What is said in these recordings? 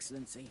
Excellency.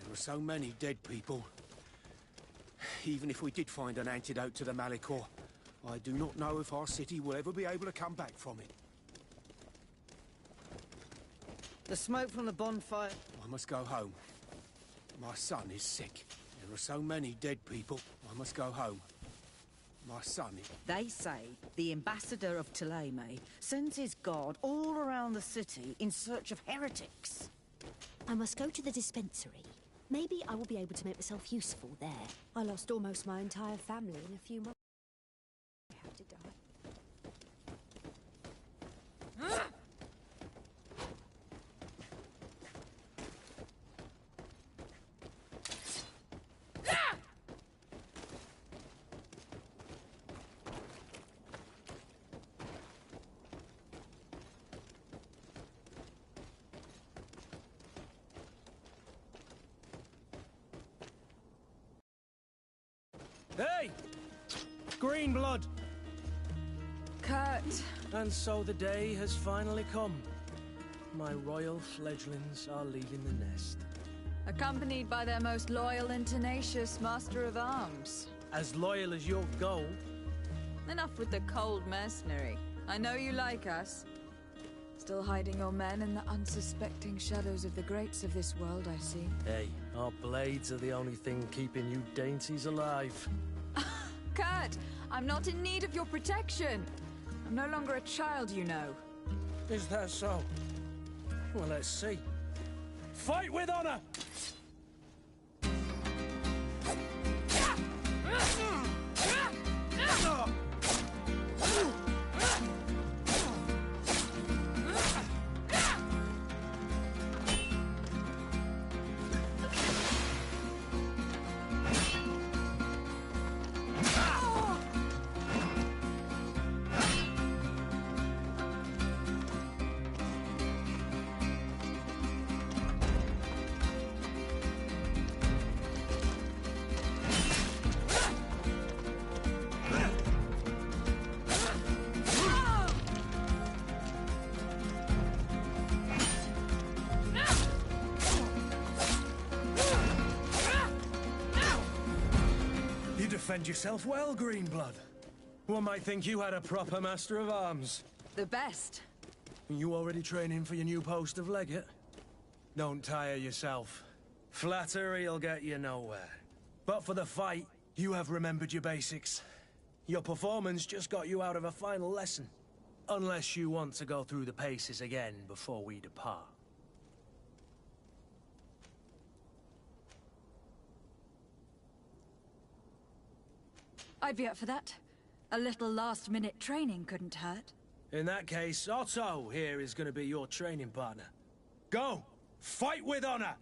There are so many dead people. Even if we did find an antidote to the Malicor, I do not know if our city will ever be able to come back from it. The smoke from the bonfire... I must go home. My son is sick. There are so many dead people. I must go home. My son is... They say the ambassador of Thélème sends his guard all around the city in search of heretics. I must go to the dispensary. Maybe I will be able to make myself useful there. I lost almost my entire family in a few months. I have to die. Hey! Green blood! Kurt. And so the day has finally come. My royal fledglings are leaving the nest. Accompanied by their most loyal and tenacious master of arms. As loyal as your gold. Enough with the cold mercenary. I know you like us. Still hiding your men in the unsuspecting shadows of the greats of this world, I see. Hey, our blades are the only thing keeping you dainties alive. Kurt, I'm not in need of your protection. I'm no longer a child, you know. Is that so? Well, let's see. Fight with honor! Defend yourself well, Greenblood. One might think you had a proper master of arms. The best. You already training for your new post of legate? Don't tire yourself. Flattery'll get you nowhere. But for the fight, you have remembered your basics. Your performance just got you out of a final lesson. Unless you want to go through the paces again before we depart. I'd be up for that. A little last-minute training couldn't hurt. In that case, Otto here is going to be your training partner. Go! Fight with honor!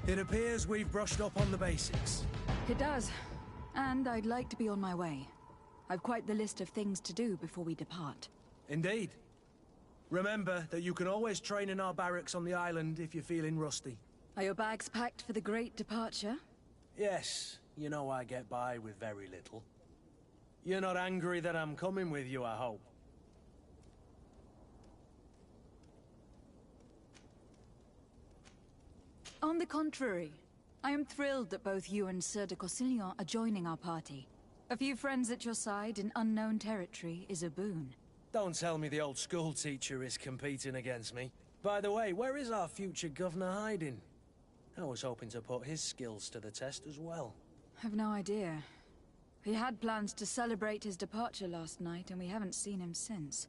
It appears we've brushed up on the basics. It does. And I'd like to be on my way. I've quite the list of things to do before we depart. Indeed. Remember that you can always train in our barracks on the island if you're feeling rusty. Are your bags packed for the great departure? Yes, you know I get by with very little. You're not angry that I'm coming with you, I hope. On the contrary, I am thrilled that both you and Sir de Corsillon are joining our party. A few friends at your side in unknown territory is a boon. Don't tell me the old school teacher is competing against me. By the way, where is our future governor hiding? I was hoping to put his skills to the test as well. I've no idea. He had plans to celebrate his departure last night, and we haven't seen him since.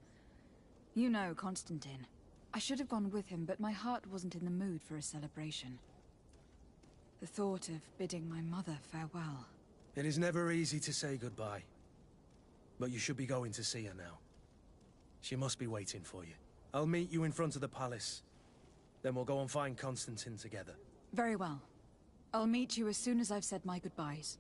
You know Constantine. I should have gone with him, but my heart wasn't in the mood for a celebration. The thought of bidding my mother farewell. It is never easy to say goodbye. But you should be going to see her now. She must be waiting for you. I'll meet you in front of the palace. Then we'll go and find Constantine together. Very well. I'll meet you as soon as I've said my goodbyes.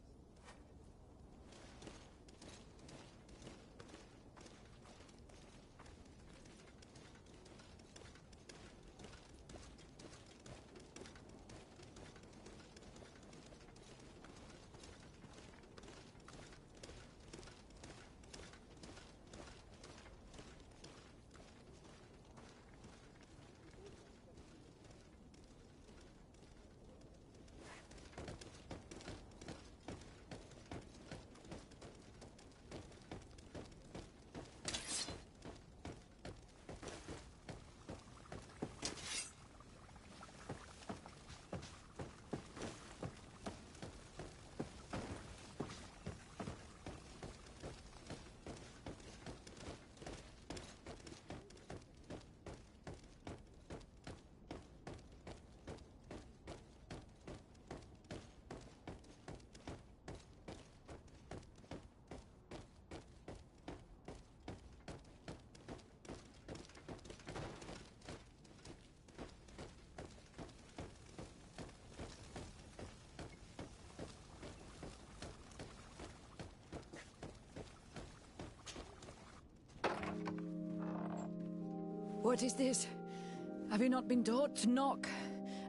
What is this? Have you not been taught to knock?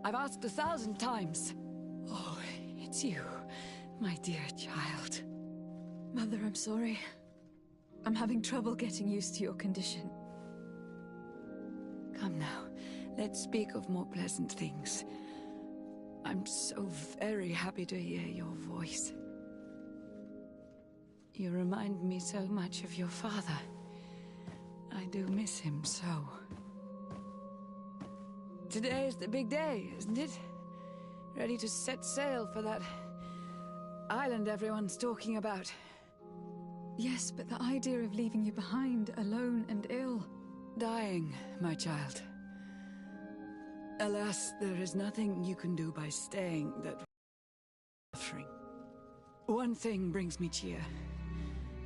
I've asked 1,000 times. Oh, it's you, my dear child. Mother, I'm sorry. I'm having trouble getting used to your condition. Come now, let's speak of more pleasant things. I'm so very happy to hear your voice. You remind me so much of your father. I do miss him so. Today is the big day, isn't it? Ready to set sail for that island everyone's talking about. Yes, but the idea of leaving you behind, alone and ill. Dying, my child. Alas, there is nothing you can do by staying that suffering. One thing brings me cheer.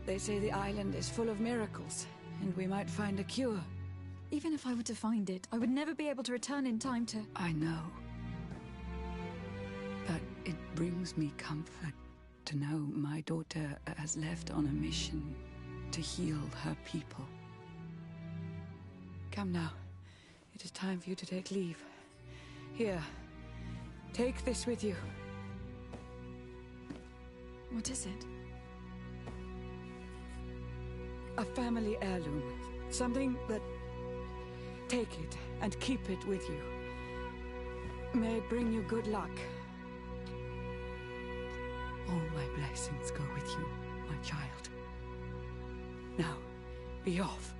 They say the island is full of miracles, and we might find a cure. Even if I were to find it, I would never be able to return in time to... I know. But it brings me comfort to know my daughter has left on a mission to heal her people. Come now. It is time for you to take leave. Here, take this with you. What is it? A family heirloom. Something that... Take it and keep it with you. May it bring you good luck. All my blessings go with you, my child. Now, be off.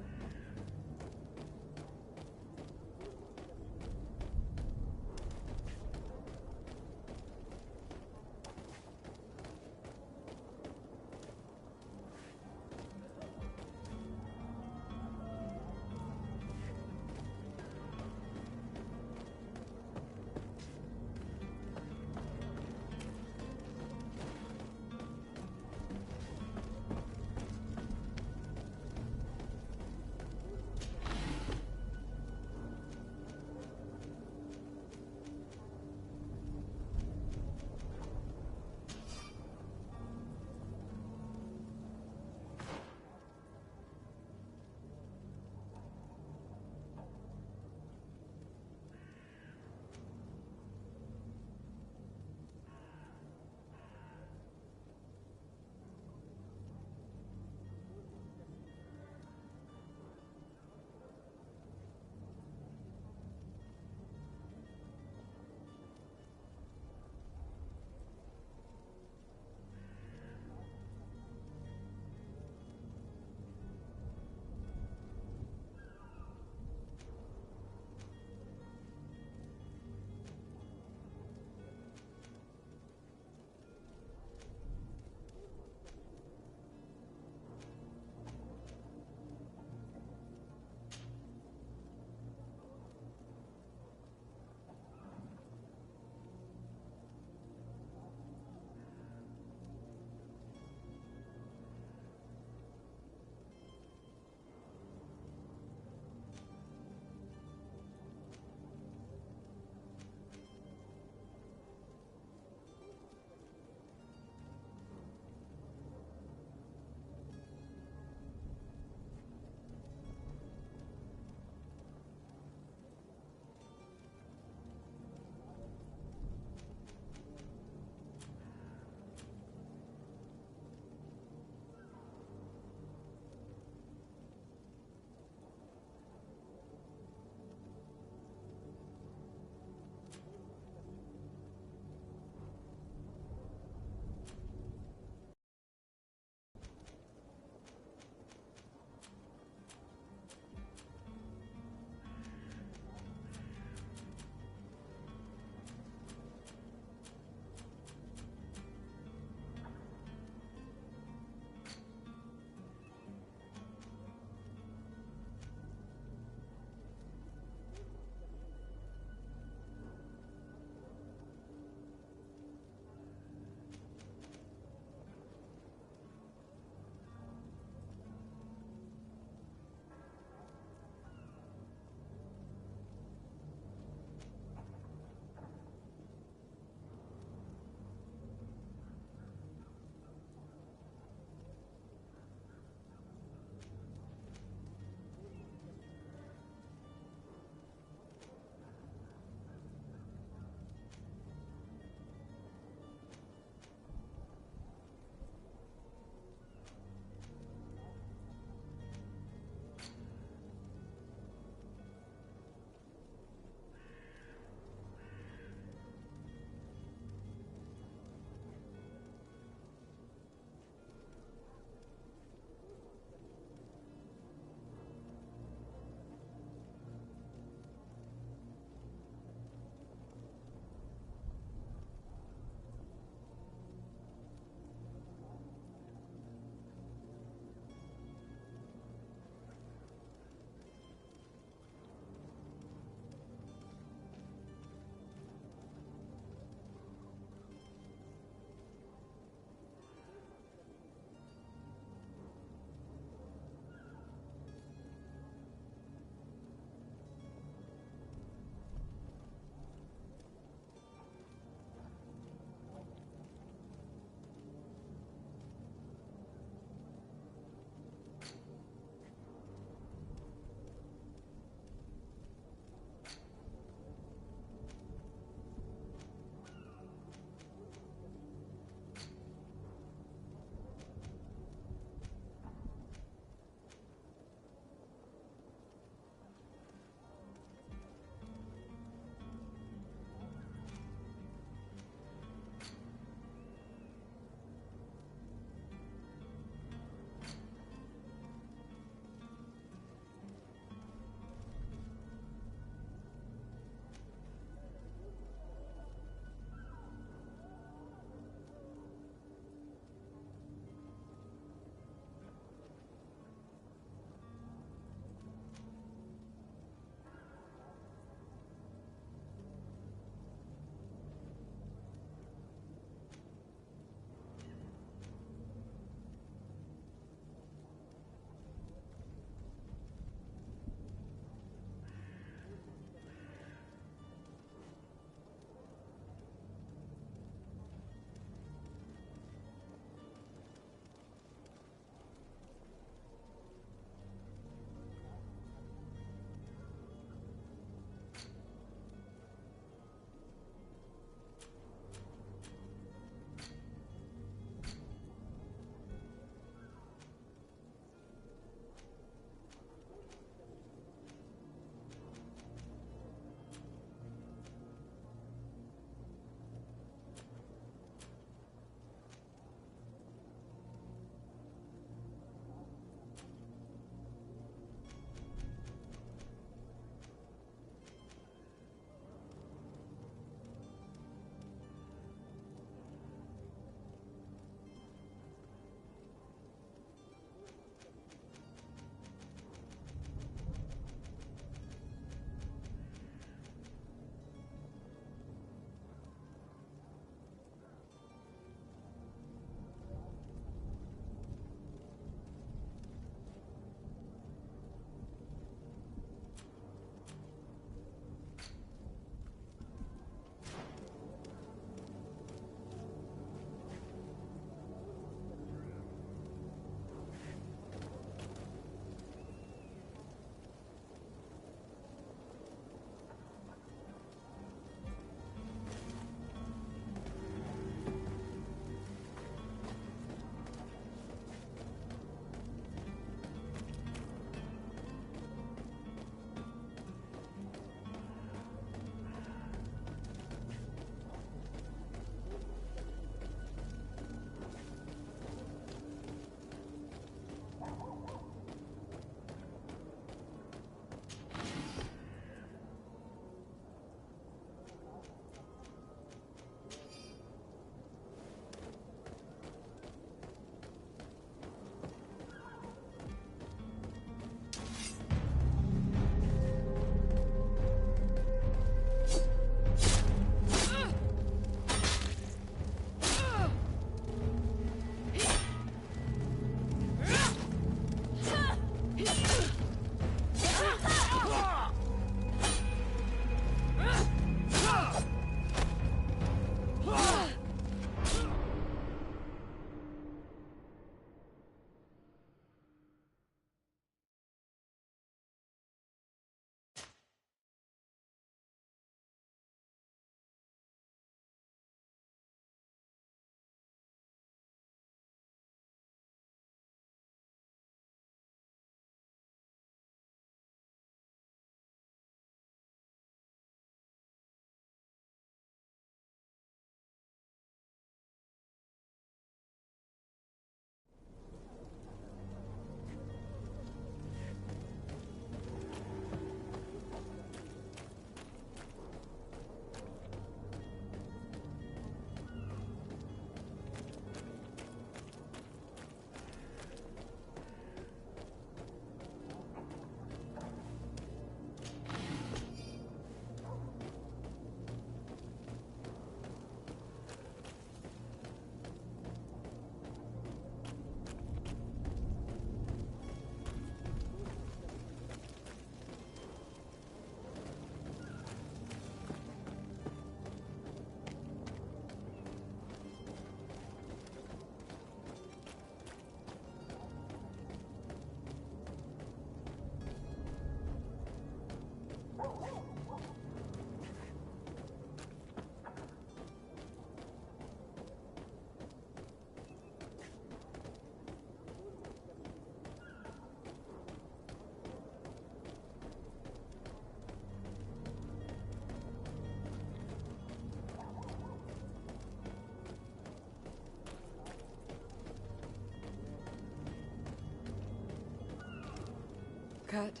Kurt.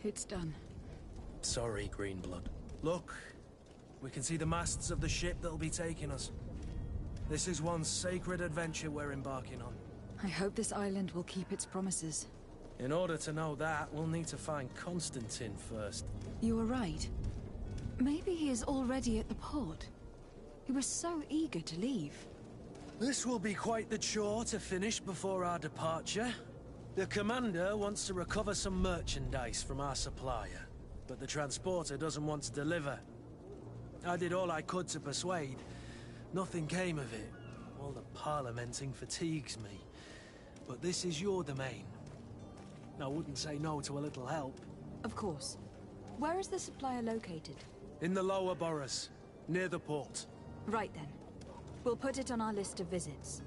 It's done. Sorry, Greenblood. Look, we can see the masts of the ship that'll be taking us. This is one sacred adventure we're embarking on. I hope this island will keep its promises. In order to know that, we'll need to find Constantine first. You were right. Maybe he is already at the port. He was so eager to leave. This will be quite the chore to finish before our departure. The commander wants to recover some merchandise from our supplier, but the transporter doesn't want to deliver. I did all I could to persuade. Nothing came of it. All the parliamenting fatigues me. But this is your domain. I wouldn't say no to a little help. Of course. Where is the supplier located? In the lower boroughs, near the port. Right then. We'll put it on our list of visits.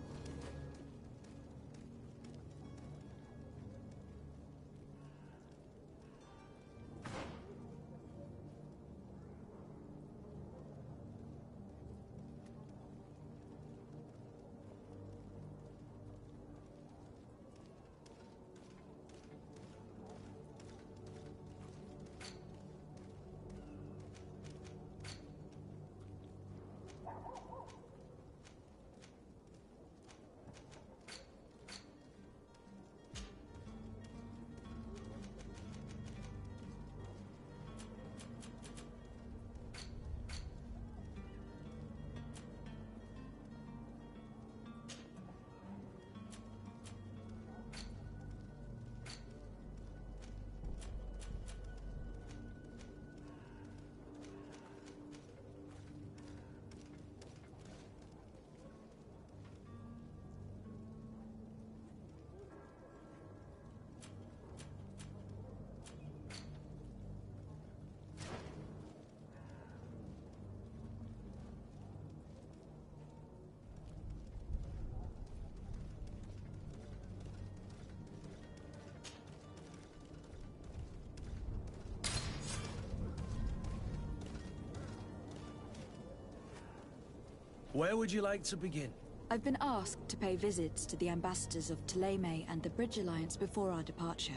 Where would you like to begin? I've been asked to pay visits to the ambassadors of Ptolemy and the Bridge Alliance before our departure.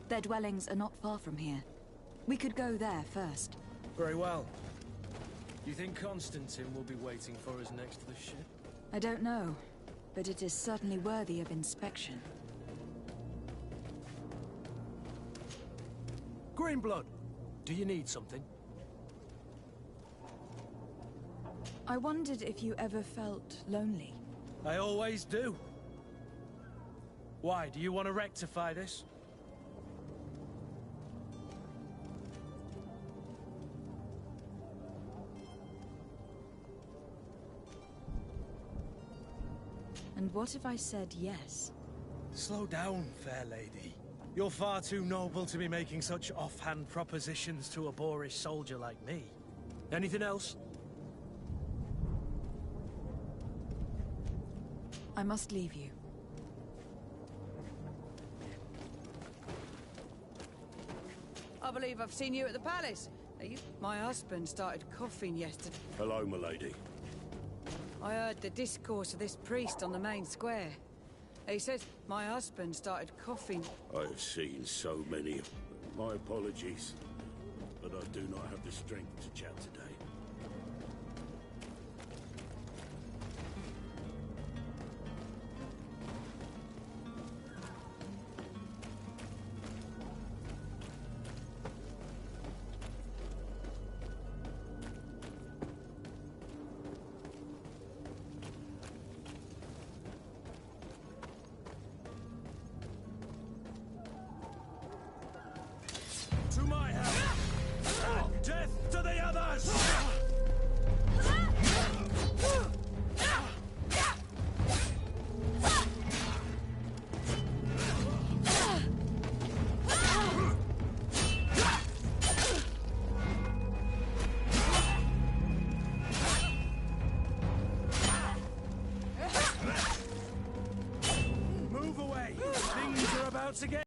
Their dwellings are not far from here. We could go there first. Very well. Do you think Constantine will be waiting for us next to the ship? I don't know, but it is certainly worthy of inspection. Greenblood, do you need something? I wondered if you ever felt lonely. I always do. Why, do you want to rectify this? And what if I said yes? Slow down, fair lady. You're far too noble to be making such offhand propositions to a boorish soldier like me. Anything else? I must leave you. I believe I've seen you at the palace. My husband started coughing yesterday. Hello, milady. I heard the discourse of this priest on the main square. He says my husband started coughing. I have seen so many. My apologies, but I do not have the strength to chat today. To my help! Death to the others! Move away! Things are about to get...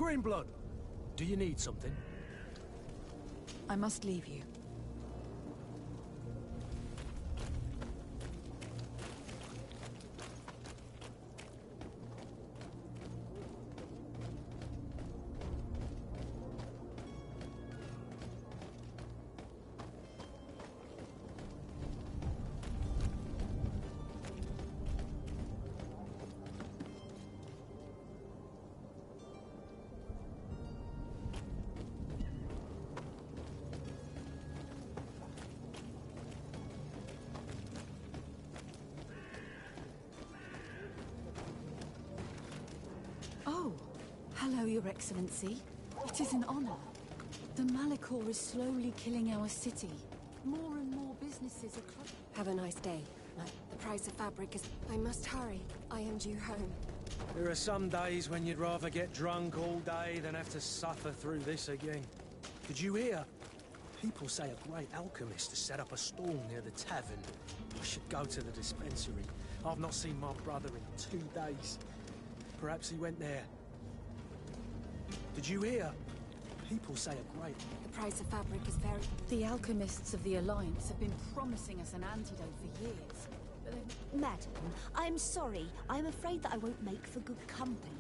Greenblood, do you need something? I must leave you. Oh, hello, Your Excellency. It is an honor. The Malicor is slowly killing our city. More and more businesses are closing. Have a nice day. The price of fabric is... I must hurry. I am due home. There are some days when you'd rather get drunk all day than have to suffer through this again. Did you hear? People say a great alchemist has set up a stall near the tavern. I should go to the dispensary. I've not seen my brother in 2 days. Perhaps he went there. Did you hear? People say a great... The price of fabric is very... The alchemists of the Alliance have been promising us an antidote for years. Madam, I'm sorry. I'm afraid that I won't make for good company.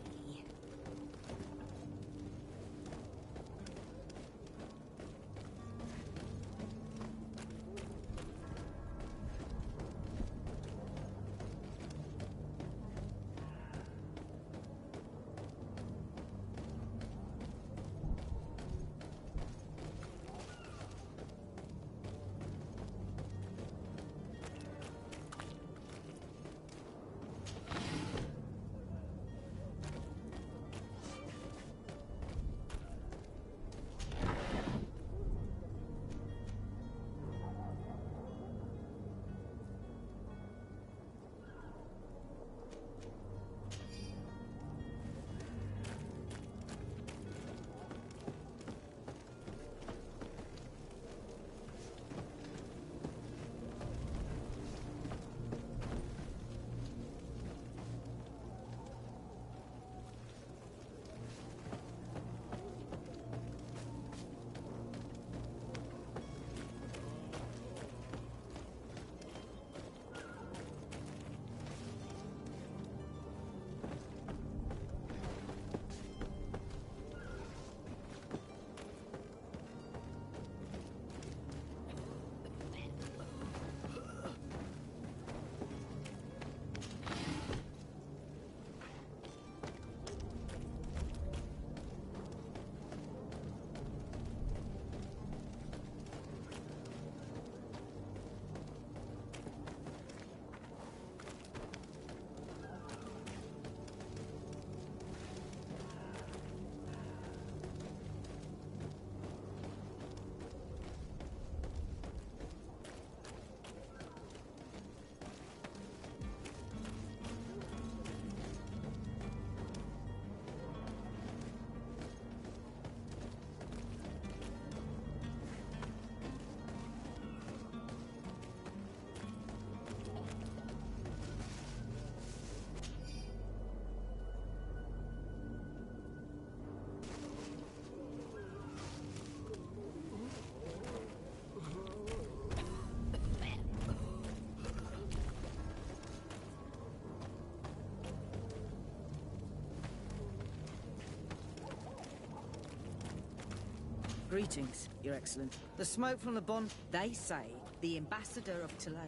Greetings, Your Excellency. The smoke from the bond, they say the ambassador of Thélème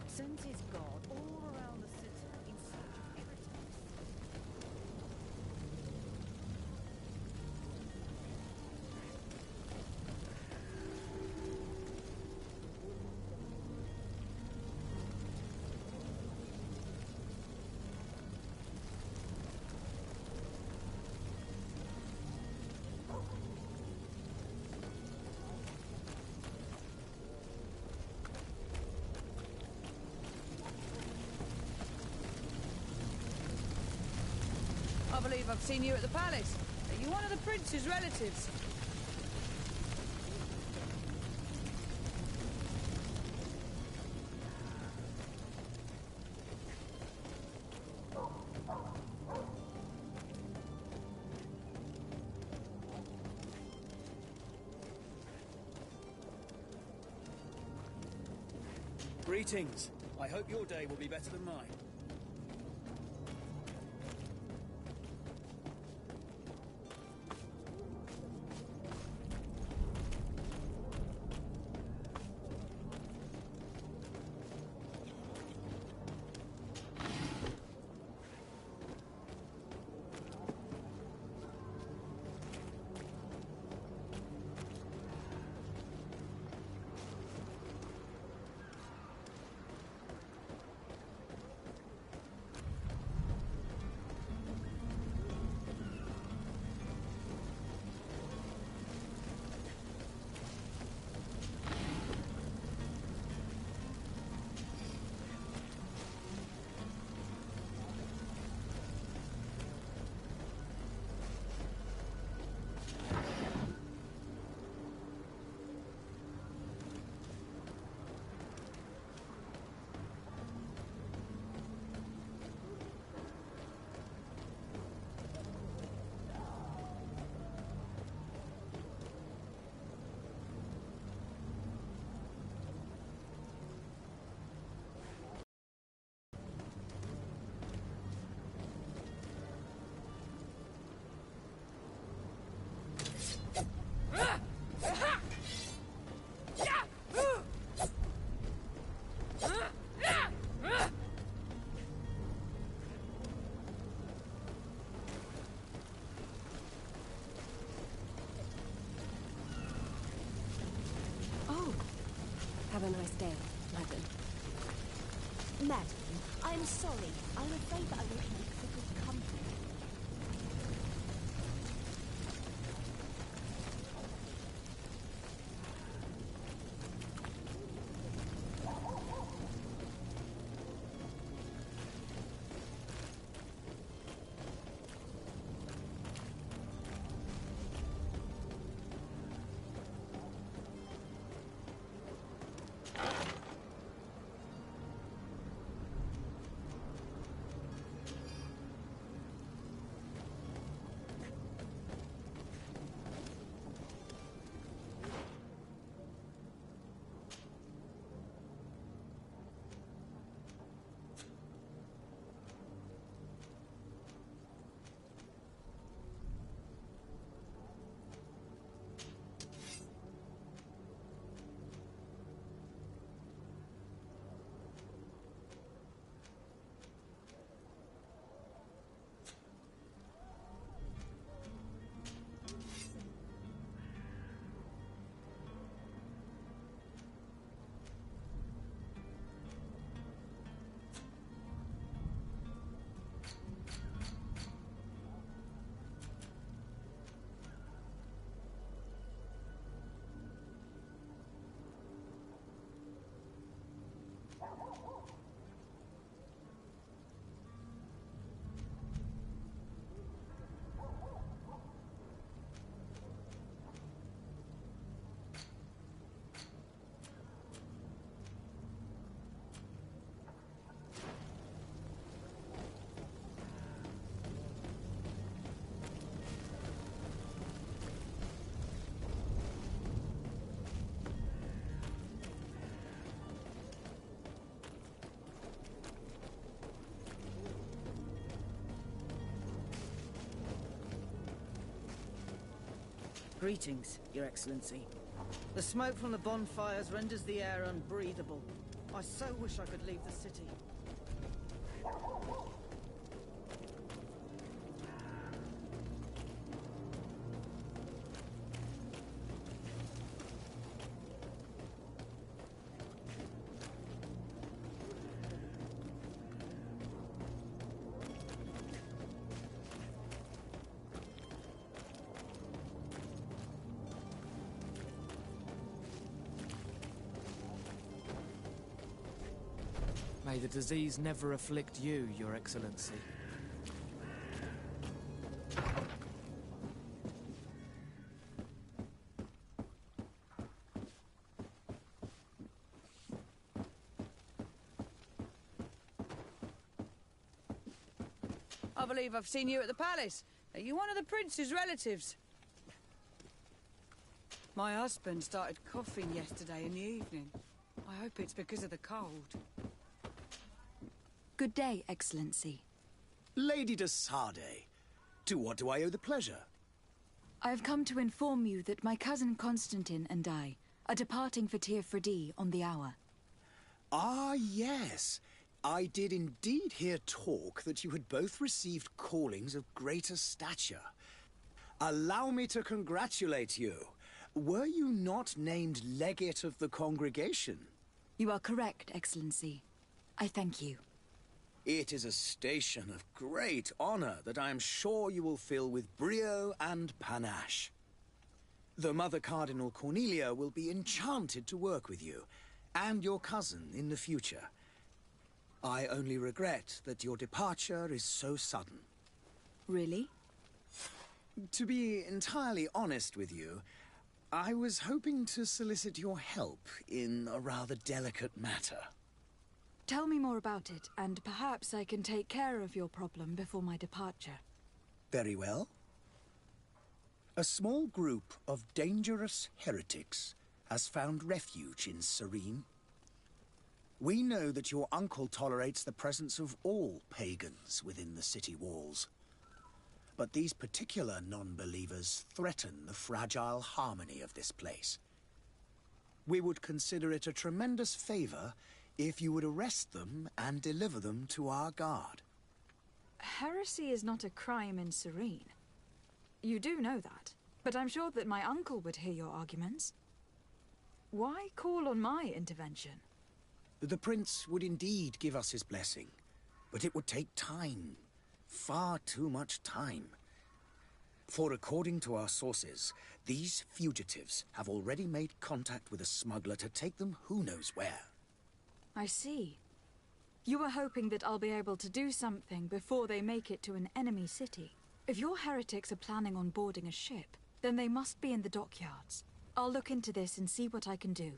sends his god all around the city in search of heretics. I believe I've seen you at the palace. Are you one of the prince's relatives? Greetings. I hope your day will be better than mine. Have a nice day, madam. Madam, I'm sorry. I'm afraid that I won't make for good company. Greetings, Your Excellency. The smoke from the bonfires renders the air unbreathable. I so wish I could leave the city. May the disease never afflict you, Your Excellency. I believe I've seen you at the palace. Are you one of the prince's relatives? My husband started coughing yesterday in the evening. I hope it's because of the cold. Good day, Excellency. Lady de Sardet, to what do I owe the pleasure? I have come to inform you that my cousin Constantine and I are departing for Ps4 on the hour. Ah, yes. I did indeed hear talk that you had both received callings of greater stature. Allow me to congratulate you. Were you not named legate of the congregation? You are correct, Excellency. I thank you. It is a station of great honor that I am sure you will fill with brio and panache. The Mother Cardinal Cornelia will be enchanted to work with you, and your cousin in the future. I only regret that your departure is so sudden. Really? To be entirely honest with you, I was hoping to solicit your help in a rather delicate matter. Tell me more about it, and perhaps I can take care of your problem before my departure. Very well. A small group of dangerous heretics has found refuge in Serene. We know that your uncle tolerates the presence of all pagans within the city walls. But these particular non-believers threaten the fragile harmony of this place. We would consider it a tremendous favor if you would arrest them and deliver them to our guard. Heresy is not a crime in Serene. You do know that, but I'm sure that my uncle would hear your arguments. Why call on my intervention? The prince would indeed give us his blessing, but it would take time. Far too much time. For according to our sources, these fugitives have already made contact with a smuggler to take them who knows where. I see. You were hoping that I'll be able to do something before they make it to an enemy city. If your heretics are planning on boarding a ship, then they must be in the dockyards. I'll look into this and see what I can do.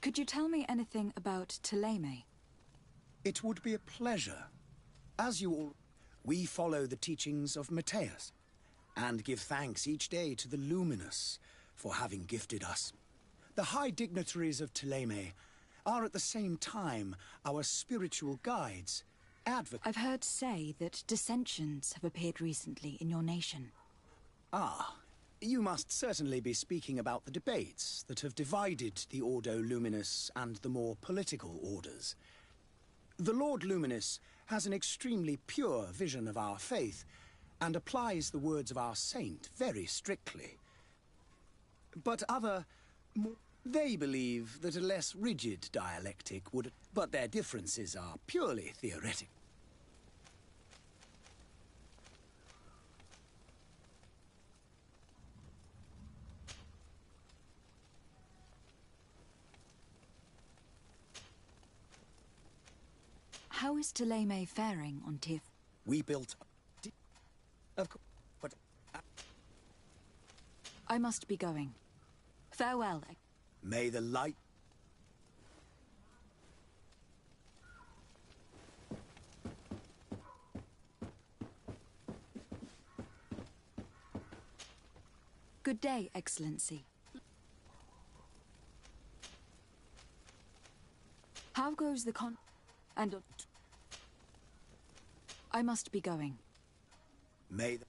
Could you tell me anything about Thélème? It would be a pleasure. As you all... We follow the teachings of Matthias, and give thanks each day to the Luminous for having gifted us. The high dignitaries of Thélème are at the same time our spiritual guides, advocates... I've heard say that dissensions have appeared recently in your nation. Ah, you must certainly be speaking about the debates that have divided the Ordo Luminous and the more political orders. The Lord Luminous has an extremely pure vision of our faith, and applies the words of our saint very strictly. But they believe that a less rigid dialectic would... But their differences are purely theoretic. How is Thélème faring on Ps4? We built... Of course, but... I must be going. Farewell. May the light... Good day, Excellency. How goes the And... I must be going. May the...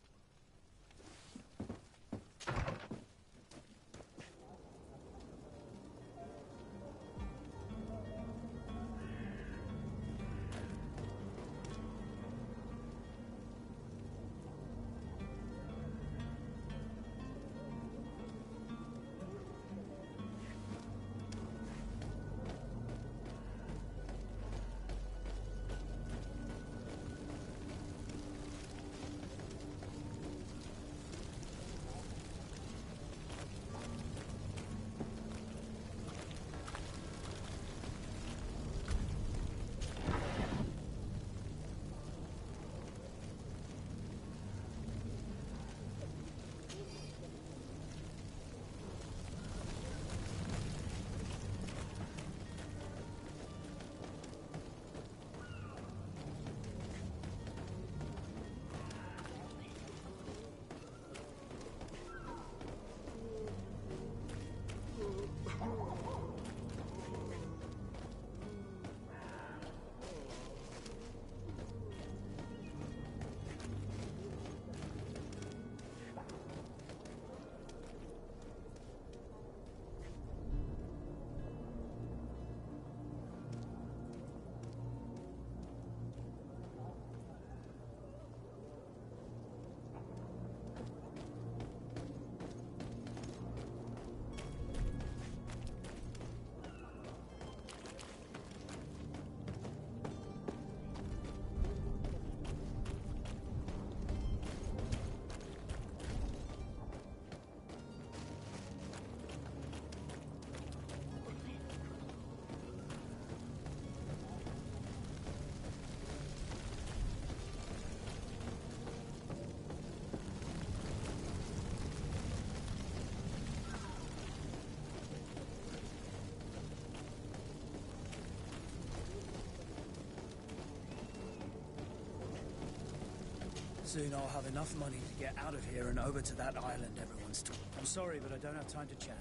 Soon I'll have enough money to get out of here and over to that island everyone's talking. I'm sorry, but I don't have time to chat.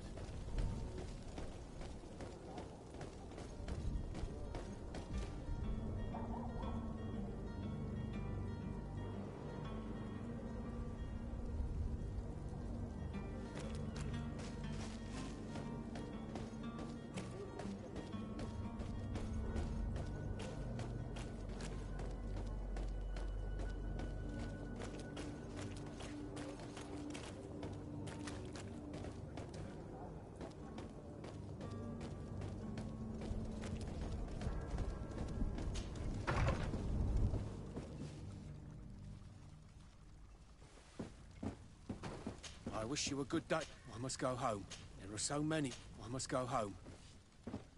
I wish you a good day. I must go home. There are so many. I must go home.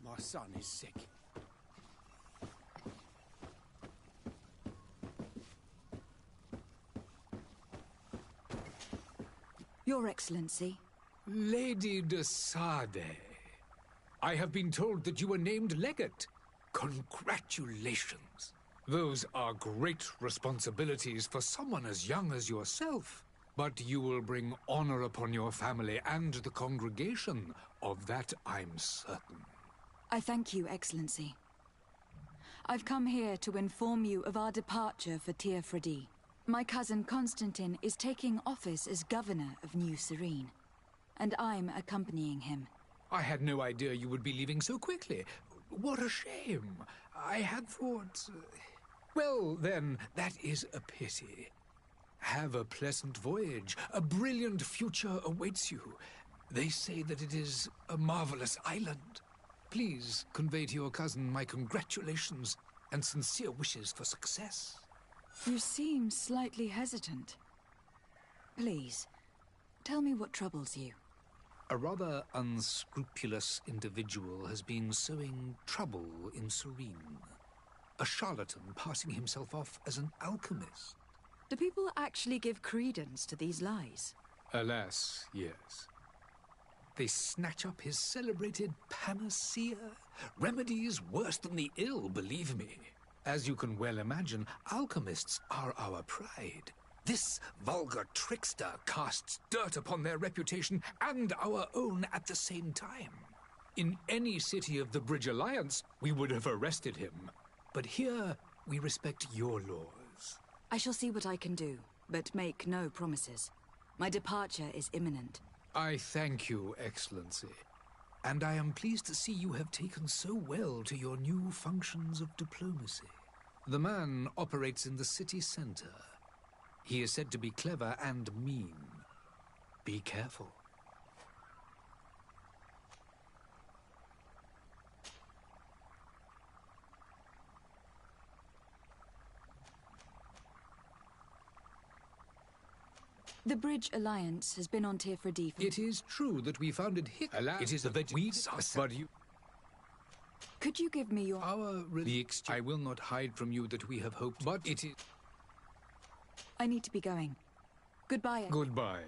My son is sick. Your Excellency. Lady de Sade, I have been told that you were named legate. Congratulations. Those are great responsibilities for someone as young as yourself. But you will bring honor upon your family and the congregation. Of that, I'm certain. I thank you, Excellency. I've come here to inform you of our departure for Ps4. My cousin Constantine is taking office as governor of New Serene, and I'm accompanying him. I had no idea you would be leaving so quickly. What a shame. I had thought... Well, then, that is a pity. Have a pleasant voyage. A brilliant future awaits you. They say that it is a marvelous island. Please convey to your cousin my congratulations and sincere wishes for success. You seem slightly hesitant. Please, tell me what troubles you. A rather unscrupulous individual has been sowing trouble in Serene. A charlatan passing himself off as an alchemist. Do people actually give credence to these lies? Alas, yes. They snatch up his celebrated panacea. Remedies worse than the ill, believe me. As you can well imagine, alchemists are our pride. This vulgar trickster casts dirt upon their reputation and our own at the same time. In any city of the Bridge Alliance, we would have arrested him. But here, we respect your laws. I shall see what I can do, but make no promises. My departure is imminent. I thank you, Excellency. And I am pleased to see you have taken so well to your new functions of diplomacy. The man operates in the city center. He is said to be clever and mean. Be careful. The Bridge Alliance has been on Ps4 for... It is true that we founded It is the weeds, but you... Could you give me your... I will not hide from you that we have hoped, but it is... I need to be going. Goodbye. Goodbye.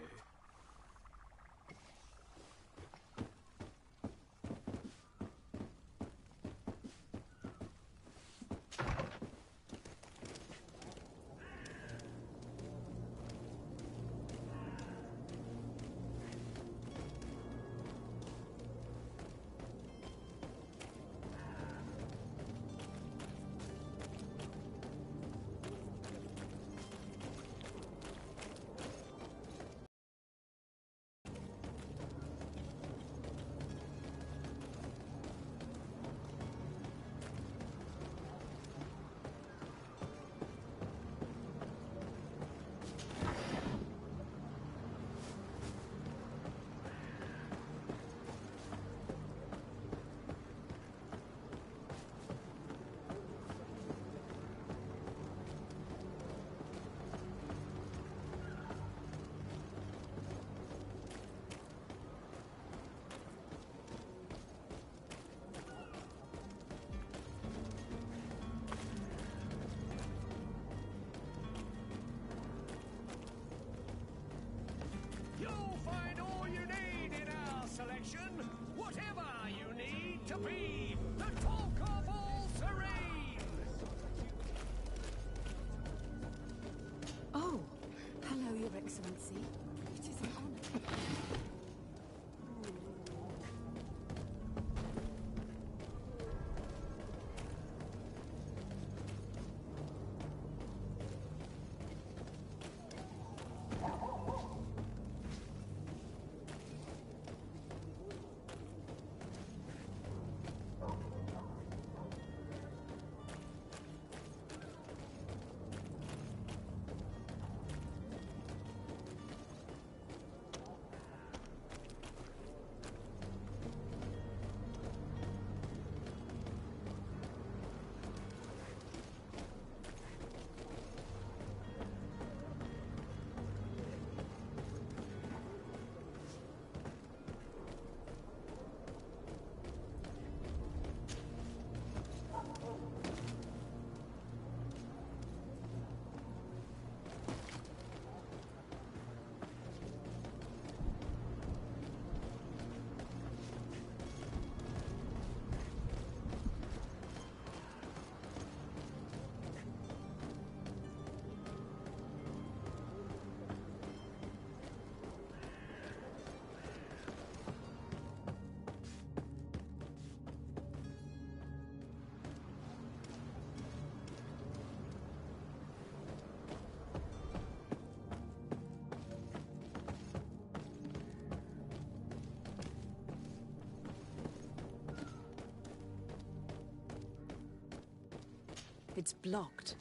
It's blocked.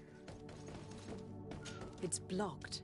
It's blocked.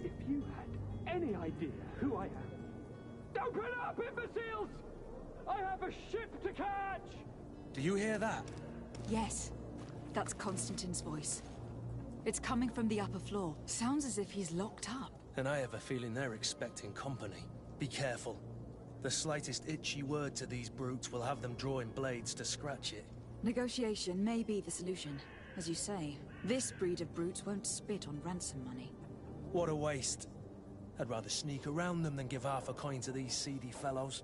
If you had any idea who I am... Open up, imbeciles! I have a ship to catch! Do you hear that? Yes. That's Constantine's voice. It's coming from the upper floor. Sounds as if he's locked up. And I have a feeling they're expecting company. Be careful. The slightest itchy word to these brutes will have them drawing blades to scratch it. Negotiation may be the solution. As you say, this breed of brutes won't spit on ransom money. What a waste. I'd rather sneak around them than give half a coin to these seedy fellows.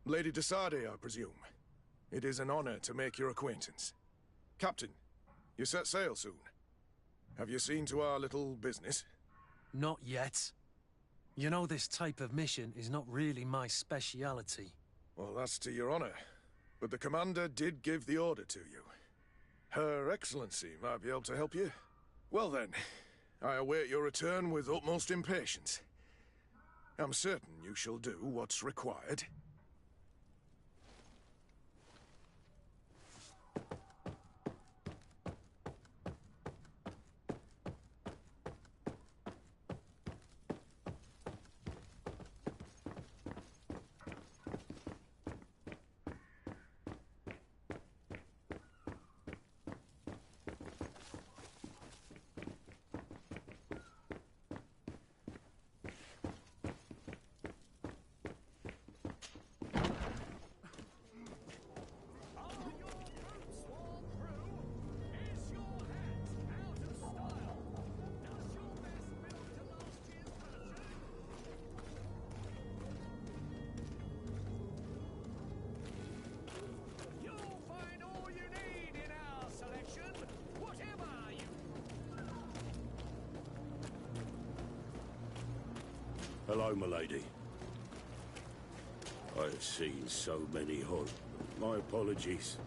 Lady de Sardet, I presume. It is an honor to make your acquaintance. Captain, you set sail soon. Have you seen to our little business? Not yet. You know, this type of mission is not really my speciality. Well, that's to your honor. But the commander did give the order to you. Her Excellency might be able to help you. Well then, I await your return with utmost impatience. I'm certain you shall do what's required. Hello, milady. I have seen so many horrors. My apologies,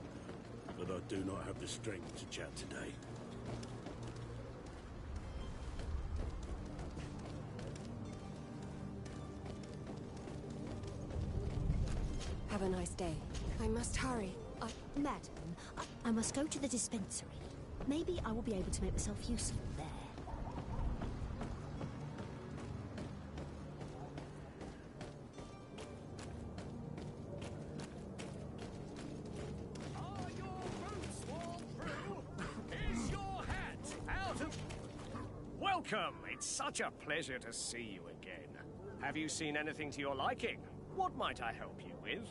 but I do not have the strength to chat today. Have a nice day. I must hurry. Madam, I must go to the dispensary. Maybe I will be able to make myself useful there. Are your boots worn through? Is your hat out of... Welcome! It's such a pleasure to see you again. Have you seen anything to your liking? What might I help you with?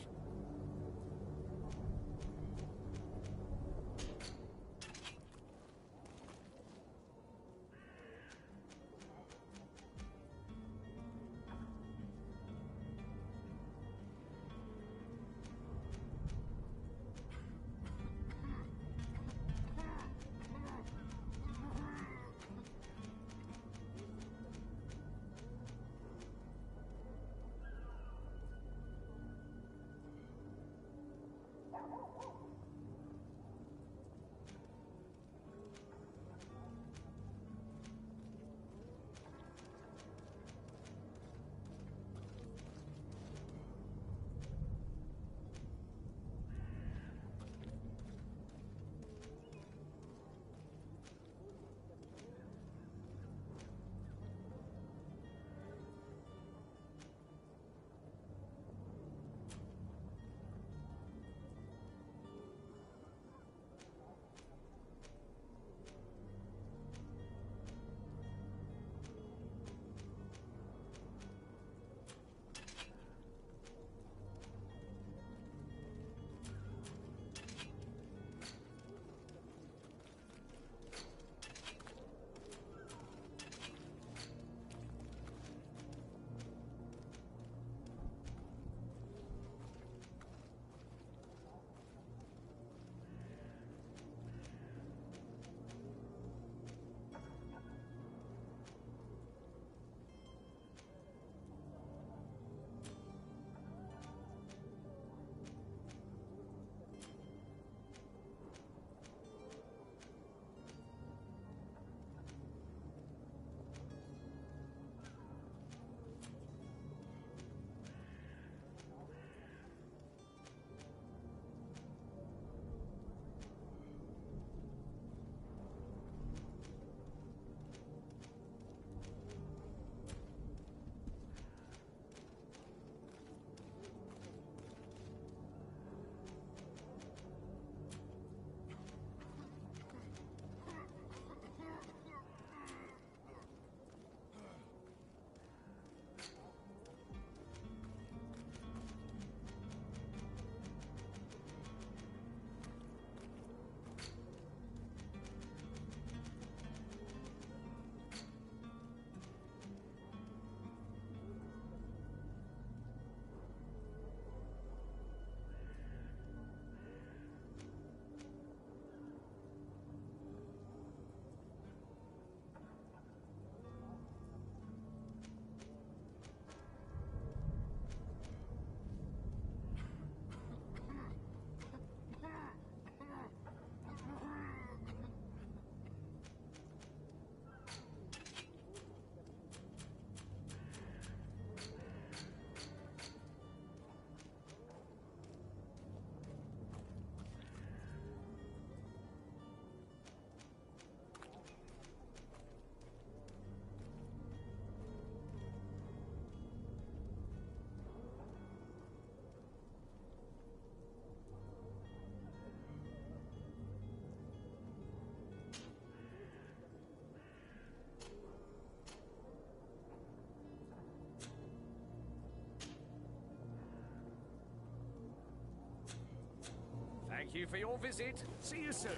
Thank you for your visit. See you soon.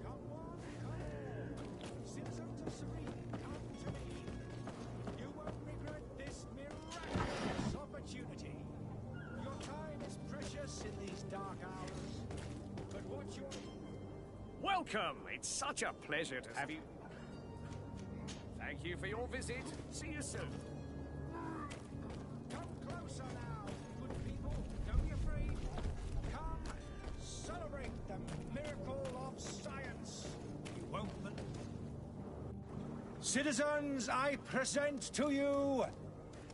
Come on, citizens of Serene, come to me. You won't regret this miraculous opportunity. Your time is precious in these dark hours. But what's your... Welcome! It's such a pleasure to have you. Thank you for your visit. See you soon. Citizens, I present to you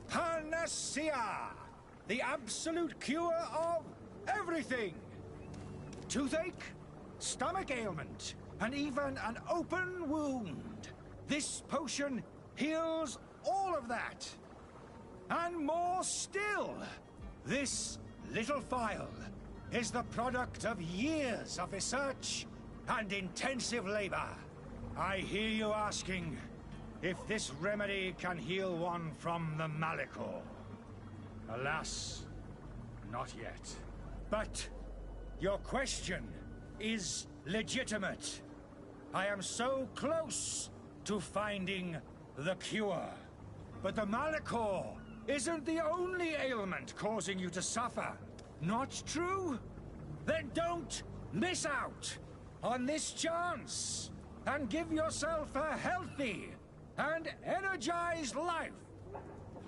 Panacea, the absolute cure of everything. Toothache, stomach ailment, and even an open wound. This potion heals all of that. And more still. This little phial is the product of years of research and intensive labor. I hear you asking if this remedy can heal one from the Malicor. Alas, not yet. But your question is legitimate. I am so close to finding the cure. But the Malicor isn't the only ailment causing you to suffer. Not true? Then don't miss out on this chance and give yourself a healthy and energized life.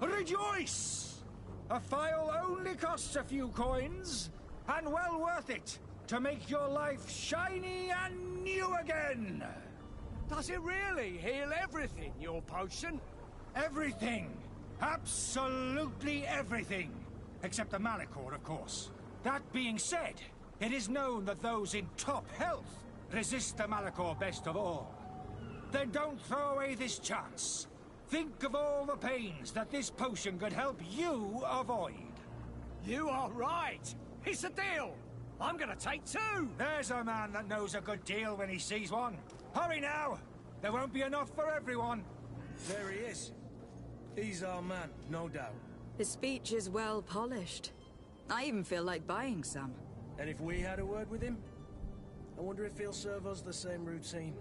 Rejoice! A phial only costs a few coins, and well worth it to make your life shiny and new again. Does it really heal everything, your potion? Everything. Absolutely everything. Except the Malicor, of course. That being said, it is known that those in top health resist the Malicor best of all. Then don't throw away this chance. Think of all the pains that this potion could help you avoid. You are right. It's a deal. I'm gonna take two. There's a man that knows a good deal when he sees one. Hurry now. There won't be enough for everyone. There he is. He's our man, no doubt. His speech is well polished. I even feel like buying some. And if we had a word with him, I wonder if he'll serve us the same routine.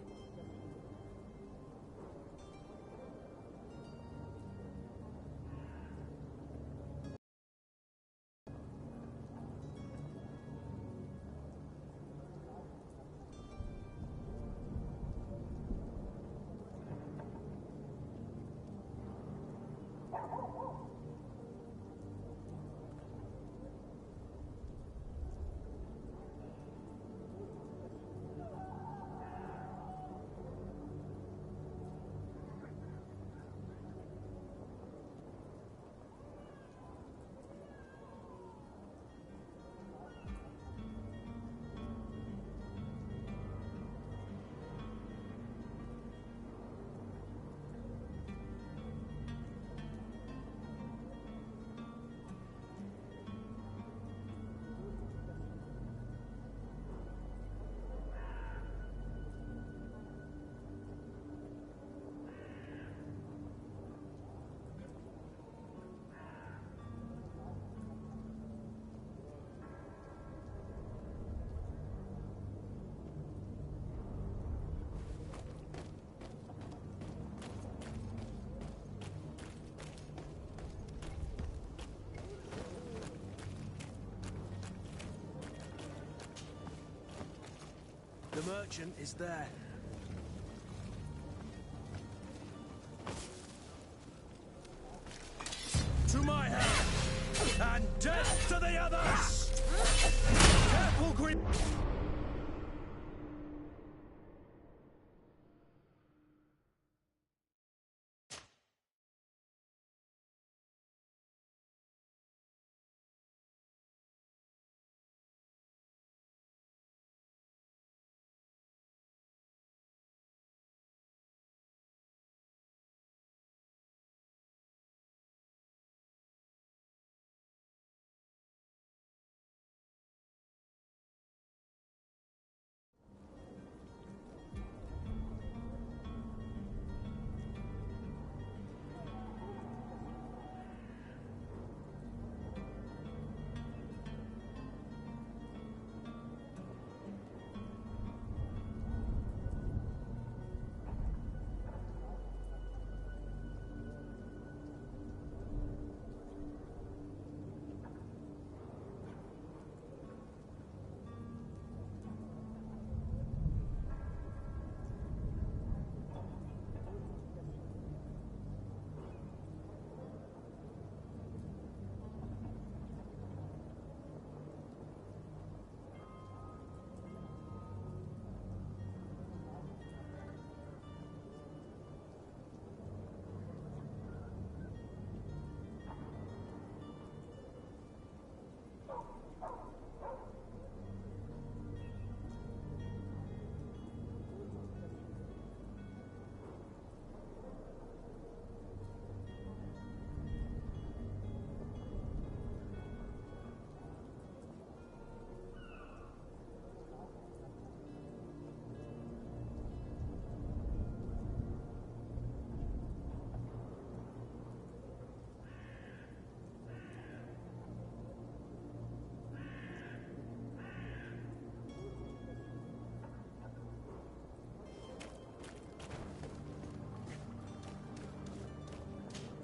The merchant is there. To my hand, and death to the others! Careful, Greedfall!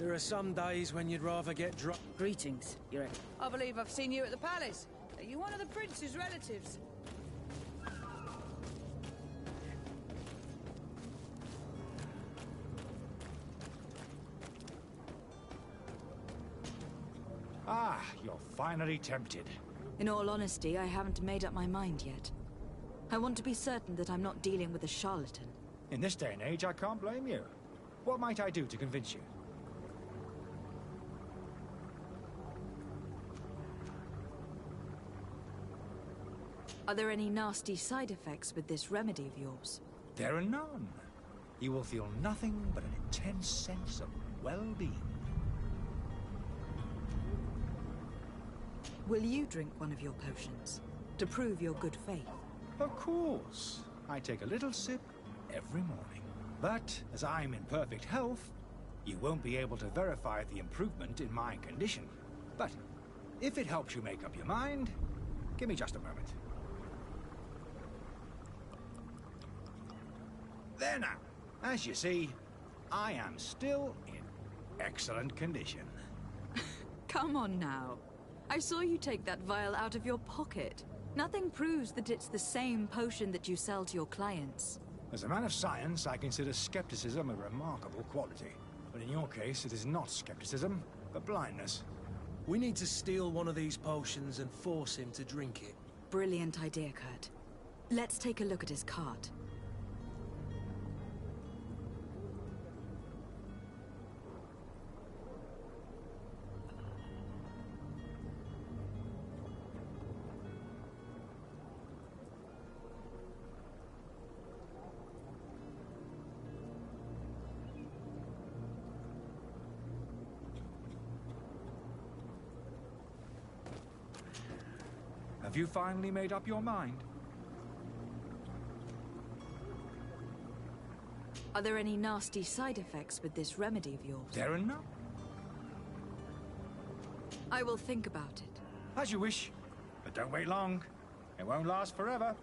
There are some days when you'd rather get drunk. Greetings, Your Excellency. I believe I've seen you at the palace. Are you one of the prince's relatives? Ah, you're finally tempted. In all honesty, I haven't made up my mind yet. I want to be certain that I'm not dealing with a charlatan. In this day and age, I can't blame you. What might I do to convince you? Are there any nasty side effects with this remedy of yours? There are none. You will feel nothing but an intense sense of well-being. Will you drink one of your potions, to prove your good faith? Of course. I take a little sip every morning. But, as I'm in perfect health, you won't be able to verify the improvement in my condition. But, if it helps you make up your mind, give me just a moment. There now. As you see, I am still in excellent condition. Come on now. I saw you take that vial out of your pocket. Nothing proves that it's the same potion that you sell to your clients. As a man of science, I consider skepticism a remarkable quality. But in your case, it is not skepticism, but blindness. We need to steal one of these potions and force him to drink it. Brilliant idea, Kurt. Let's take a look at his cart. Have you finally made up your mind? Are there any nasty side effects with this remedy of yours? There are none. I will think about it. As you wish. But don't wait long. It won't last forever.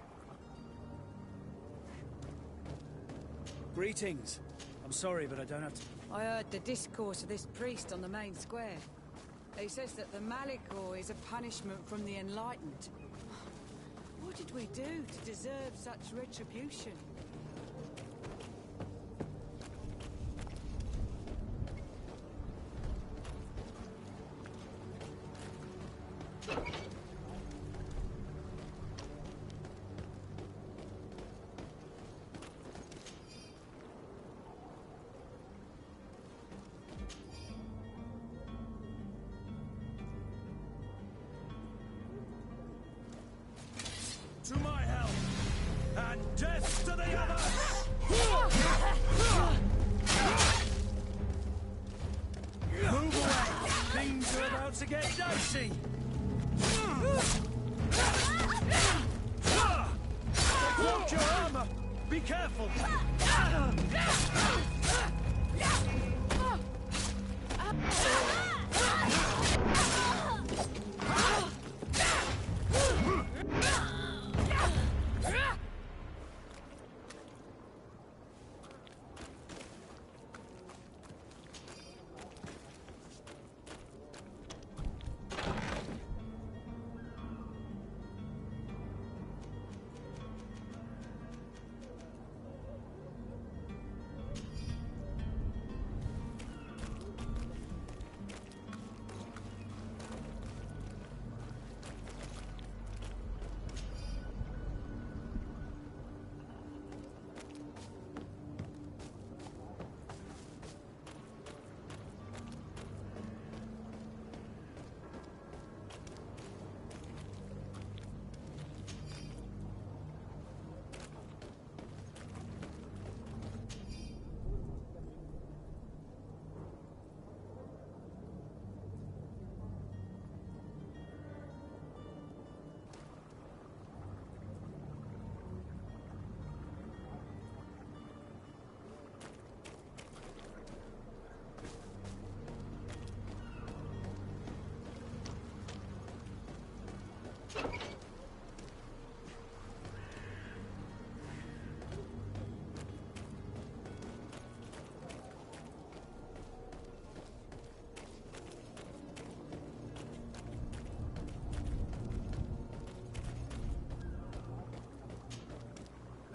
Greetings. I'm sorry, but I don't have to... I heard the discourse of this priest on the main square. He says that the Malicor is a punishment from the Enlightened. What did we do to deserve such retribution? To my help! And death to the other! Move away! Things are about to get dicey! Watch your armor! Be careful!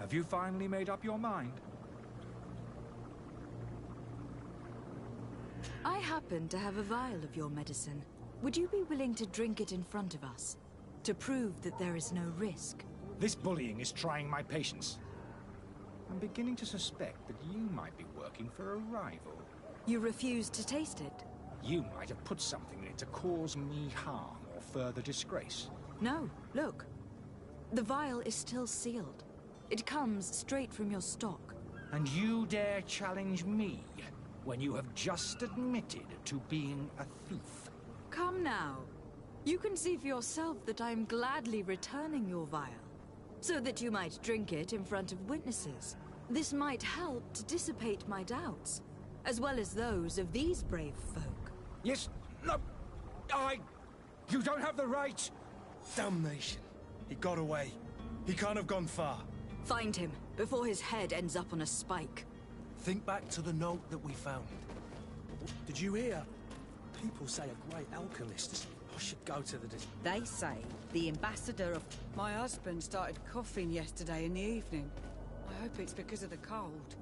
Have you finally made up your mind? I happen to have a vial of your medicine. Would you be willing to drink it in front of us? To prove that there is no risk? This bullying is trying my patience. I'm beginning to suspect that you might be working for a rival. You refuse to taste it? You might have put something in it to cause me harm or further disgrace. No, look. The vial is still sealed. It comes straight from your stock. And you dare challenge me when you have just admitted to being a thief? Come now. You can see for yourself that I am gladly returning your vial, so that you might drink it in front of witnesses. This might help to dissipate my doubts, as well as those of these brave folk. Yes, no, you don't have the right. Damnation. He got away. He can't have gone far. Find him, before his head ends up on a spike. Think back to the note that we found. Did you hear? People say a great alchemist. I should go to the... They say the ambassador of... My husband started coughing yesterday in the evening. I hope it's because of the cold.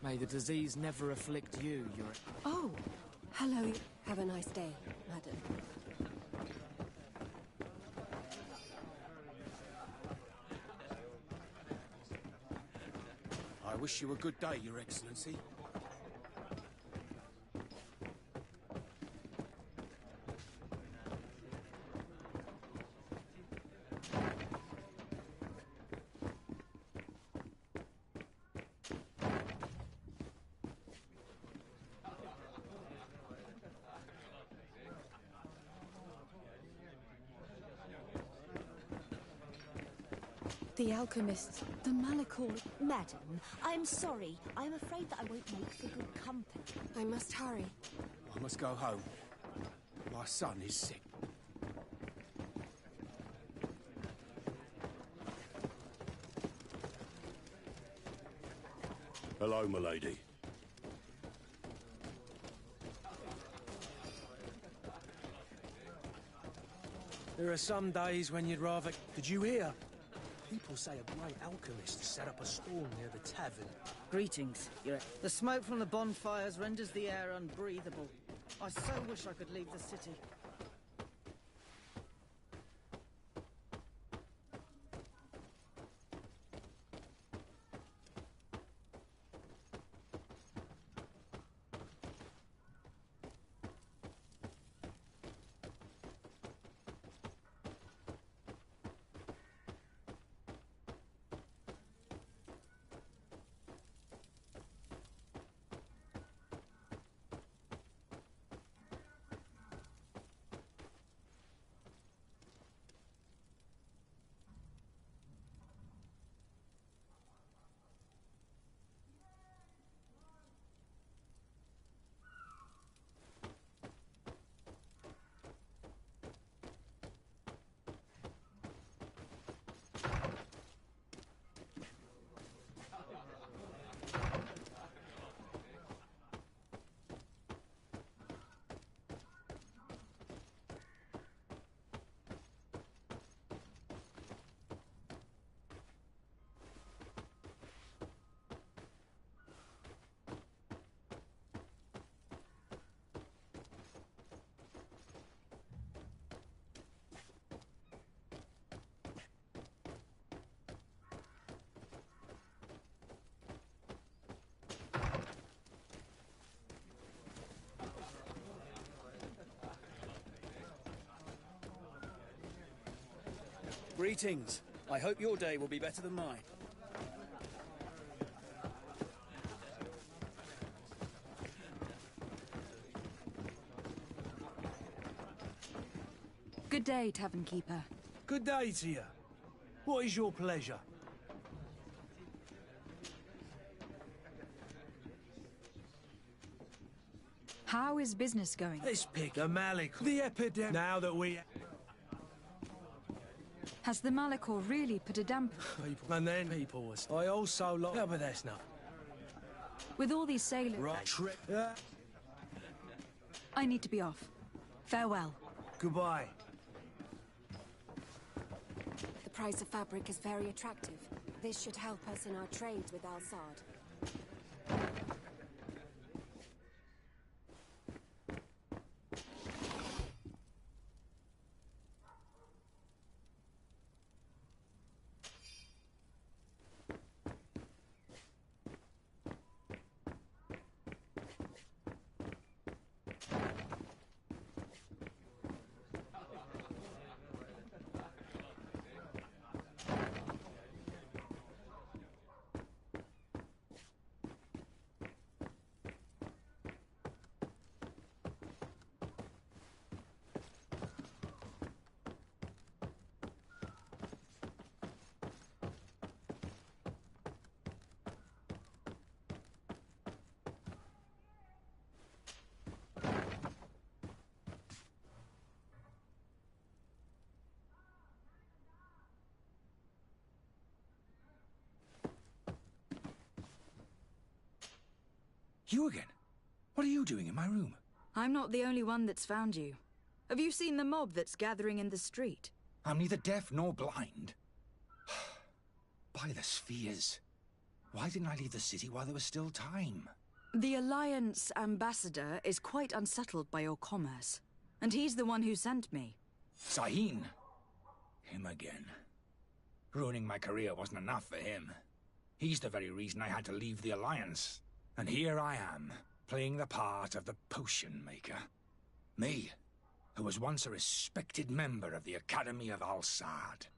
May the disease never afflict you, Oh, hello. Have a nice day, madam. I wish you a good day, Your Excellency. The alchemist, the Malicor... Madam, I'm sorry. I'm afraid that I won't make for good company. I must hurry. I must go home. My son is sick. Hello, milady. There are some days when you'd rather... Did you hear? People say a great alchemist set up a stall near the tavern. Greetings, The smoke from the bonfires renders the air unbreathable. I so wish I could leave the city. Greetings. I hope your day will be better than mine. Good day, Tavern Keeper. Good day to you. What is your pleasure? How is business going? This pig, the Malik, the epidemic. Now that we... Has the Malachor really put a damper? And then people was... I also lost... Yeah, but that's not... With all these sailors... Right. I need to be off. Farewell. Goodbye. The price of fabric is very attractive. This should help us in our trade with Al-Sad. You again? What are you doing in my room? I'm not the only one that's found you. Have you seen the mob that's gathering in the street? I'm neither deaf nor blind. By the spheres. Why didn't I leave the city while there was still time? The Alliance ambassador is quite unsettled by your commerce. And he's the one who sent me. Sahin. Him again. Ruining my career wasn't enough for him. He's the very reason I had to leave the Alliance. And here I am, playing the part of the potion maker. Me, who was once a respected member of the Academy of Al-Sad.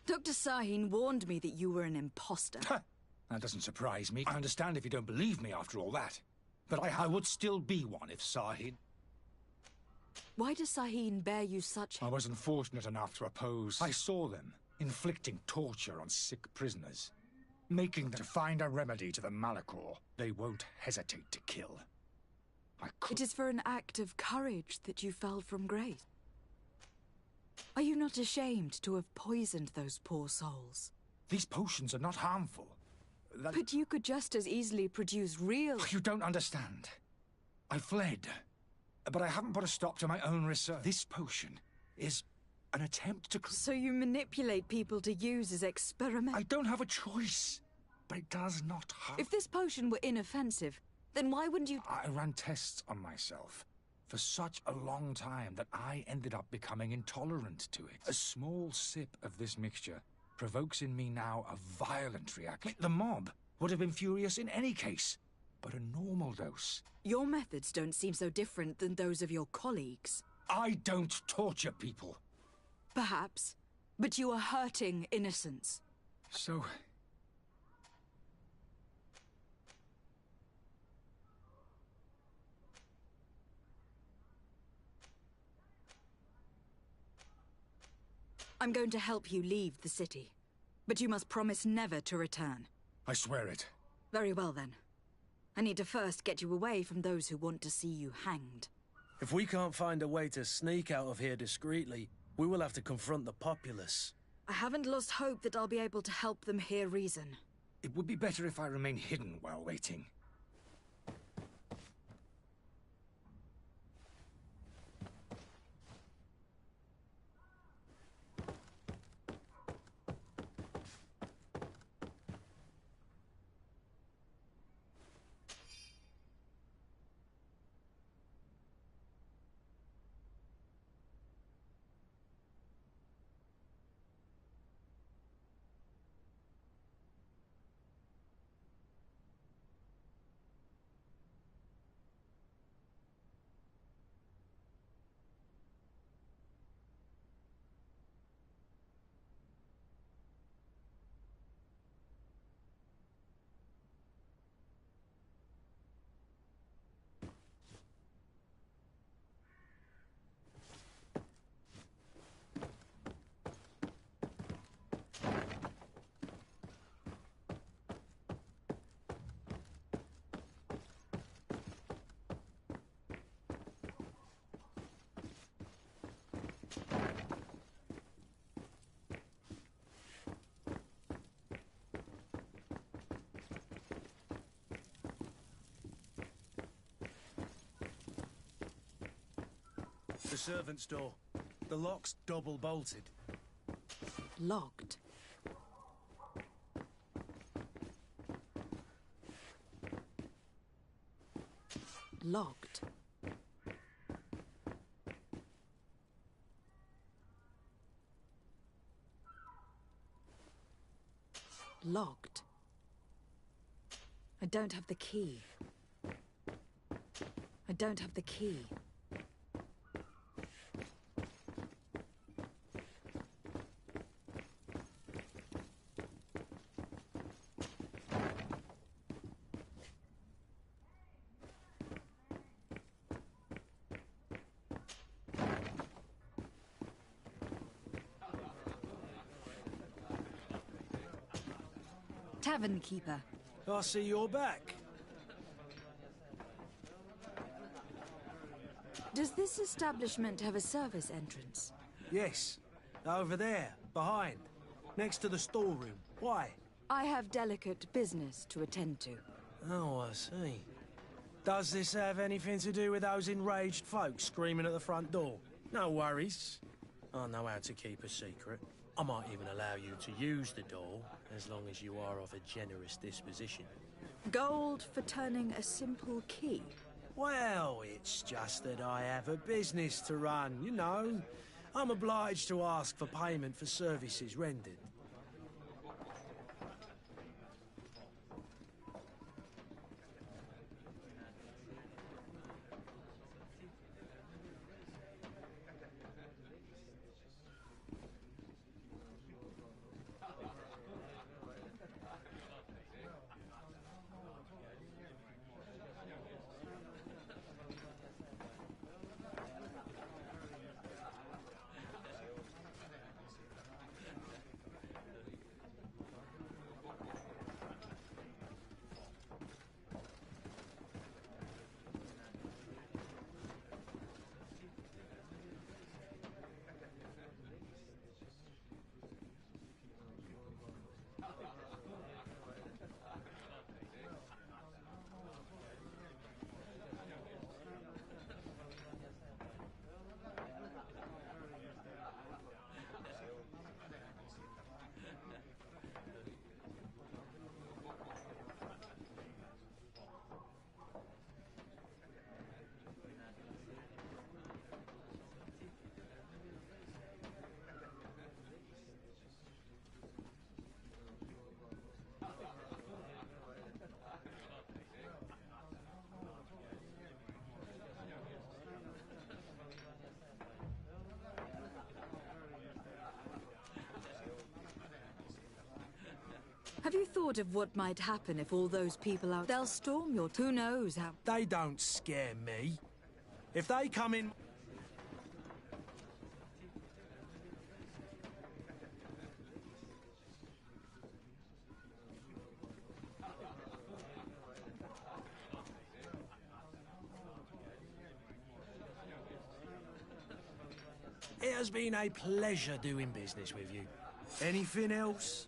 Dr. Sahin warned me that you were an imposter. That doesn't surprise me. I understand if you don't believe me after all that. But I would still be one if Sahin... Why does Sahin bear you such... I wasn't fortunate enough to oppose. I saw them, inflicting torture on sick prisoners. Making them to find a remedy to the Malachor they won't hesitate to kill. It is for an act of courage that you fell from grace. Are you not ashamed to have poisoned those poor souls? These potions are not harmful. But you could just as easily produce real... You don't understand. I fled. But I haven't put a stop to my own research. This potion is an attempt to... So you manipulate people to use as experiments? I don't have a choice. But it does not harm... If this potion were inoffensive, then why wouldn't you... I ran tests on myself for such a long time that I ended up becoming intolerant to it. A small sip of this mixture provokes in me now a violent reaction. The mob would have been furious in any case, but a normal dose. Your methods don't seem so different than those of your colleagues. I don't torture people. Perhaps, but you are hurting innocents. So... I'm going to help you leave the city. But you must promise never to return. I swear it. Very well, then. I need to first get you away from those who want to see you hanged. If we can't find a way to sneak out of here discreetly, we will have to confront the populace. I haven't lost hope that I'll be able to help them hear reason. It would be better if I remain hidden while waiting. The servant's door. The lock's double bolted. Locked. Locked. Locked. I don't have the key. I don't have the key. Tavern keeper. I see you're back. Does this establishment have a service entrance? Yes. Over there, behind. Next to the storeroom. Why? I have delicate business to attend to. Oh, I see. Does this have anything to do with those enraged folks screaming at the front door? No worries. I know how to keep a secret. I might even allow you to use the door, as long as you are of a generous disposition. Gold for turning a simple key? Well, it's just that I have a business to run, you know. I'm obliged to ask for payment for services rendered. Have you thought of what might happen if all those people out... They'll storm your... Who knows how... They don't scare me. If they come in... It has been a pleasure doing business with you. Anything else?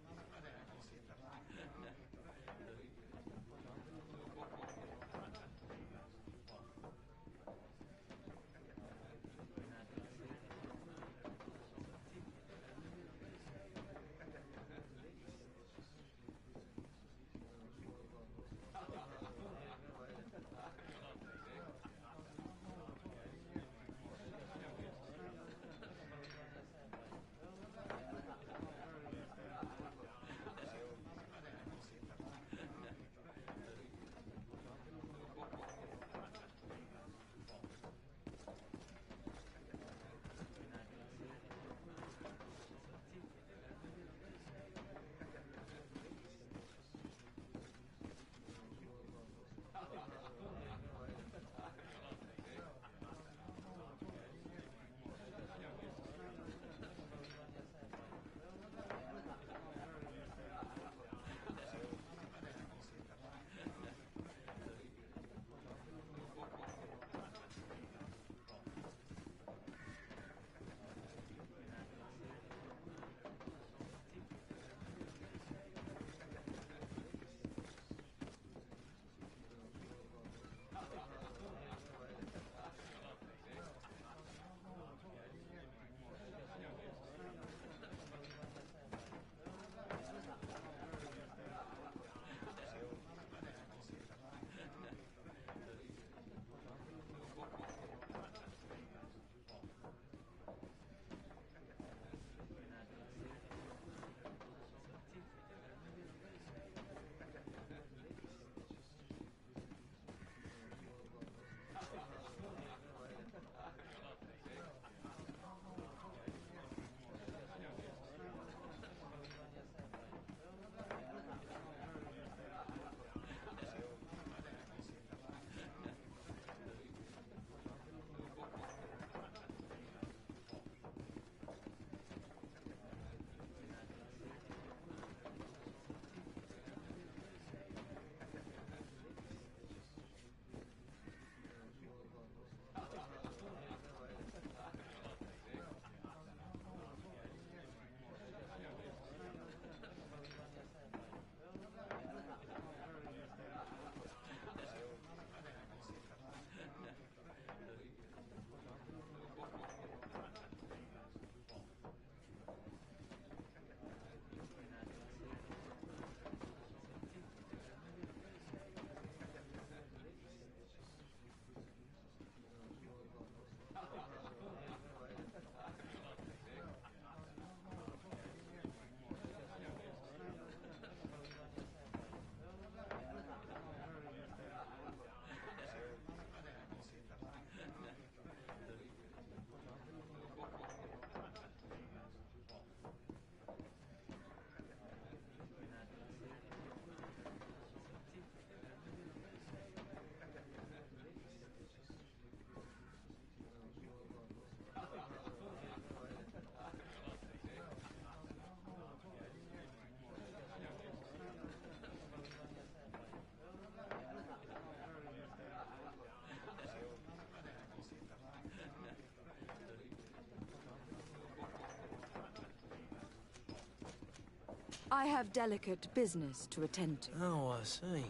I have delicate business to attend to. Oh, I see.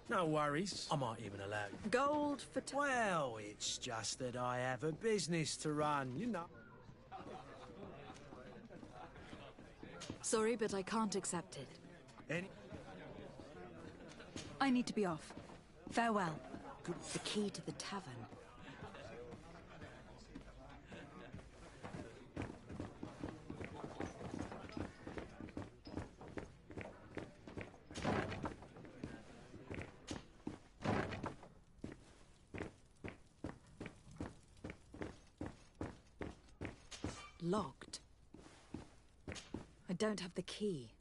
No worries. I might even allow you. Gold for Well, it's just that I have a business to run, you know. Sorry, but I can't accept it. Any... I need to be off. Farewell. The key to the tavern. Locked. I don't have the key.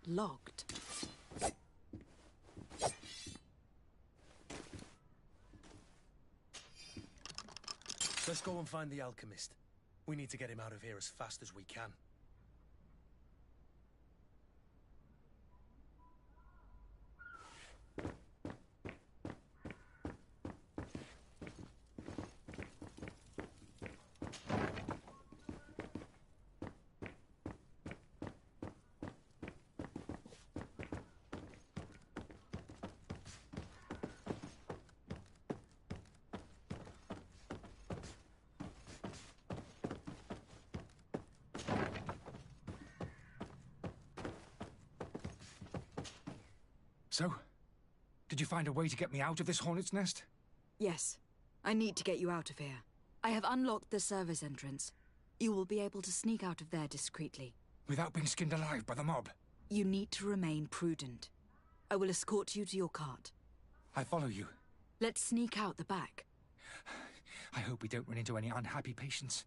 Locked. Let's go and find the alchemist. We need to get him out of here as fast as we can. So, did you find a way to get me out of this hornet's nest? Yes. I need to get you out of here. I have unlocked the service entrance. You will be able to sneak out of there discreetly. Without being skinned alive by the mob? You need to remain prudent. I will escort you to your cart. I follow you. Let's sneak out the back. I hope we don't run into any unhappy patients.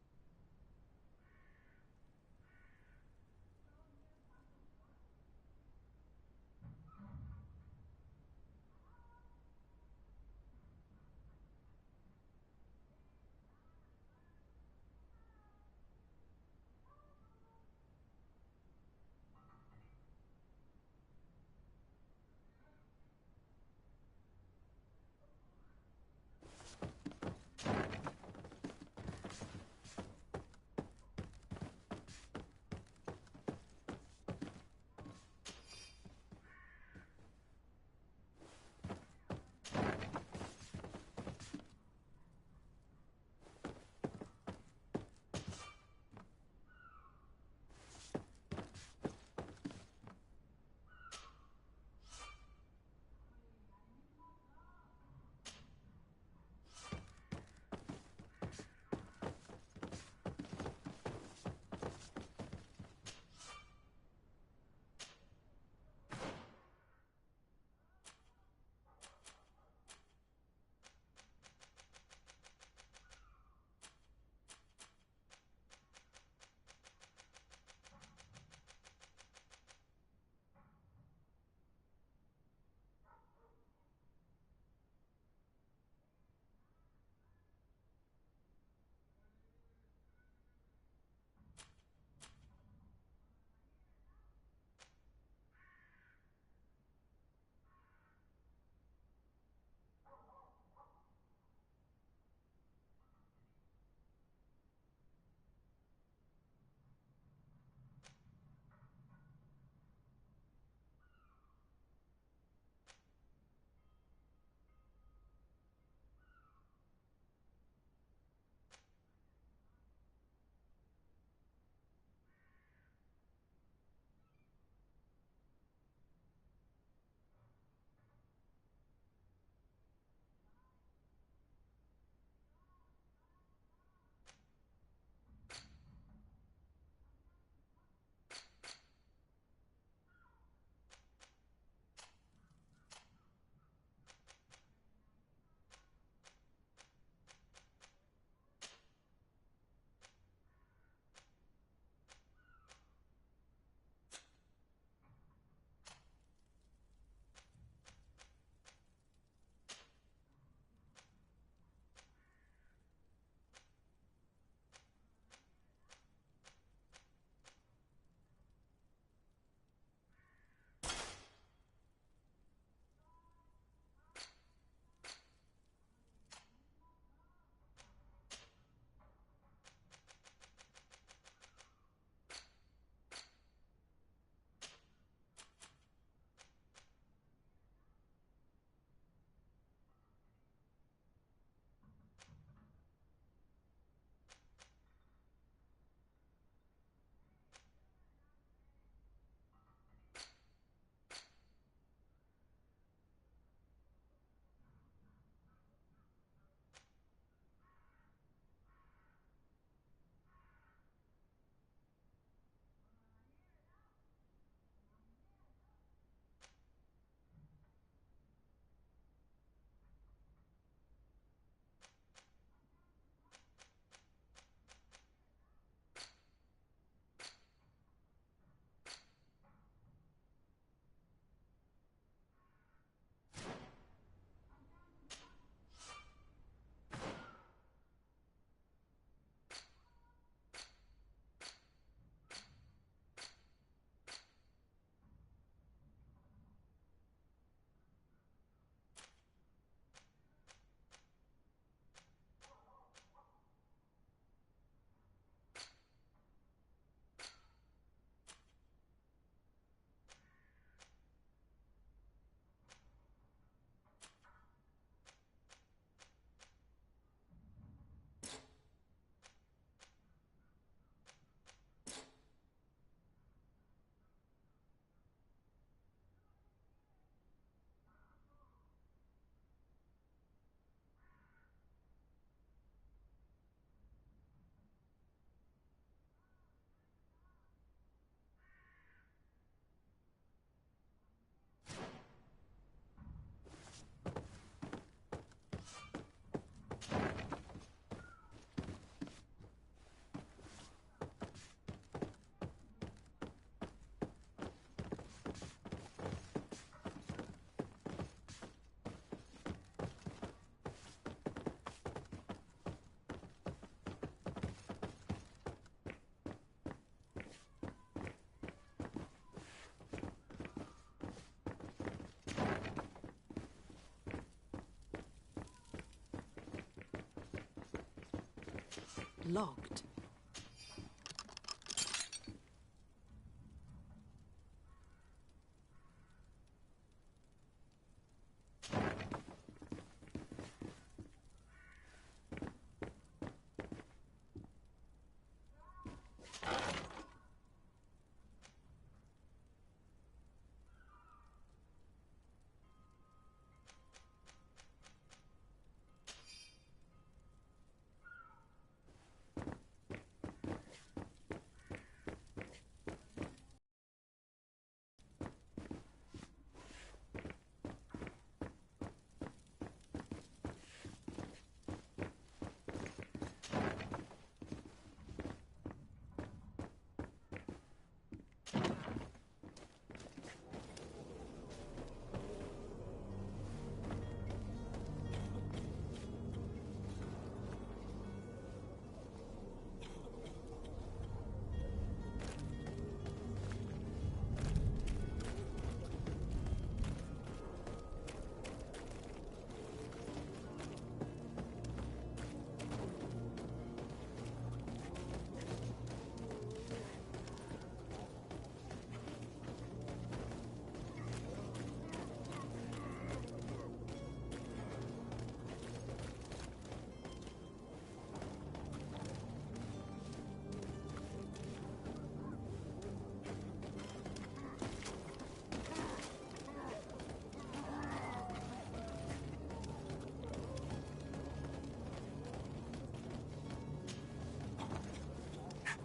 locked.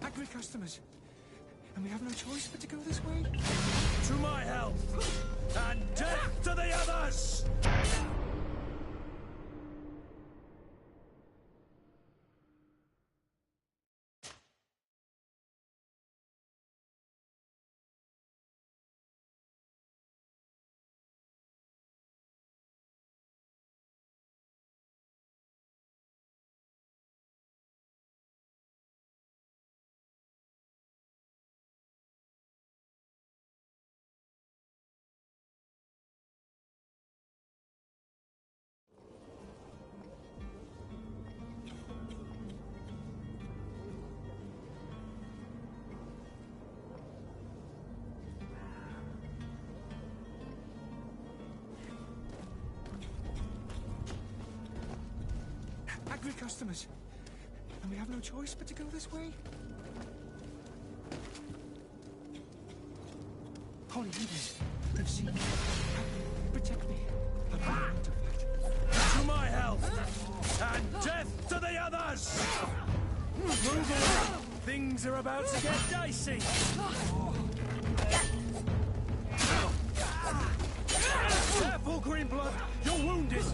Angry customers. And we have no choice but to go this way? To my health! And death to the others! Angry customers. And we have no choice but to go this way? Holy Heavens, they've seen me. Protect me. I'm not to fight. To my health! And death to the others! Move along! Things are about to get dicey! Careful, Greenblood! You're wounded!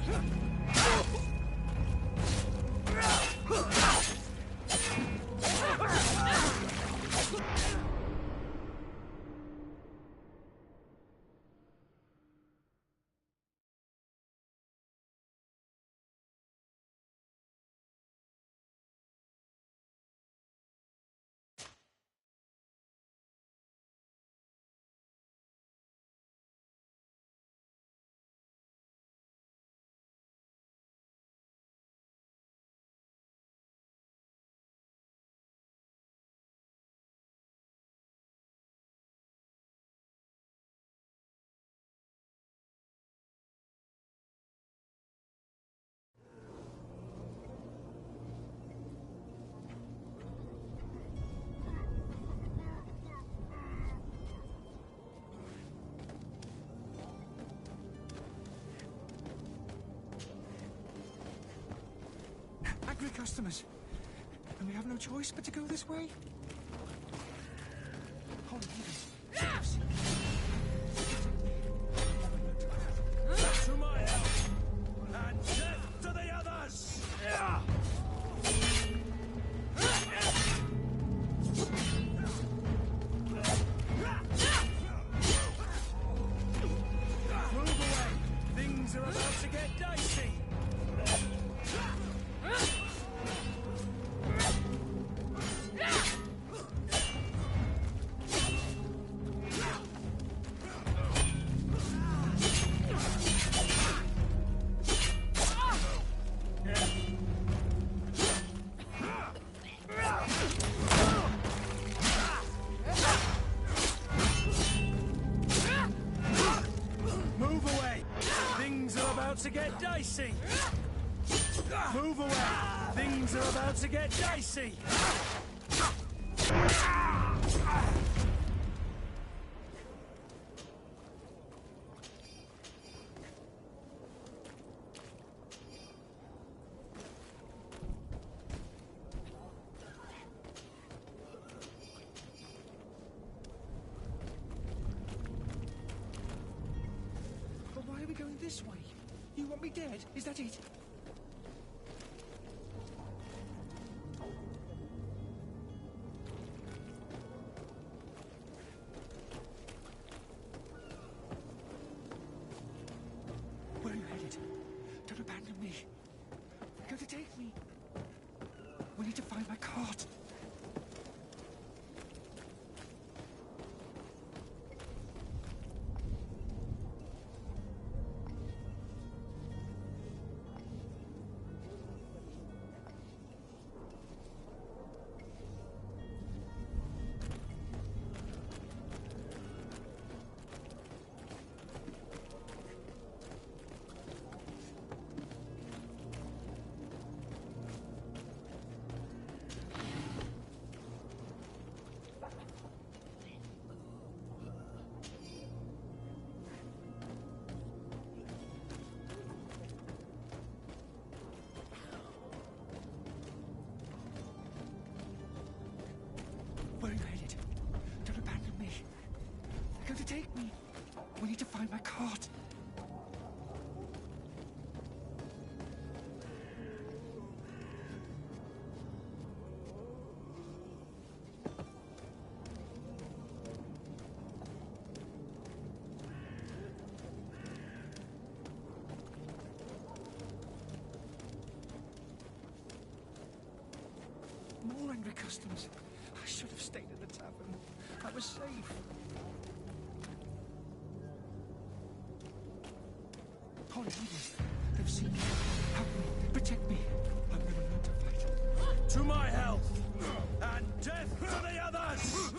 Angry customers. And we have no choice but to go this way? Holy Heavens. To my help! And death to the others! Move away! Things are about to get dicey! get dicey! Move away! Things are about to get dicey! But why are we going this way? You want me dead? Is that it? Where are you headed? Don't abandon me. They're going to take me. We need to find my cart. Where are you headed? Don't abandon me. They're going to take me. We need to find my cart. More angry customers. I should have stayed at the tavern. I was safe. Holy leaders, they've seen me. Help me. Protect me. I've never learned to fight. To my health! And death to the others!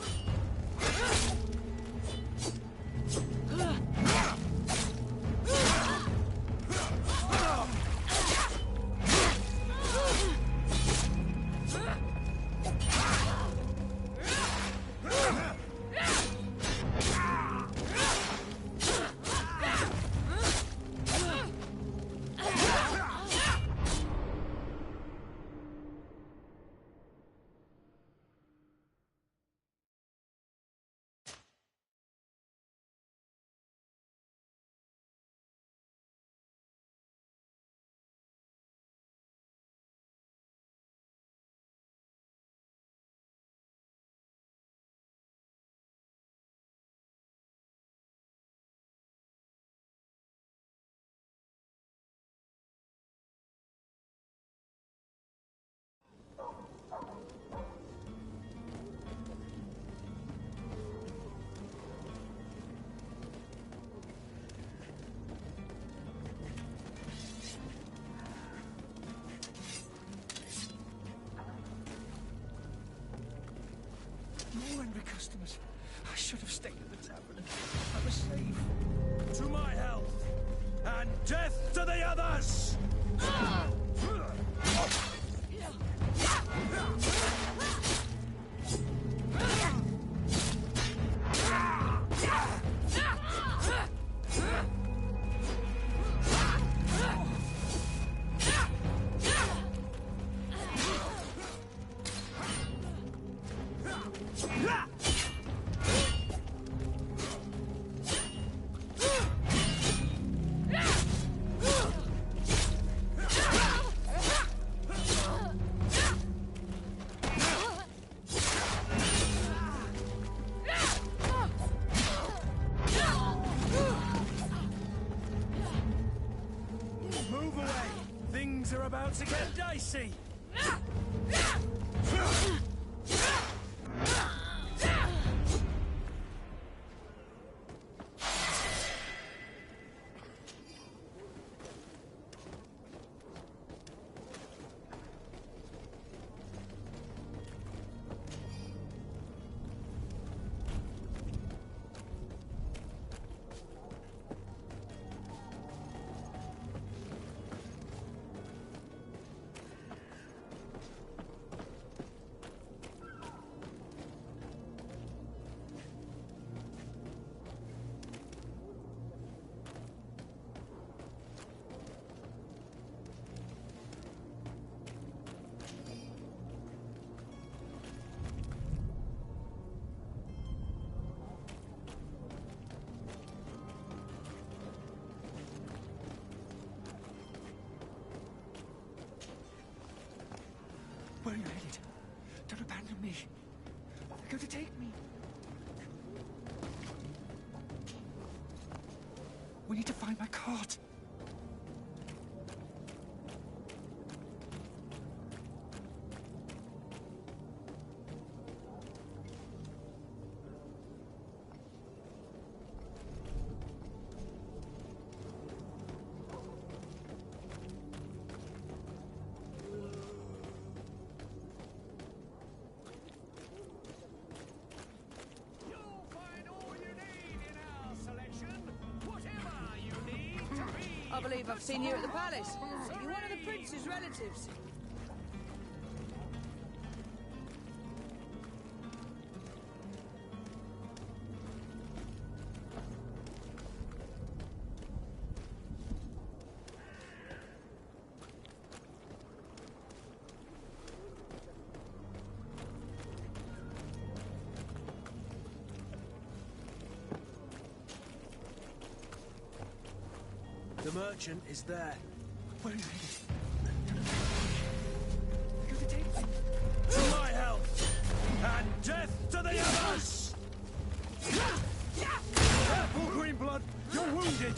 More angry customers. I should have stayed at the tavern. I was safe. To my health! And death to the others! Move away! Things are about to get dicey! Where are you headed? Don't abandon me. They're going to take me. We need to find my cart. I believe I've seen you at the palace. You're one of the prince's relatives. The merchant is there. Where are you headed? To my health! And death to the others! Careful, Greenblood! You're wounded!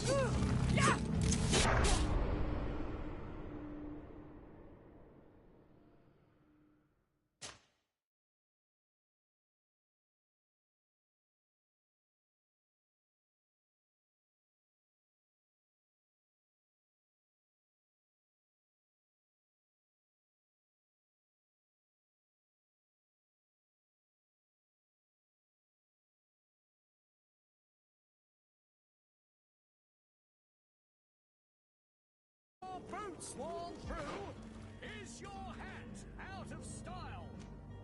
Boots worn through? Is your hat out of style?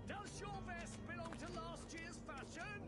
Does your vest belong to last year's fashion?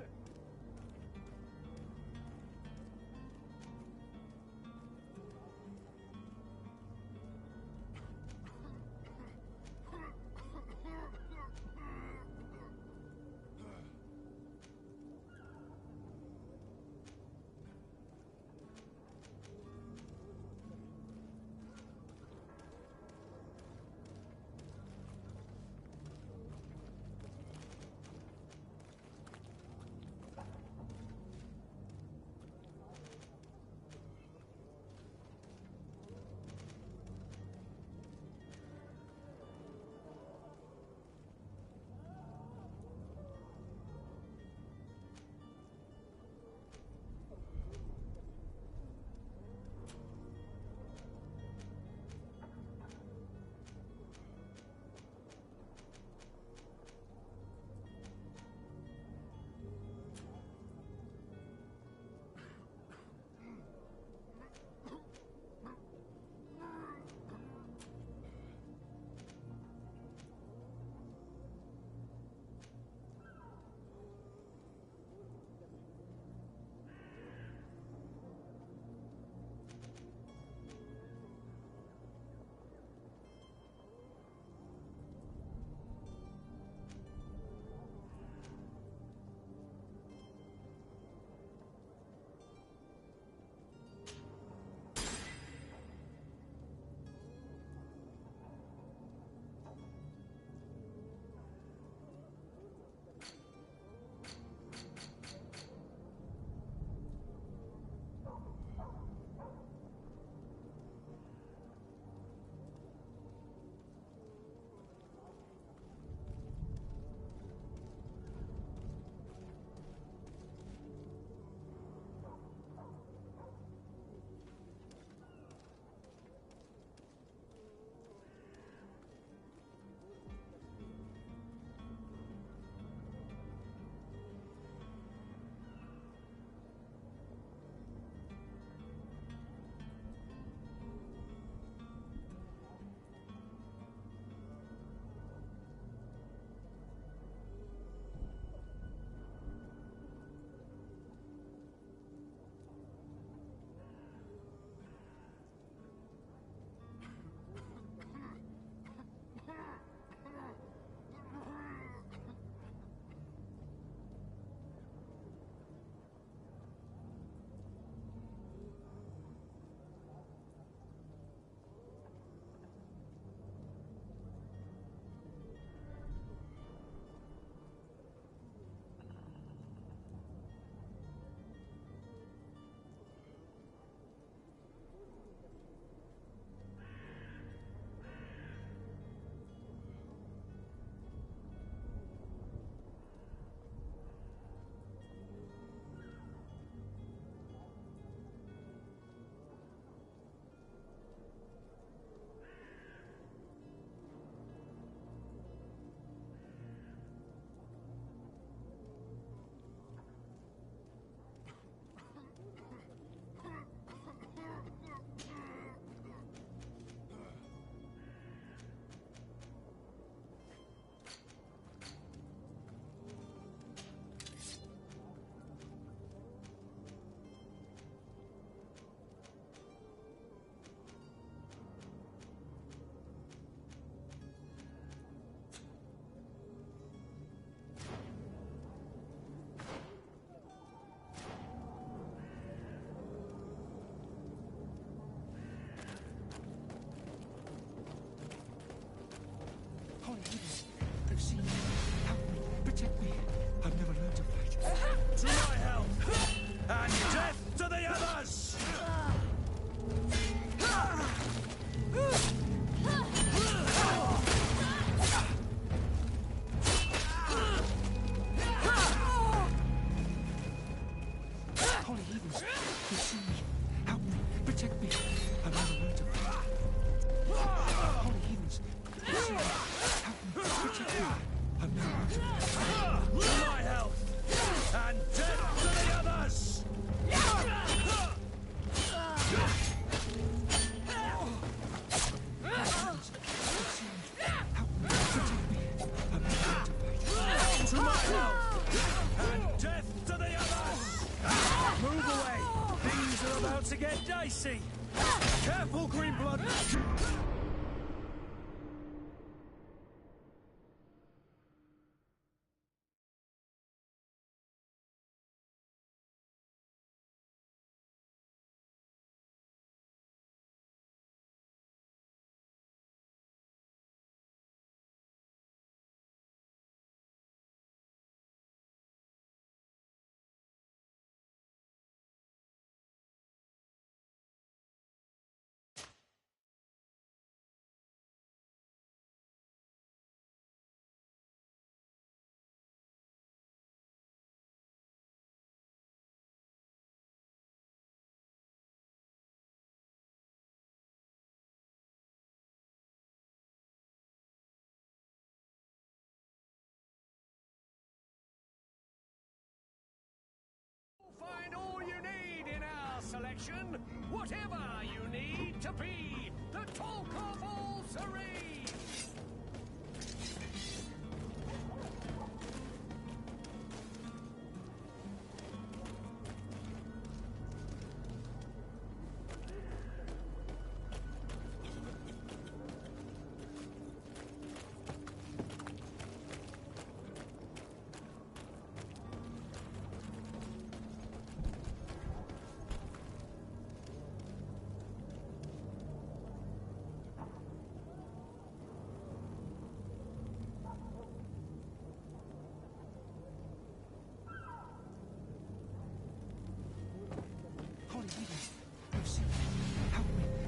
dicey! Careful, Greenblood! Find all you need in our selection, whatever you need to be the talk of all Serene.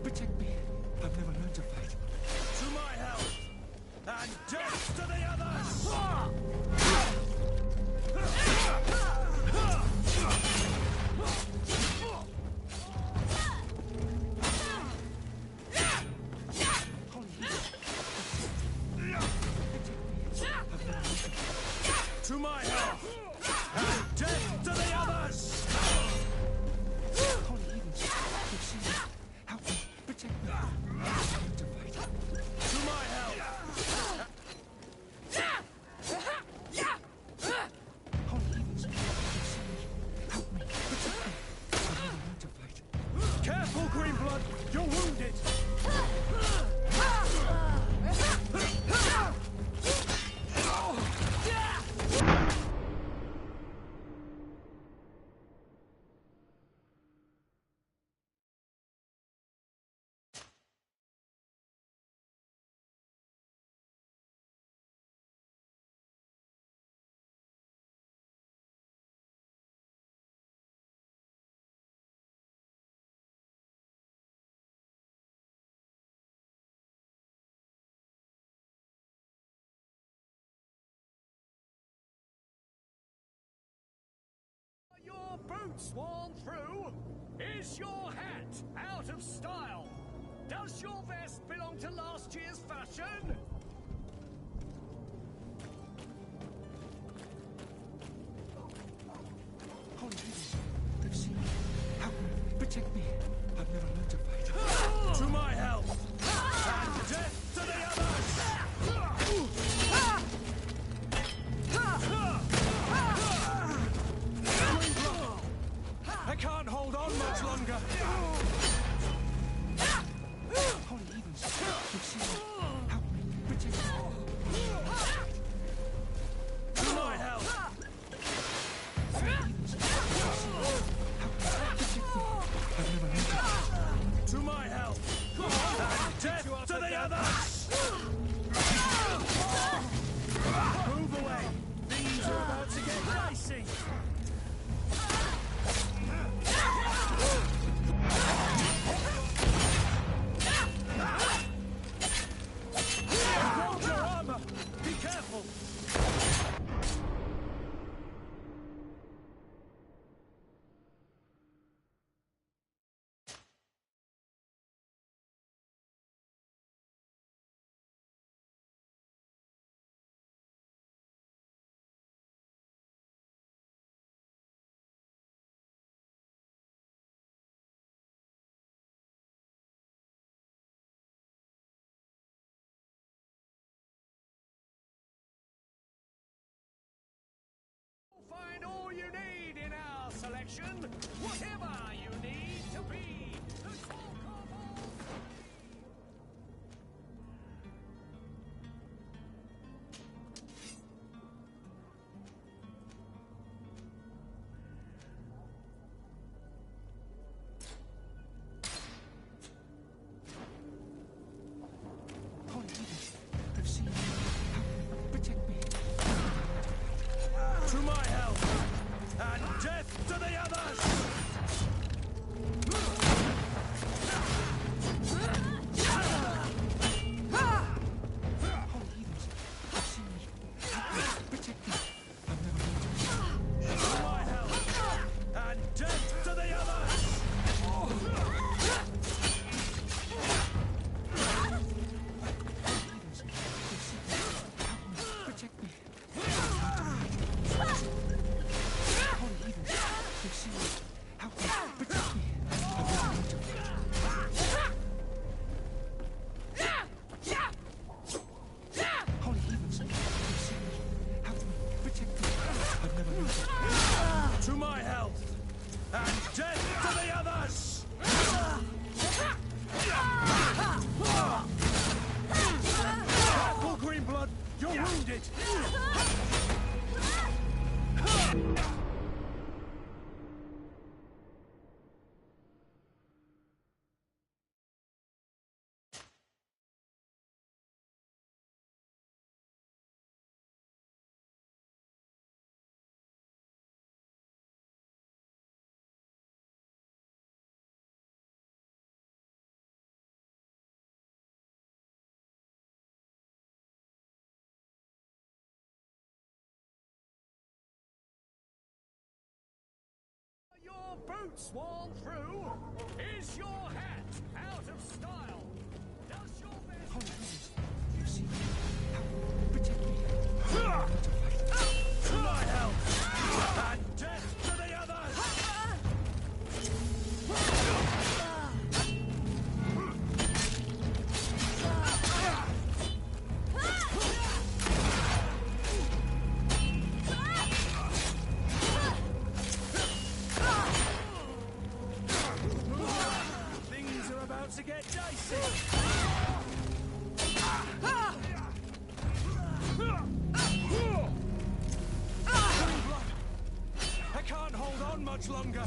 Protect me. I've never learned to fight. To my help! And death to the others! To my help! And death to the others! Help me. Protect me. I've never learned to fight. To my help! Holy heavens. Help me. Protect me. I've never learned to fight. Careful, Greenblood! You're wounded! Your boots worn through? Is your hat out of style? Does your vest belong to last year's fashion? Holy heavens. They've seen me. Help me. Protect me. I've never learned to fight. To my help! And death to the others! I can't hold on much longer! Holy heavens. They've seen me. Help me. Protect me. To my help! Holy heavens. They've seen me. Help me. Protect me. I've never learned to fight. To my help! And death to the others! Move away! Things are about to get dicey! Hold your armor! Be careful! Find all you need in our selection, whatever you need to be the your boots worn through? Is your hat out of style? Does your vest... You see, protect me. To my help! And death to the others! Things are about to get dicey! I can't hold on much longer.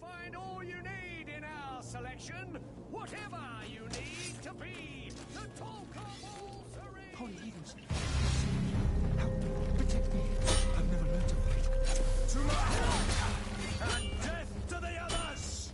Find all you need in our selection, whatever you need to be. The talk of all serene. Holy heathens. Help. Protect me. I've never learned to fight. To my help! And death to the others!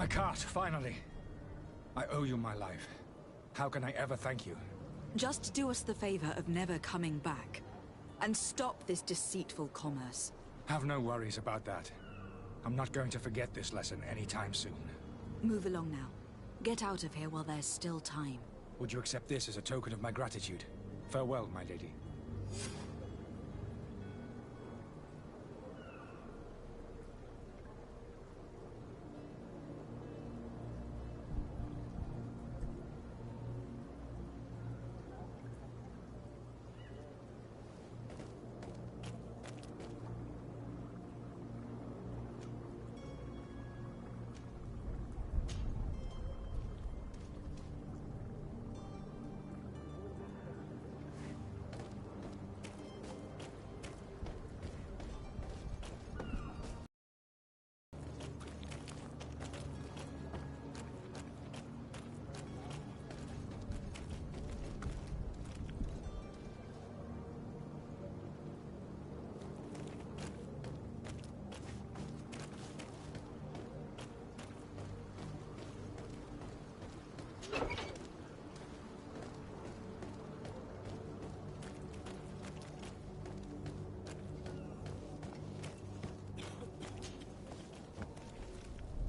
My cart, finally. I owe you my life. How can I ever thank you? Just do us the favor of never coming back. And stop this deceitful commerce. Have no worries about that. I'm not going to forget this lesson anytime soon. Move along now. Get out of here while there's still time. Would you accept this as a token of my gratitude? Farewell, my lady.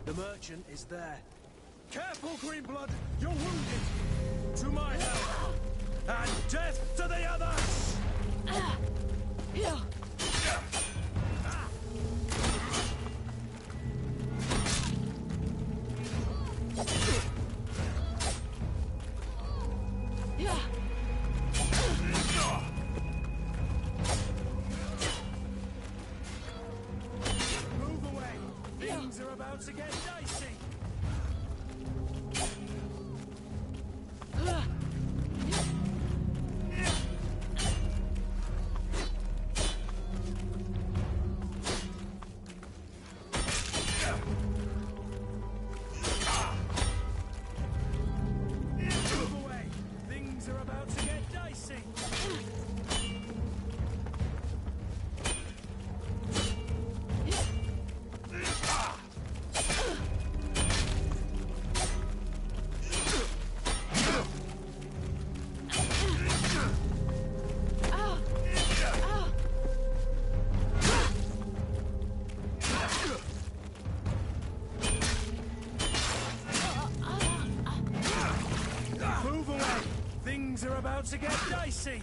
The merchant is there. Careful, Greenblood! You're wounded! To my help! And death to the others! Move away! Things are about to get dicey! Move away! Things are about to get dicey! Move away! Things are about to get dicey!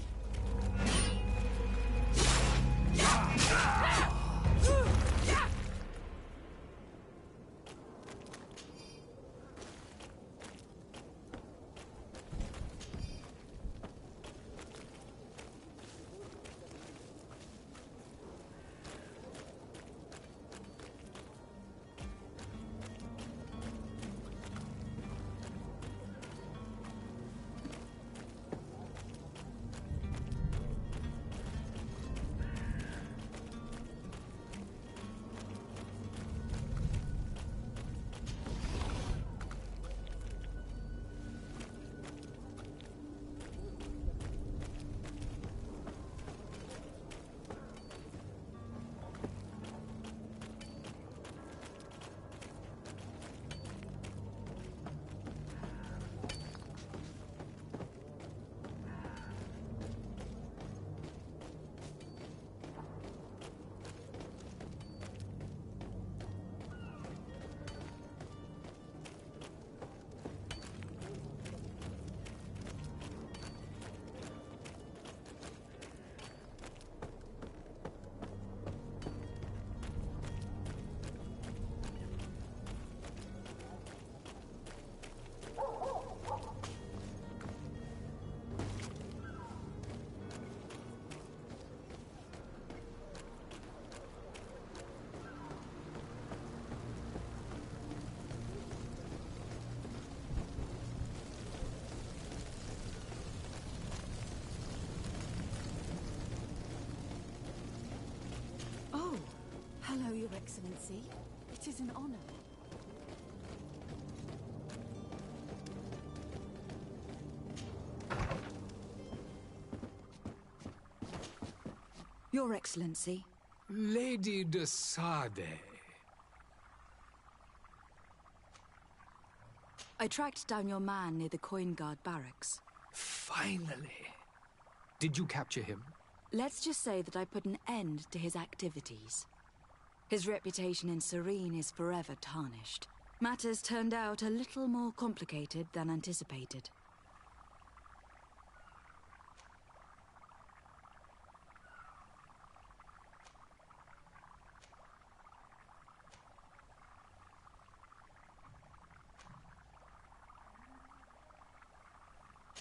Oh, hello, Your Excellency. It is an honor. Your Excellency. Lady de Sade. I tracked down your man near the Coin Guard barracks. Finally. Did you capture him? Let's just say that I put an end to his activities. His reputation in Serene is forever tarnished. Matters turned out a little more complicated than anticipated.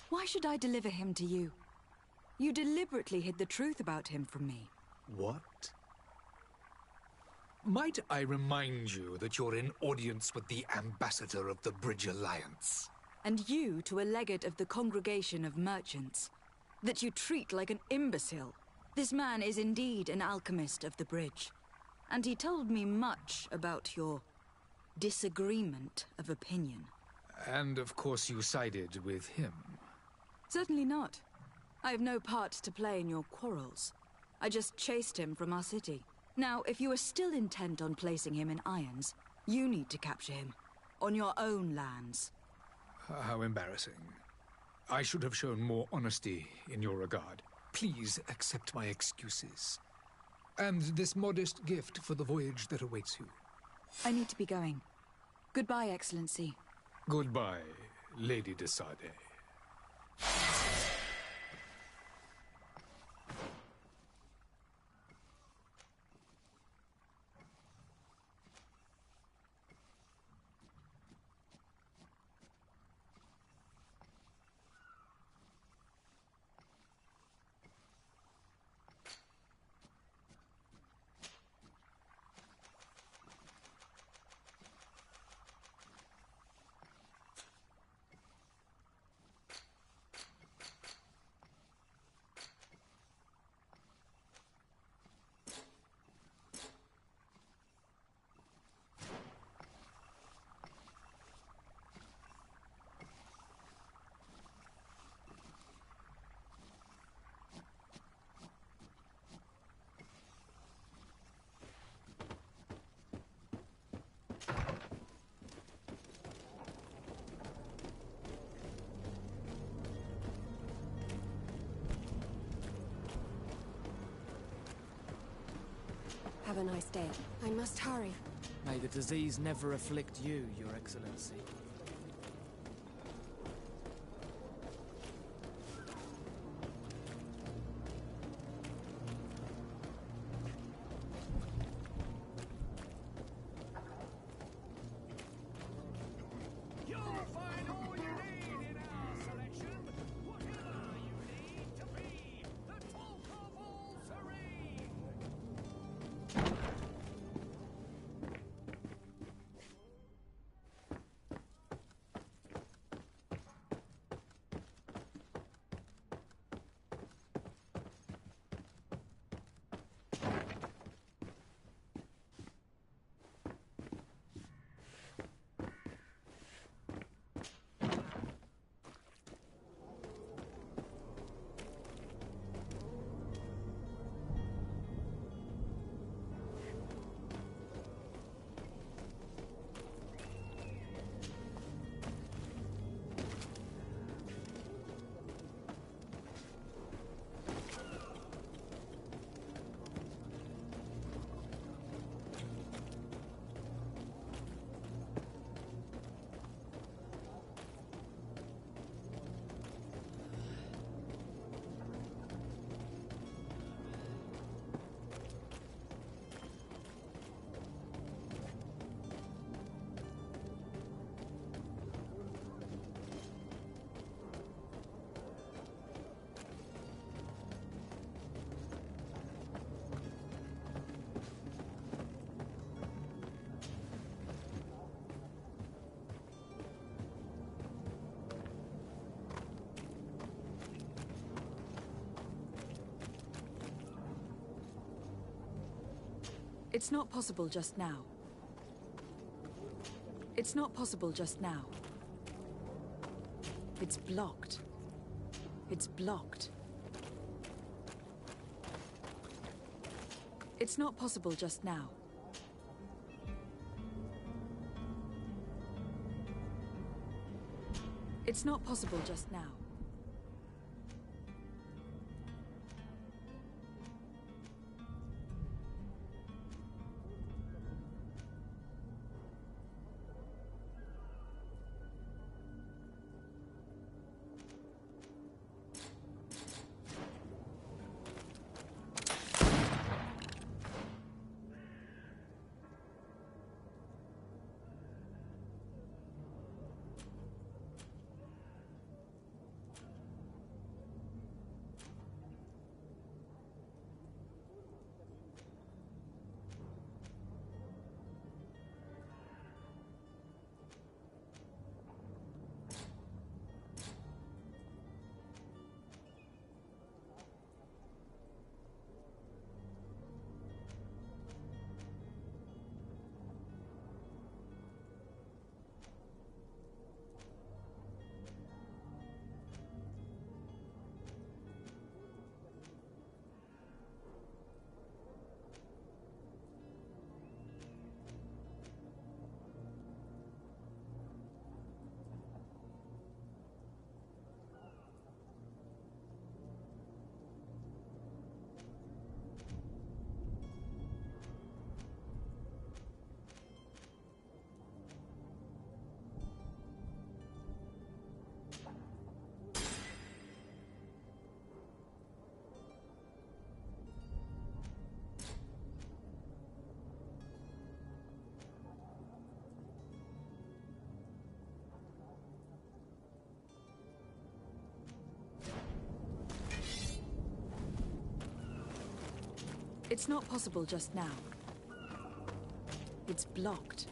Why should I deliver him to you? You deliberately hid the truth about him from me. What? Might I remind you that you're in audience with the ambassador of the Bridge Alliance? And you to a legate of the Congregation of Merchants. That you treat like an imbecile. This man is indeed an alchemist of the bridge. And he told me much about your disagreement of opinion. And of course you sided with him. Certainly not. I have no part to play in your quarrels. I just chased him from our city. Now, if you are still intent on placing him in irons, you need to capture him. On your own lands. How embarrassing. I should have shown more honesty in your regard. Please accept my excuses. And this modest gift for the voyage that awaits you. I need to be going. Goodbye, Excellency. Goodbye, Lady de Sade. Have a nice day. I must hurry. May the disease never afflict you, Your Excellency. You'll find all you need in our selection. Whatever you need to be the talk of all Serene. It's not possible just now. It's not possible just now. It's blocked. It's blocked. It's not possible just now. It's not possible just now. It's not possible just now. It's blocked.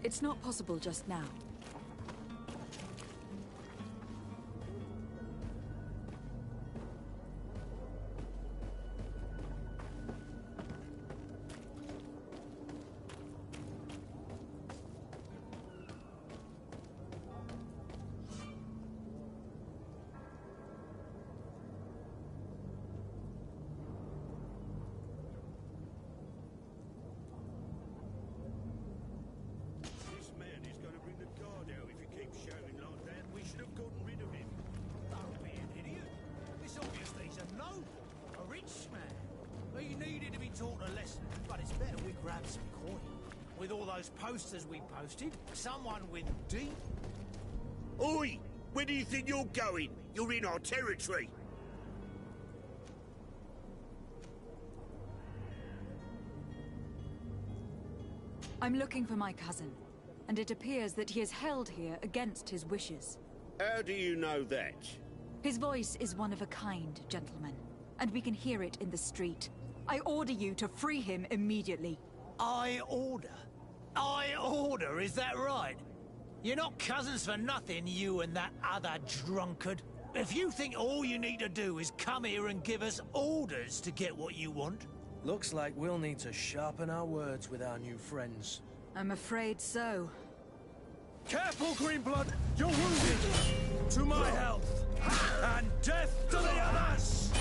It's not possible just now. With all those posters we posted, someone with deep... Oi! Where do you think you're going? You're in our territory. I'm looking for my cousin, and it appears that he is held here against his wishes. How do you know that? His voice is one of a kind, gentlemen, and we can hear it in the street. I order you to free him immediately. I order? Is that right? You're not cousins for nothing, you and that other drunkard. If you think all you need to do is come here and give us orders to get what you want... Looks like we'll need to sharpen our words with our new friends. I'm afraid so. Careful, Greenblood! You're wounded! To my health! And death to the others!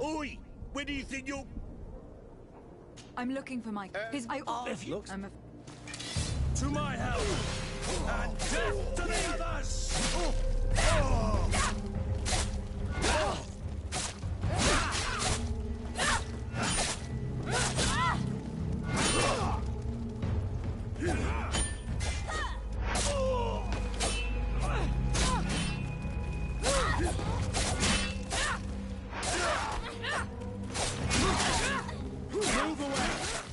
Oi! Where do you think you're... I'm looking for my... If you... To my help! And death to the others! Move away!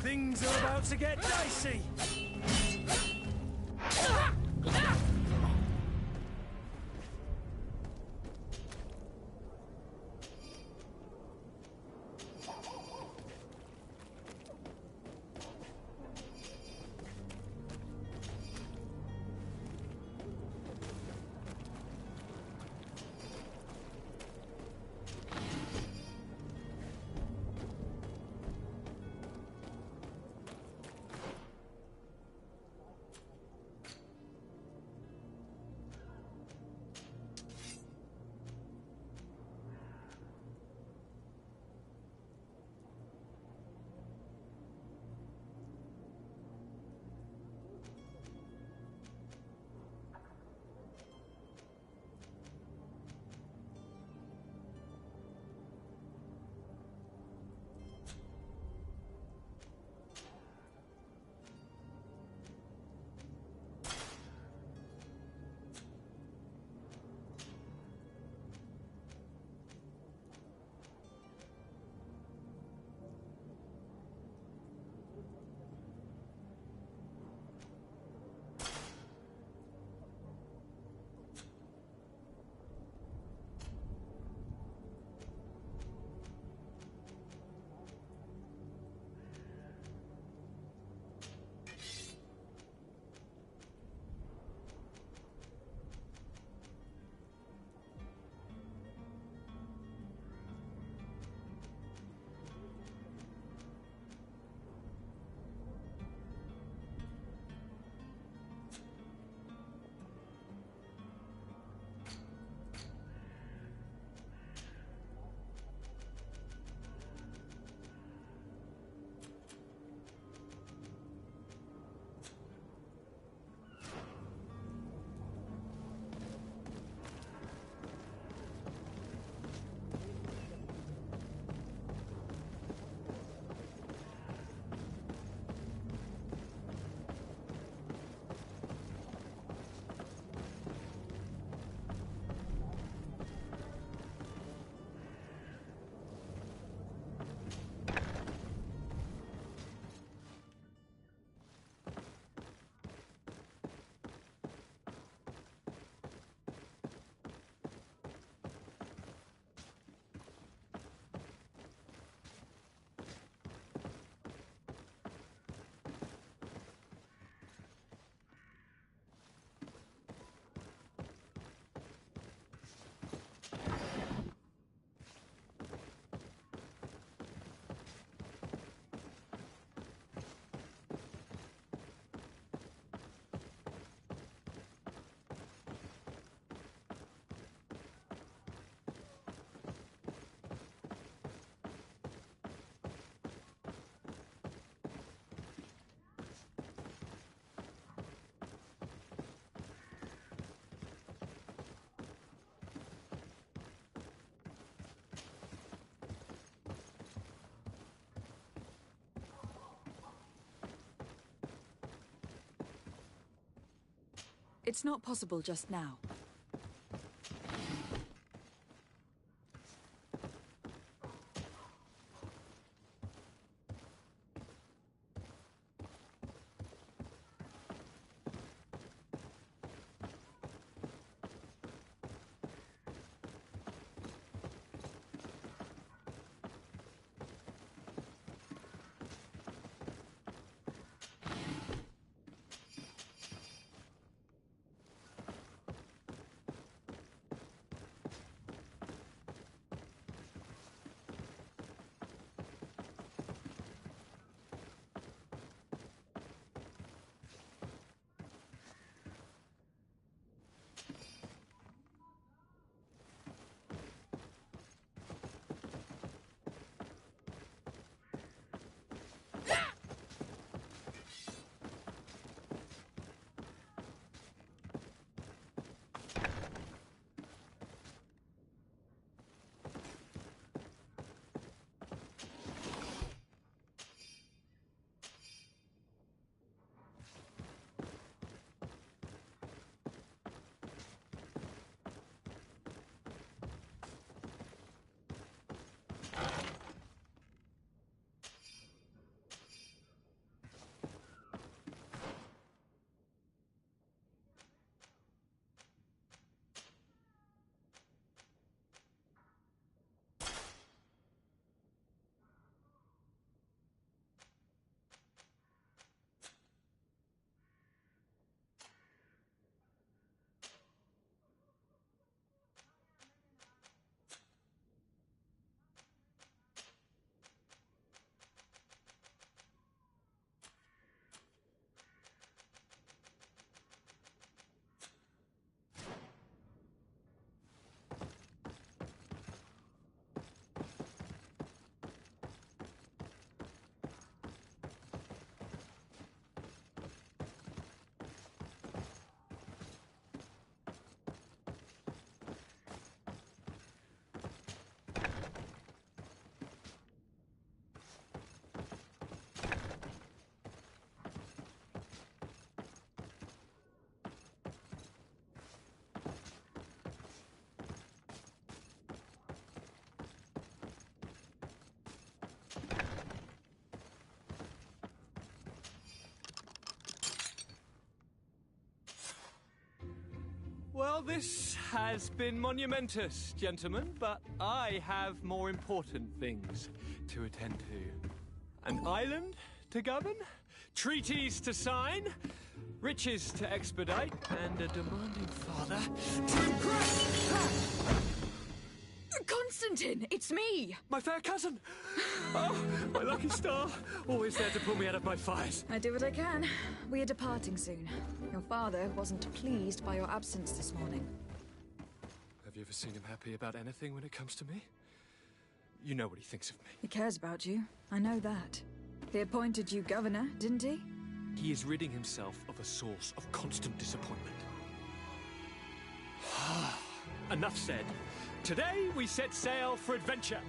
Things are about to get dicey! It's not possible just now. this has been monumentous, gentlemen, but I have more important things to attend to. An island to govern, treaties to sign, riches to expedite, and a demanding father to impress! Constantine, it's me! My fair cousin! Oh, my lucky star, always there to pull me out of my fires. I do what I can. We are departing soon. Your father wasn't pleased by your absence this morning. Have you ever seen him happy about anything when it comes to me? You know what he thinks of me. He cares about you. I know that. He appointed you governor, didn't he? He is ridding himself of a source of constant disappointment. Enough said. Today we set sail for adventure.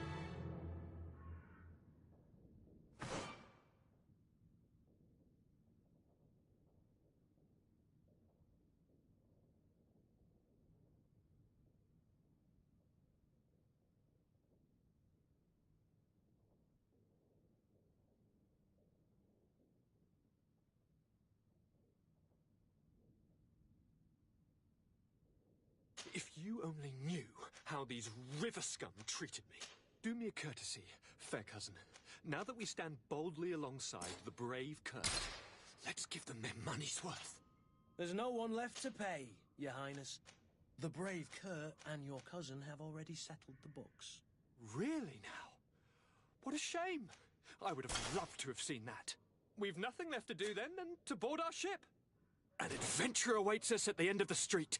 If you only knew how these river scum treated me. Do me a courtesy, fair cousin. Now that we stand boldly alongside the brave Kurt, let's give them their money's worth. There's no one left to pay, Your Highness. The brave Kurt and your cousin have already settled the books. Really now? What a shame. I would have loved to have seen that. We've nothing left to do then than to board our ship. An adventure awaits us at the end of the street.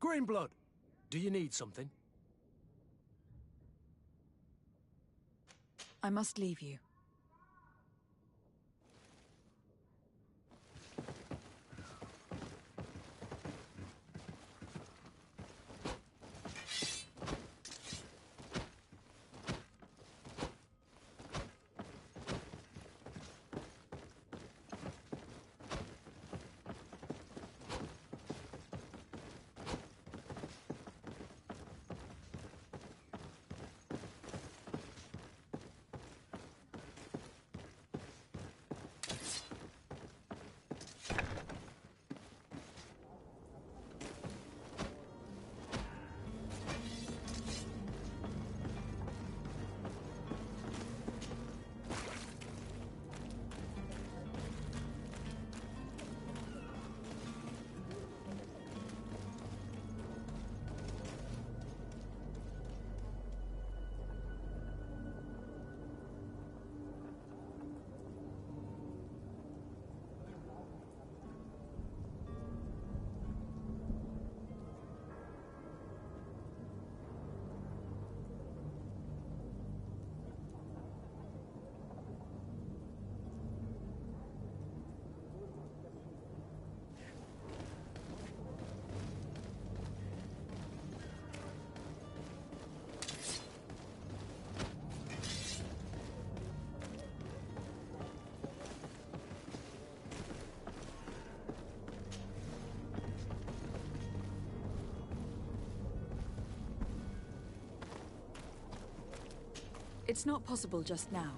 Greenblood, do you need something? I must leave you. It's not possible just now.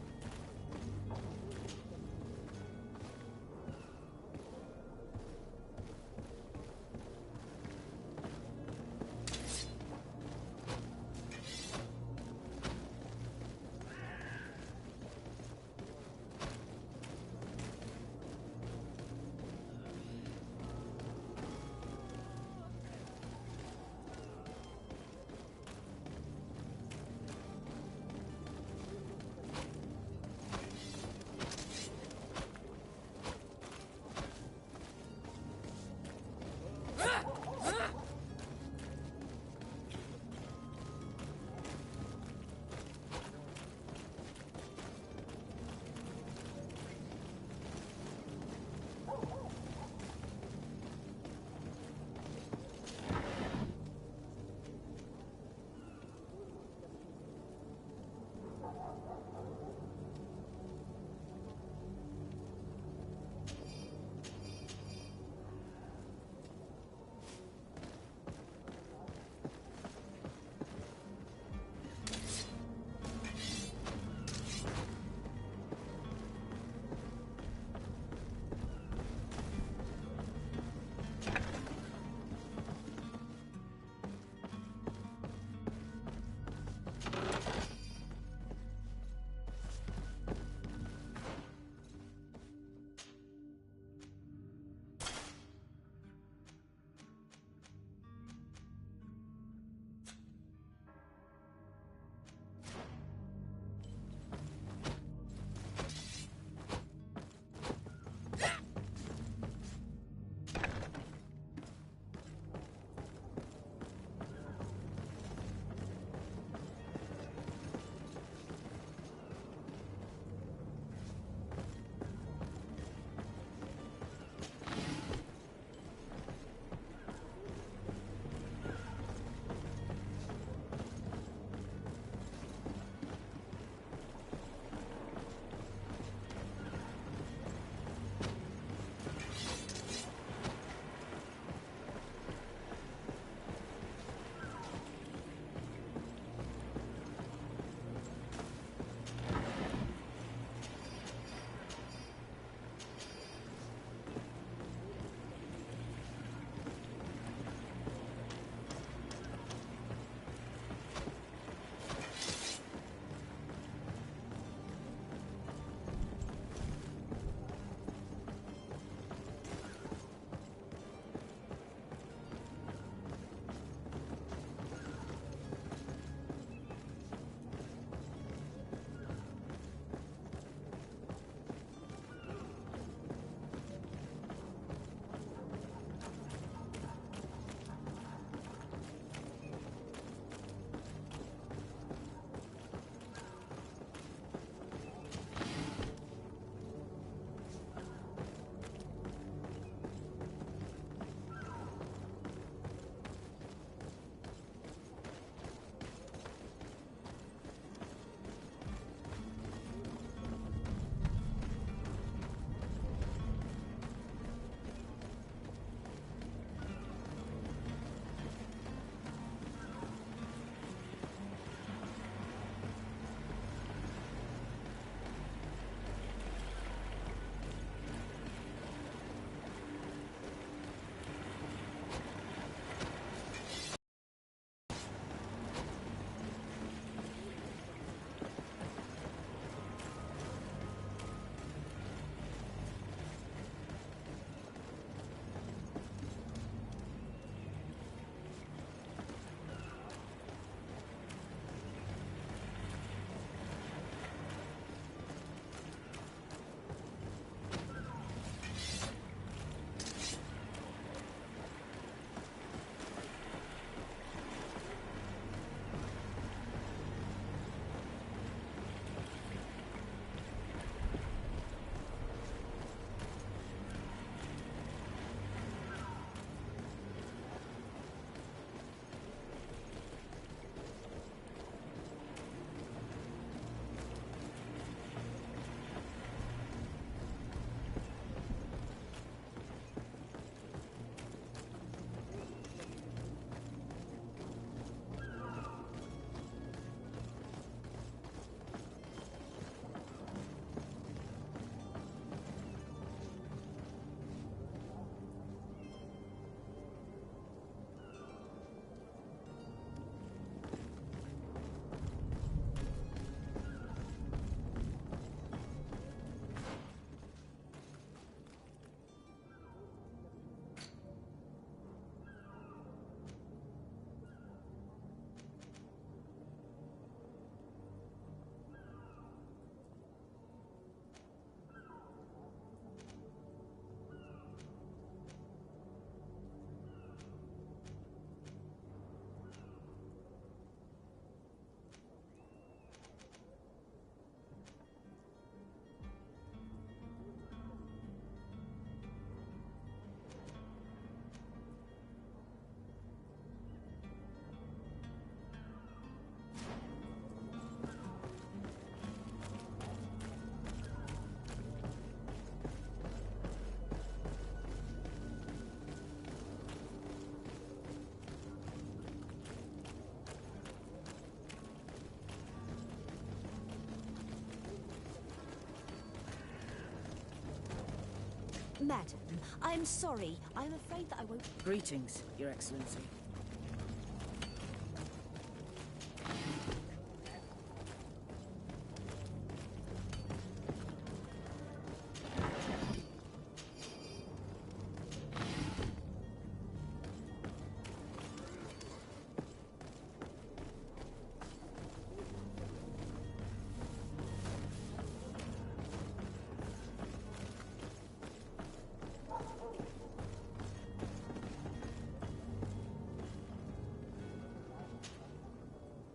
Madam, I'm sorry. I'm afraid that I won't... Greetings, Your Excellency.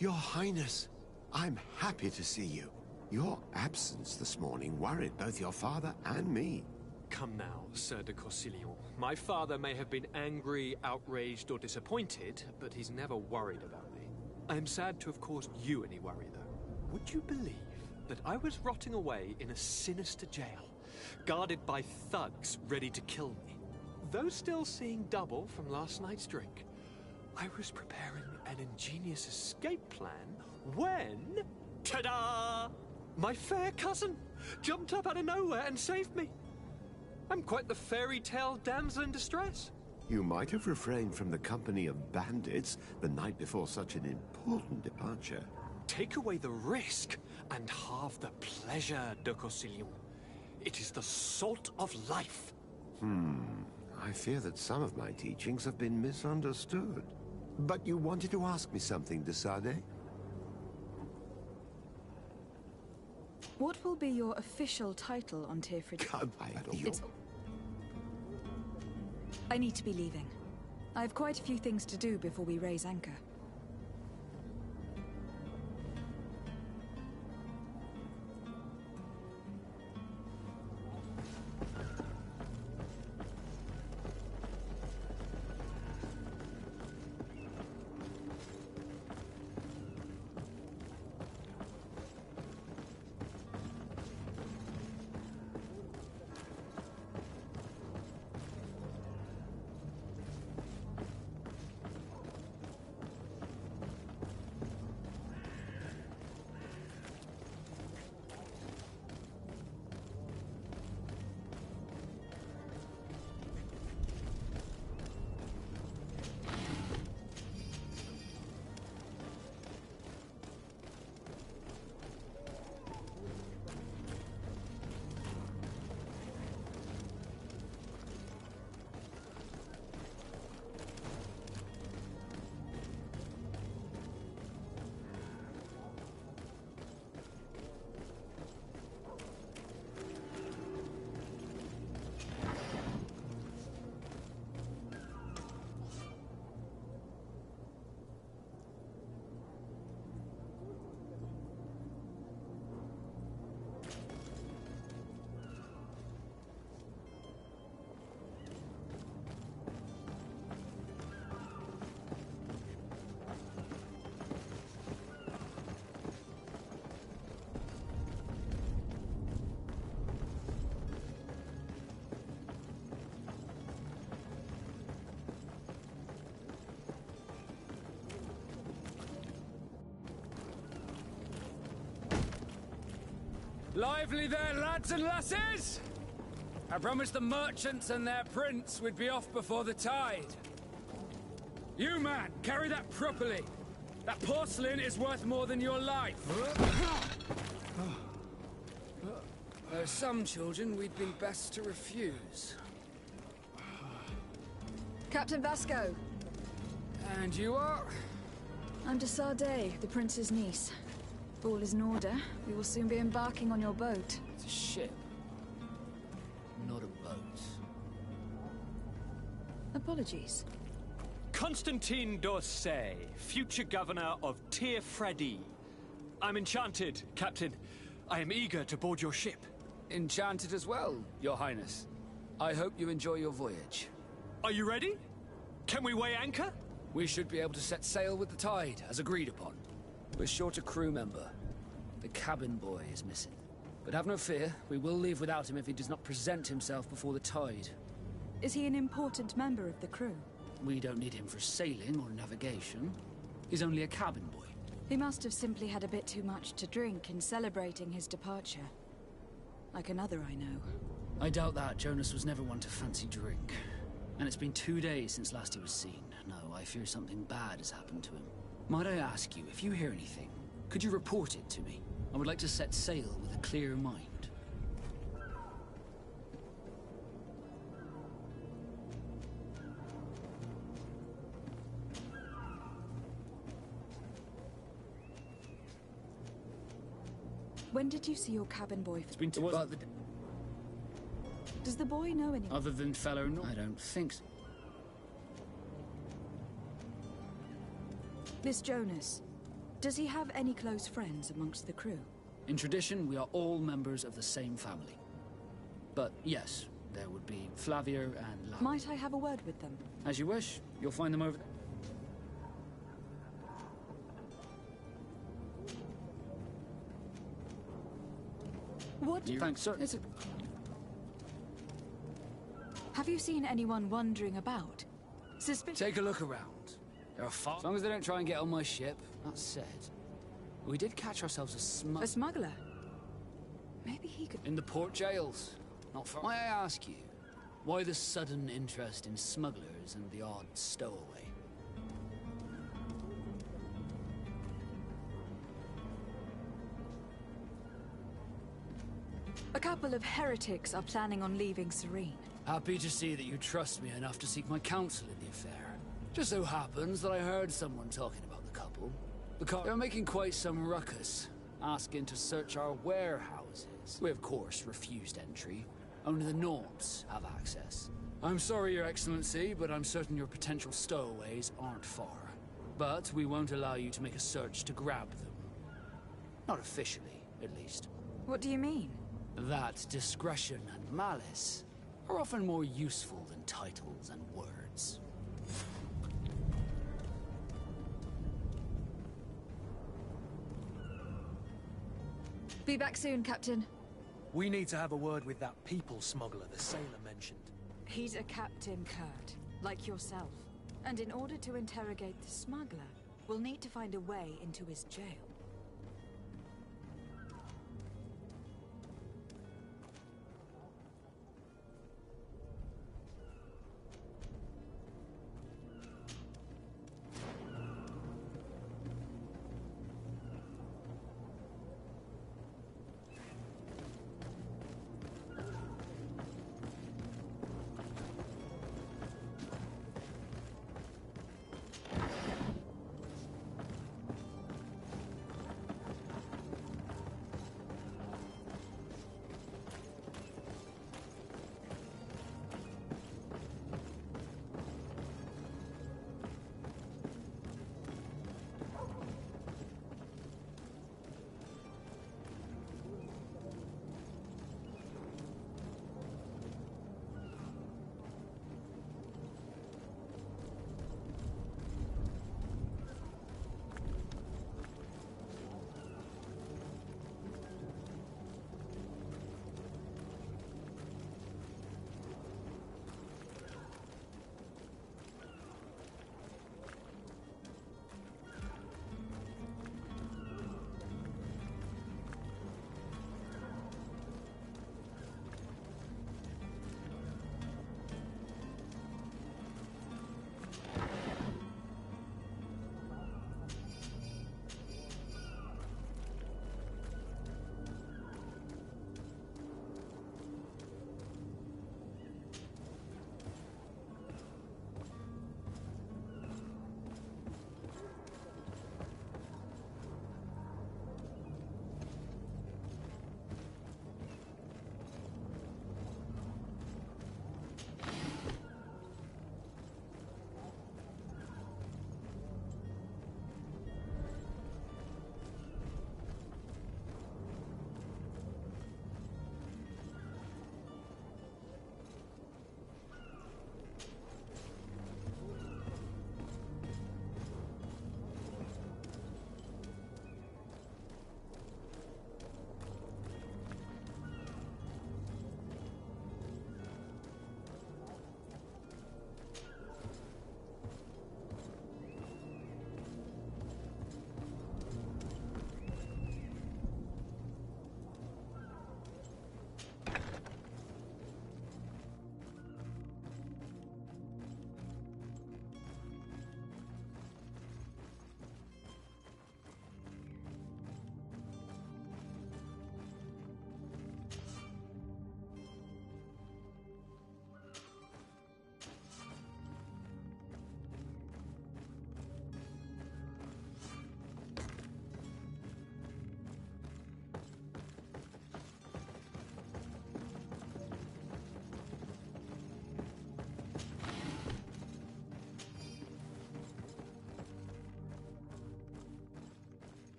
Your Highness, I'm happy to see you. Your absence this morning worried both your father and me. Come now, Sir de Corsilion. My father may have been angry, outraged, or disappointed, but he's never worried about me. I am sad to have caused you any worry, though. Would you believe that I was rotting away in a sinister jail, guarded by thugs ready to kill me? Though still seeing double from last night's drink, I was preparing an ingenious escape plan when... ta-da! My fair cousin jumped up out of nowhere and saved me. I'm quite the fairy tale damsel in distress. You might have refrained from the company of bandits the night before such an important departure. Take away the risk and halve the pleasure, de Corsilion. It is the salt of life. I fear that some of my teachings have been misunderstood. But you wanted to ask me something, de Sade? What will be your official title on Tearfrid? I need to be leaving. I have quite a few things to do before we raise anchor. Lively there, lads and lasses! I promised the merchants and their prince we'd be off before the tide. You, man, carry that properly. That porcelain is worth more than your life. There's some children we'd been best to refuse. Captain Vasco. And you are? I'm de Sade, the prince's niece. If all is in order, we will soon be embarking on your boat. It's a ship, not a boat. Apologies. Constantine d'Orsay, future governor of Tearfred. I'm enchanted, Captain. I am eager to board your ship. Enchanted as well, Your Highness. I hope you enjoy your voyage. Are you ready? Can we weigh anchor? We should be able to set sail with the tide, as agreed upon. We're short a crew member. The cabin boy is missing. But have no fear, we will leave without him if he does not present himself before the tide. Is he an important member of the crew? We don't need him for sailing or navigation. He's only a cabin boy. He must have simply had a bit too much to drink in celebrating his departure. Like another I know. I doubt that. Jonas was never one to fancy drink. And it's been 2 days since last he was seen. No, I fear something bad has happened to him. Might I ask you, if you hear anything, could you report it to me? I would like to set sail with a clear mind. When did you see your cabin boy? It's been Does the boy know anyone? Other than fellow I don't think so. This Jonas, does he have any close friends amongst the crew? In tradition, we are all members of the same family. But yes, there would be Flavia and La. Might I have a word with them? As you wish. You'll find them over there. What? Thanks, sir. Have you seen anyone wandering about? Take a look around. There are as long as they don't try and get on my ship. That said, we did catch ourselves a smuggler. A smuggler? Maybe he could... In the port jails. Not far. May I ask you, why the sudden interest in smugglers and the odd stowaway? A couple of heretics are planning on leaving Serene. Happy to see that you trust me enough to seek my counsel in the affair. Just so happens that I heard someone talking about the couple. They're making quite some ruckus, asking to search our warehouses. We, of course, refused entry. Only the Nords have access. I'm sorry, Your Excellency, but I'm certain your potential stowaways aren't far. But we won't allow you to make a search to grab them. Not officially, at least. What do you mean? That discretion and malice are often more useful than titles and words. Be back soon, Captain. We need to have a word with that people smuggler the sailor mentioned. He's a Captain Kurt, like yourself. And in order to interrogate the smuggler, we'll need to find a way into his jail.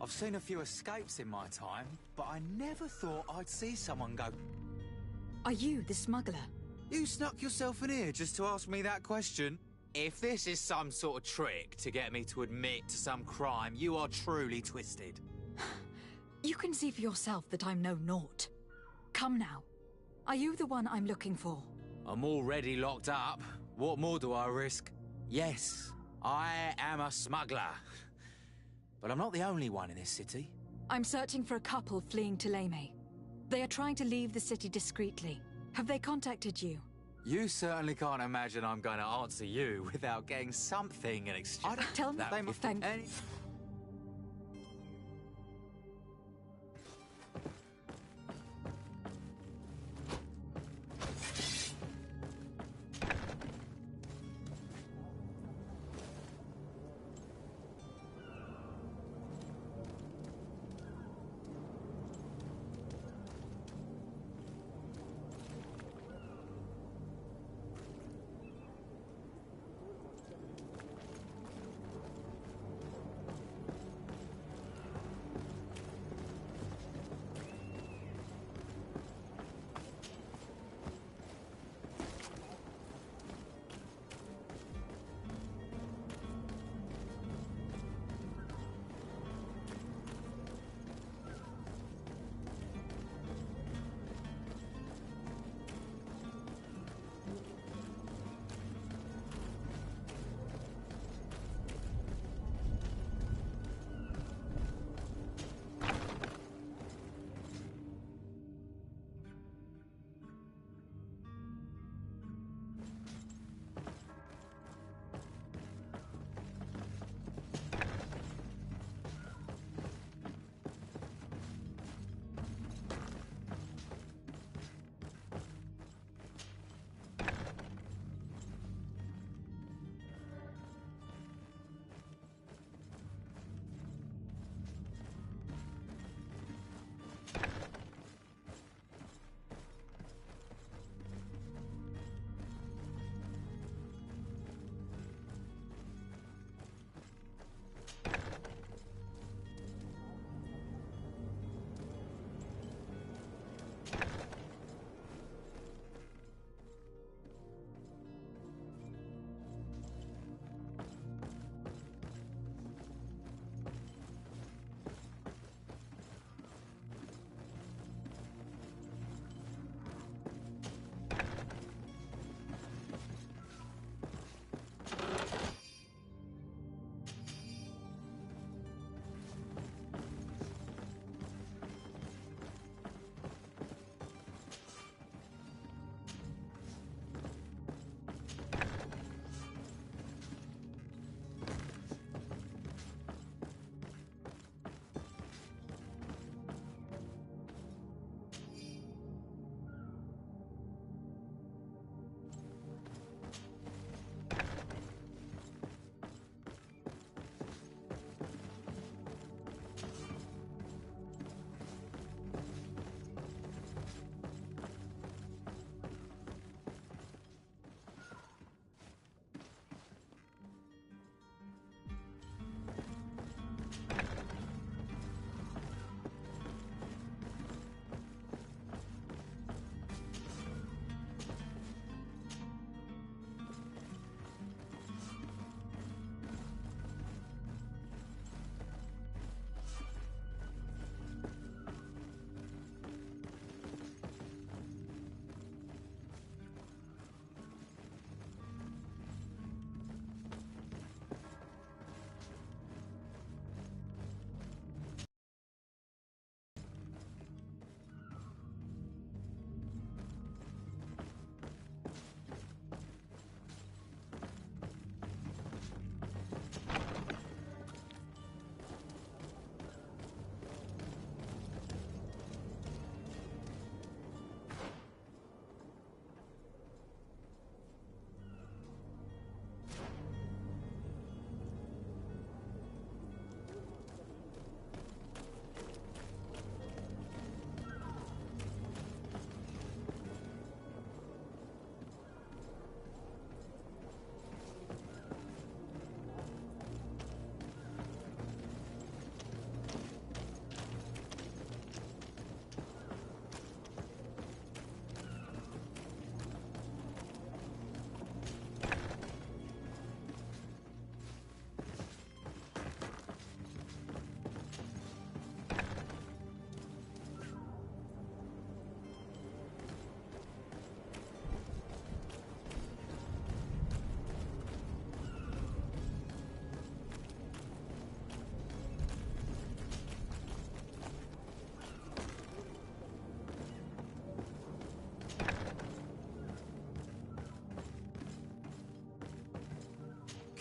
I've seen a few escapes in my time, but I never thought I'd see someone go... Are you the smuggler? You snuck yourself in here just to ask me that question? If this is some sort of trick to get me to admit to some crime, you are truly twisted. You can see for yourself that I'm no naught. Come now. Are you the one I'm looking for? I'm already locked up. What more do I risk? Yes, I am a smuggler. But I'm not the only one in this city. I'm searching for a couple fleeing Tuleme. They are trying to leave the city discreetly. Have they contacted you? You certainly can't imagine I'm going to answer you without getting something in exchange. Tell me. Thank you.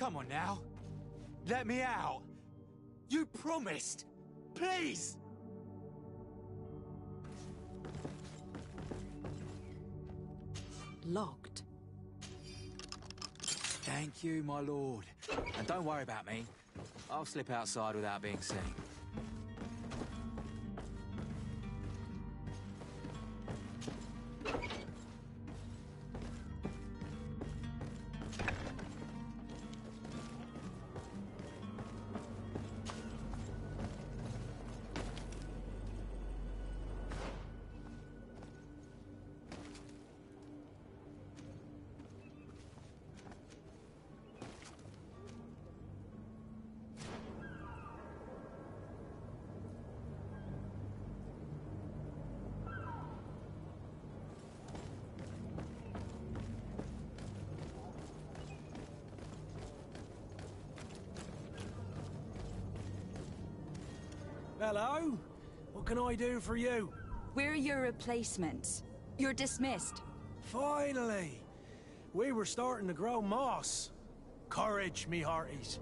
Come on now. Let me out. You promised. Please. Locked. Thank you, my lord. And don't worry about me. I'll slip outside without being seen. Hello? What can I do for you? We're your replacements. You're dismissed. Finally! We were starting to grow moss. Courage, me hearties.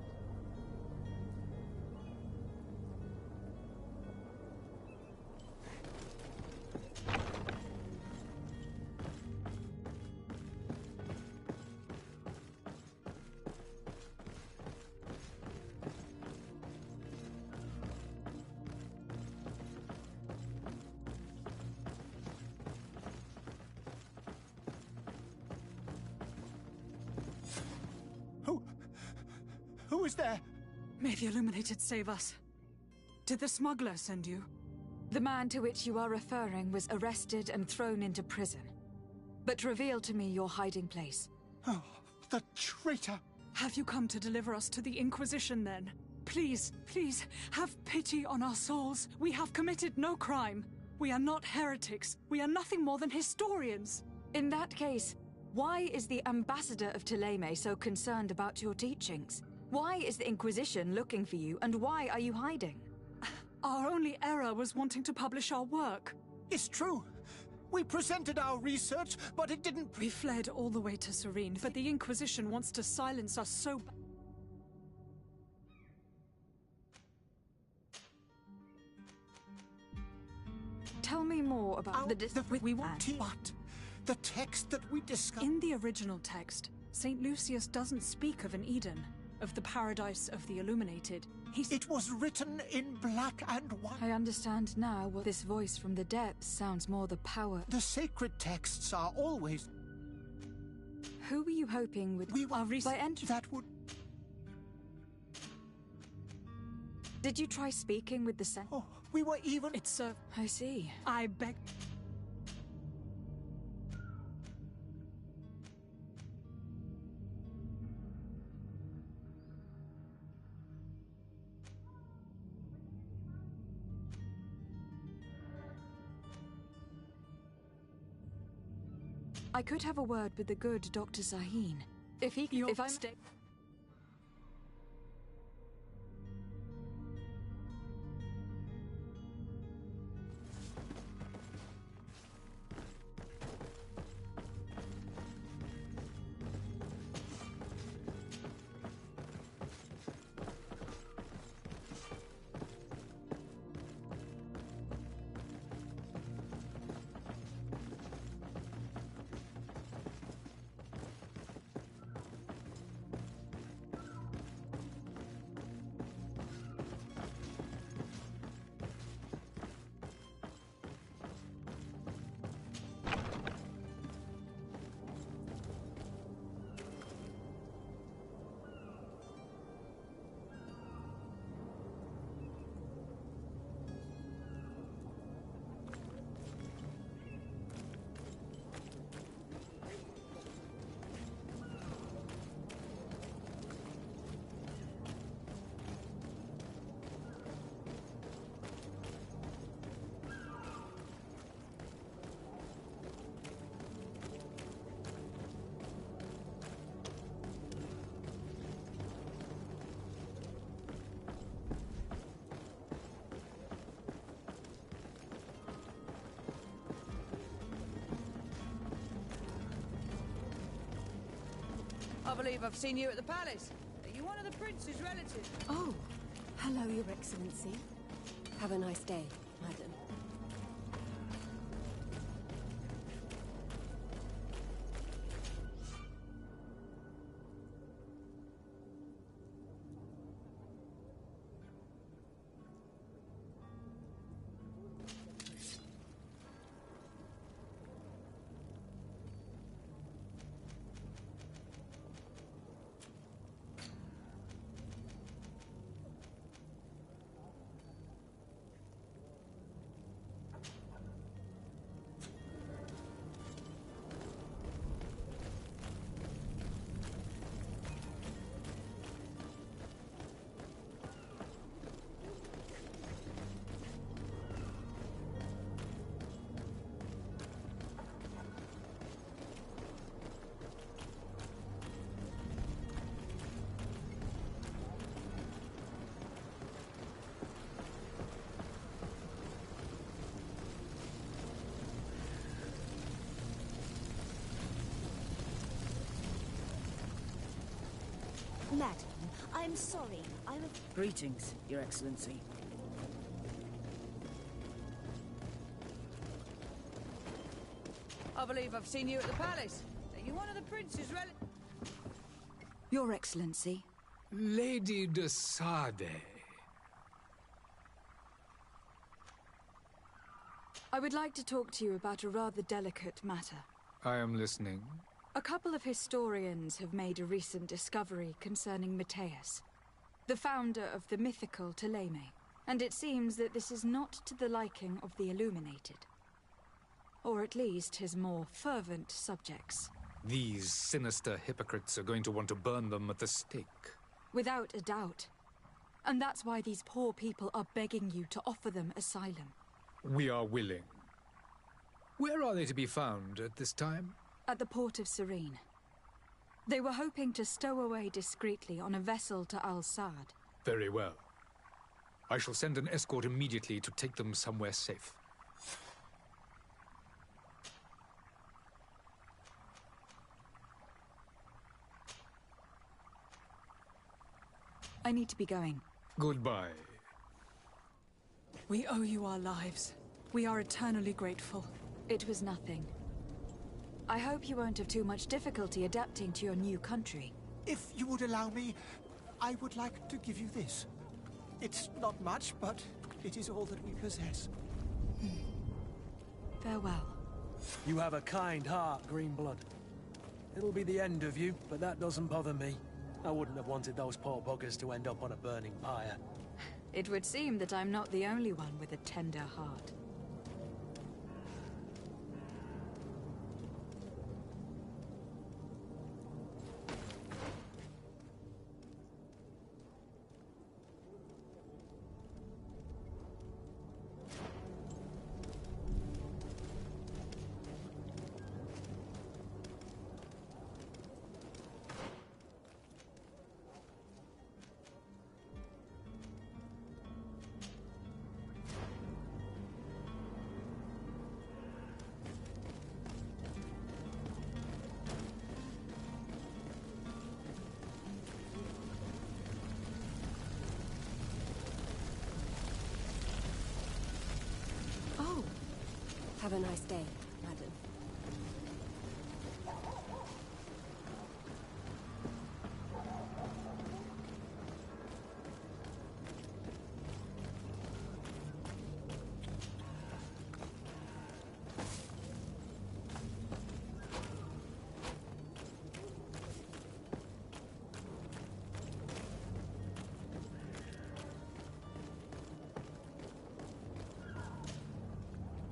Who is there? May the Illuminated save us. Did the smuggler send you? The man to which you are referring was arrested and thrown into prison. But reveal to me your hiding place. Oh, the traitor! Have you come to deliver us to the Inquisition, then? Please, please, have pity on our souls. We have committed no crime. We are not heretics. We are nothing more than historians. In that case, why is the ambassador of Thélème so concerned about your teachings? Why is the Inquisition looking for you, and why are you hiding? Our only error was wanting to publish our work. It's true. We presented our research, but it didn't... We fled all the way to Serene, but the Inquisition wants to silence us so... Tell me more about we want what? The text that we discovered... In the original text, St. Lucius doesn't speak of an Eden, of the paradise of the Illuminated. It was written in black and white. I understand now what this voice from the depths sounds more the power... The sacred texts are always... Who were you hoping would... We were by entering... That would... Did you try speaking with the Oh, we were even... It's I see. I beg... I could have a word with the good Dr. Sahin. If he... If I'm... I believe I've seen you at the palace. Are you prince's relative. Oh, hello, Your Excellency. Have a nice day, madam. Madam, I'm sorry. Greetings, Your Excellency. I believe I've seen you at the palace. Are you one of the prince's relatives? Your Excellency. Lady de Sade. I would like to talk to you about a rather delicate matter. I am listening. A couple of historians have made a recent discovery concerning Mateus, the founder of the mythical Ptolemy, and it seems that this is not to the liking of the Illuminated. Or at least his more fervent subjects. These sinister hypocrites are going to want to burn them at the stake. Without a doubt. And that's why these poor people are begging you to offer them asylum. We are willing. Where are they to be found at this time? At the port of Serene. They were hoping to stow away discreetly on a vessel to Al-Sad. Very well. I shall send an escort immediately to take them somewhere safe. I need to be going. Goodbye. We owe you our lives. We are eternally grateful. It was nothing. I hope you won't have too much difficulty adapting to your new country. If you would allow me, I would like to give you this. It's not much, but it is all that we possess. Farewell. You have a kind heart, Greenblood. It'll be the end of you, but that doesn't bother me. I wouldn't have wanted those poor buggers to end up on a burning pyre. It would seem that I'm not the only one with a tender heart. Have a nice day, madam.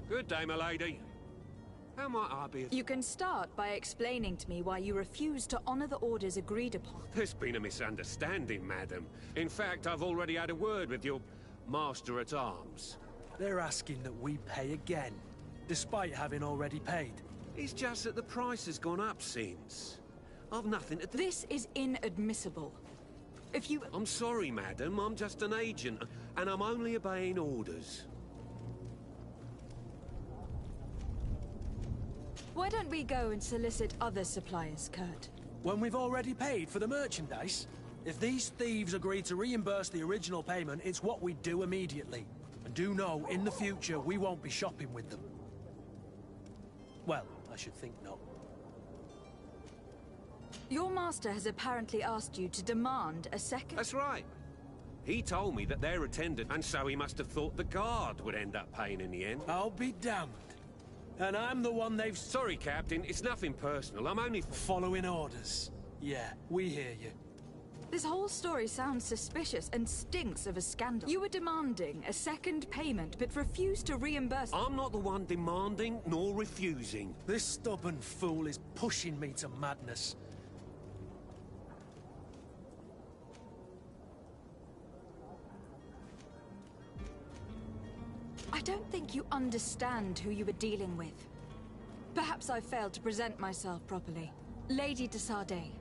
Good day, my lady. How might I be of... You can start by explaining to me why you refuse to honor the orders agreed upon. There's been a misunderstanding, madam. In fact, I've already had a word with your master-at-arms. They're asking that we pay again, despite having already paid. It's just that the price has gone up since. I've nothing to do... This is inadmissible. If you... I'm sorry, madam. I'm just an agent, and I'm only obeying orders. Why don't we go and solicit other suppliers, Kurt? When we've already paid for the merchandise? If these thieves agree to reimburse the original payment, it's what we do immediately. And do know, in the future, we won't be shopping with them. Well, I should think not. Your master has apparently asked you to demand a second... That's right. He told me that they're attendant, and so he must have thought the guard would end up paying in the end. I'll be damned. And I'm the one they've... Sorry, Captain, it's nothing personal. I'm only... Following orders. Yeah, we hear you. This whole story sounds suspicious and stinks of a scandal. You were demanding a second payment, but refused to reimburse... I'm not the one demanding, nor refusing. This stubborn fool is pushing me to madness. I don't think you understand who you were dealing with. Perhaps I failed to present myself properly. Lady de Sardet,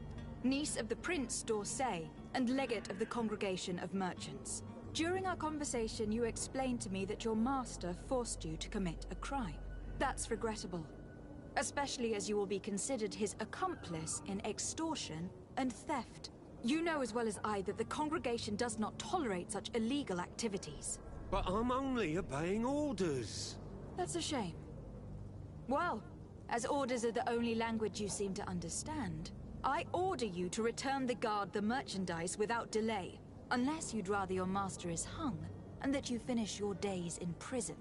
niece of the Prince d'Orsay and legate of the Congregation of Merchants. During our conversation, you explained to me that your master forced you to commit a crime. That's regrettable, especially as you will be considered his accomplice in extortion and theft. You know as well as I that the Congregation does not tolerate such illegal activities. But I'm only obeying orders. That's a shame. Well, as orders are the only language you seem to understand, I order you to return the guard the merchandise without delay, unless you'd rather your master is hung, and that you finish your days in prison.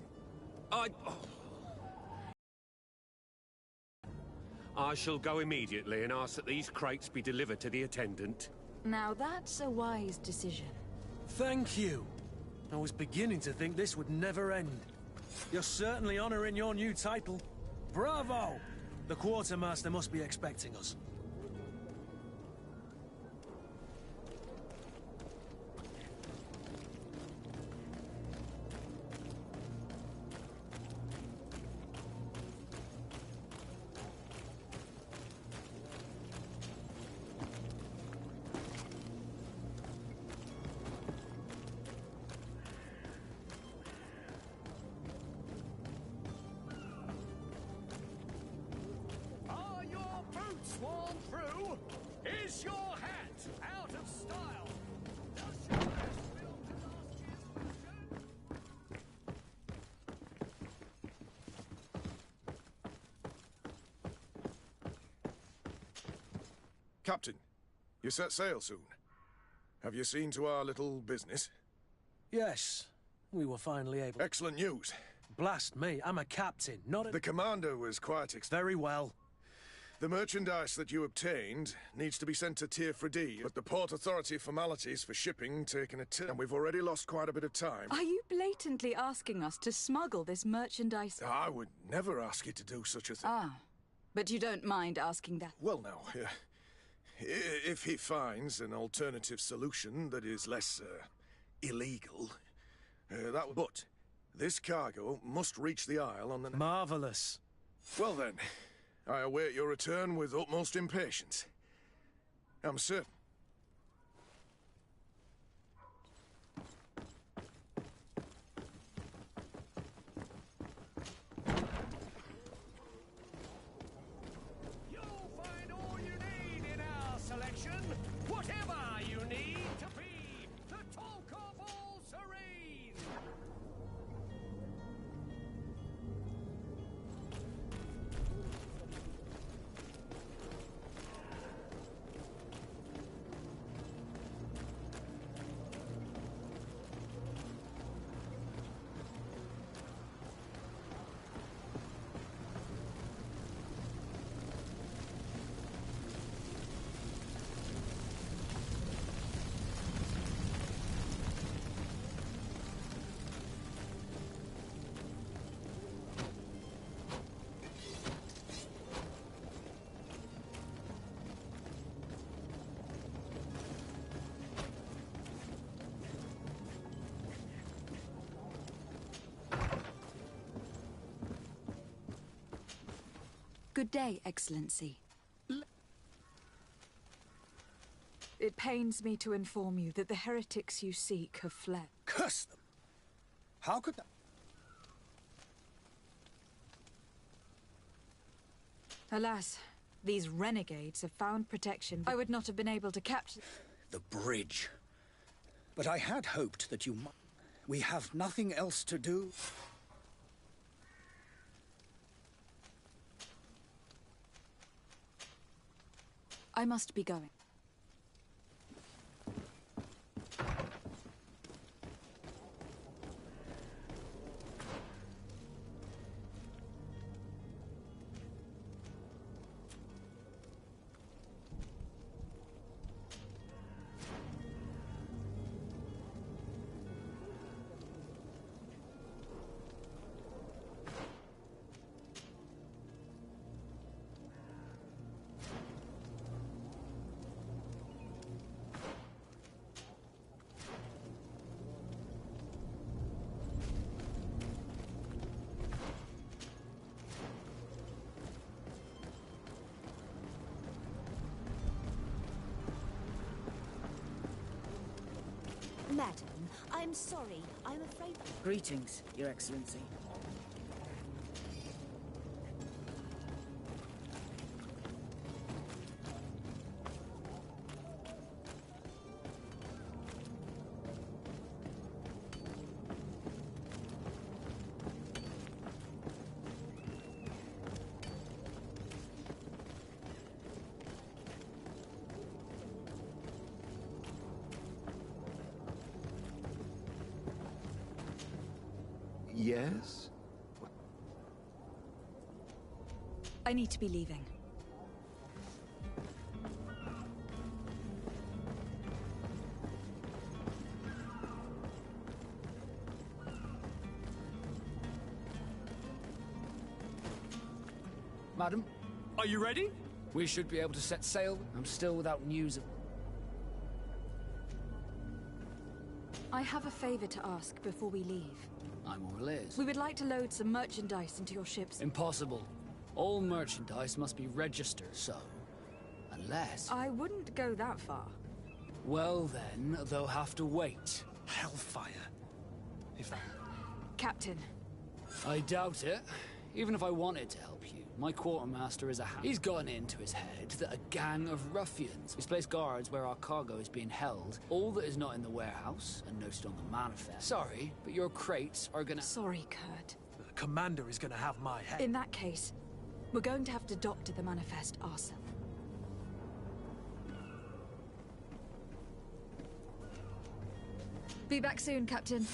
I shall go immediately and ask that these crates be delivered to the attendant. Now that's a wise decision. Thank you. I was beginning to think this would never end. You're certainly honoring your new title. Bravo! The quartermaster must be expecting us. Sworn through? Is your hat out of style? Does your best will to last year's Captain, you set sail soon. Have you seen to our little business? Yes, we were finally able... Excellent news. Blast me, I'm a captain, not a... The commander was quite... Very well. The merchandise that you obtained needs to be sent to Tier 4D, but the Port Authority formalities for shipping taken a turn, and we've already lost quite a bit of time. Are you blatantly asking us to smuggle this merchandise? I would never ask you to do such a thing. Ah, but you don't mind asking that? Well, now, if he finds an alternative solution that is less, illegal, that would... But this cargo must reach the Isle on the... Marvelous. Well then... I await your return with utmost impatience. I'm certain. You'll find all you need in our selection. Whatever you need to be the talk of all Serene. Good day, Excellency. It pains me to inform you that the heretics you seek have fled. Curse them! How could that... Alas, these renegades have found protection. I would not have been able to capture... The bridge. But I had hoped that you might. We have nothing else to do. I must be going. Madam, I'm sorry. I'm afraid... Greetings, Your Excellency. Yes? I need to be leaving. Madam? Are you ready? We should be able to set sail. I'm still without news of... I have a favor to ask before we leave. I'm all ears. We would like to load some merchandise into your ships. Impossible. All merchandise must be registered, so... Unless... I wouldn't go that far. Well then, they'll have to wait. Hellfire. If... Captain. I doubt it. Even if I wanted to help you, my quartermaster is a He's gotten into his head that a gang of ruffians has placed guards where our cargo is being held. All that is not in the warehouse and noted on the manifest. Sorry, but your crates are gonna... Sorry, Kurt. The commander is gonna have my head. In that case, we're going to have to doctor the manifest ourselves. Be back soon, Captain.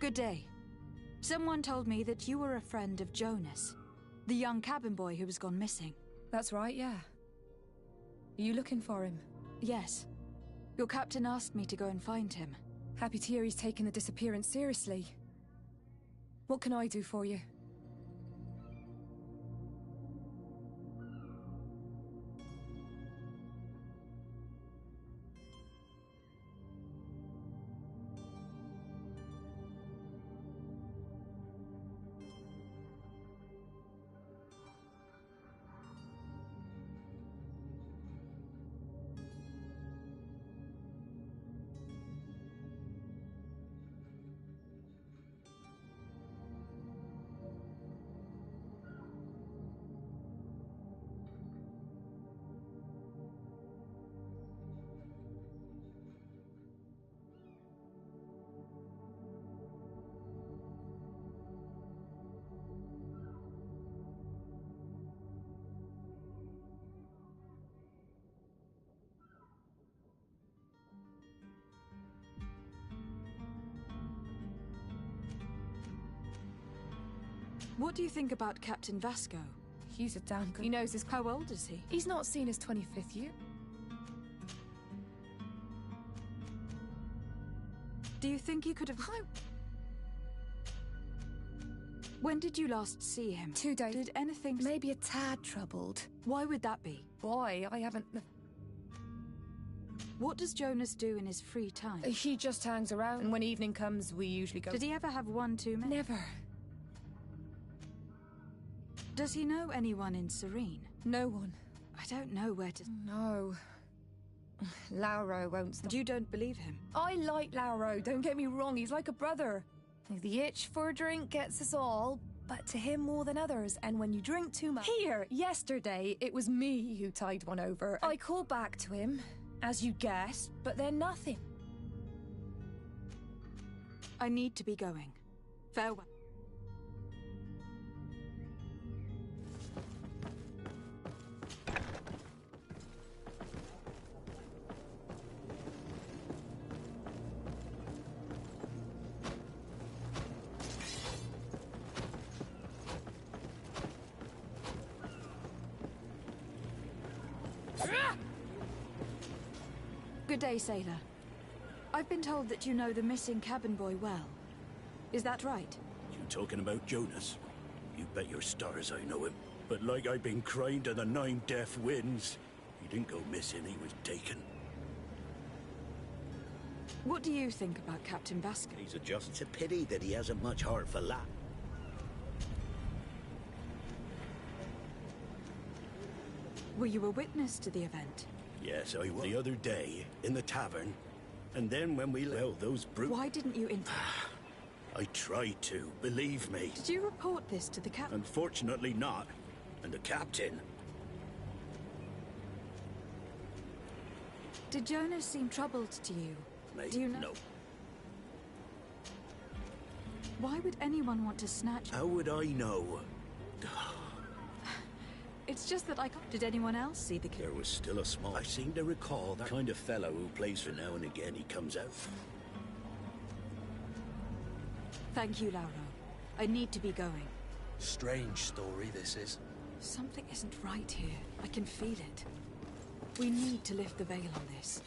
Good day. Someone told me that you were a friend of Jonas, the young cabin boy who was gone missing. That's right, yeah. Are you looking for him? Yes. Your captain asked me to go and find him. Happy to hear he's taken the disappearance seriously. What can I do for you? What do you think about Captain Vasco? He's a damn good... He knows his... How old is he? He's not seen his 25th year. Do you think he could have... When did you last see him? 2 days. Did anything... Maybe a tad troubled. Why would that be? Why? I haven't... What does Jonas do in his free time? He just hangs around, and when evening comes, we usually go... Did he ever have one too many? Never. Does he know anyone in Serene? No one. I don't know where to... No. Lauro won't stop. You don't believe him? I like Lauro, don't get me wrong, he's like a brother. The itch for a drink gets us all, but to him more than others, and when you drink too much... Here, yesterday, it was me who tied one over. I called back to him, as you guessed, but then nothing. I need to be going. Farewell. Good day, sailor. I've been told that you know the missing cabin boy well. Is that right? You talking about Jonas? You bet your stars I know him. But like I've been crying to the 9 deaf winds, he didn't go missing, he was taken. What do you think about Captain Vasco? He's a just... It's a pity that he hasn't much heart for that. Were you a witness to the event? Yes, I was. The other day, in the tavern. And then when we... Well, those brutes... Why didn't you I tried to, believe me. Did you report this to the captain? Unfortunately not. And the captain... Did Jonas seem troubled to you? Mate, do you know? No. Why would anyone want to snatch... How would I know? It's just that I can't... Did anyone else see the kid? There was still a small... I seem to recall that kind of fellow who plays for now and again. He comes out. Thank you, Lauro. I need to be going. Strange story, this is. Something isn't right here. I can feel it. We need to lift the veil on this.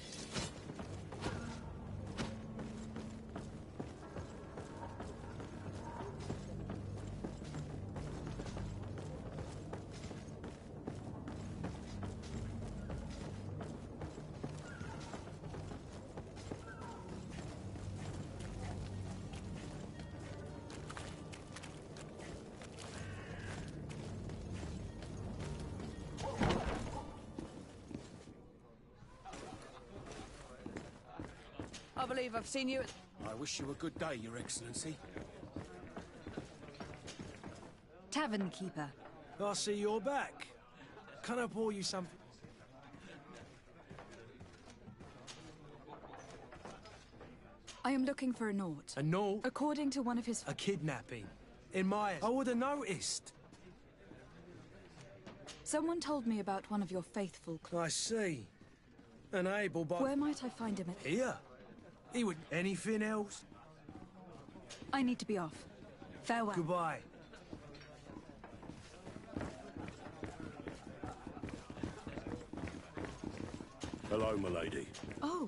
I believe I've seen you... I wish you a good day, Your Excellency. Tavern keeper. I see you're back. Can I pour you something? I am looking for a Nort. A Nort? According to one of his... A kidnapping. In my... I would have noticed. Someone told me about one of your faithful... I see. An able but... Where might I find him? Here. He would... Anything else? I need to be off. Farewell. Goodbye. Hello, my lady. Oh,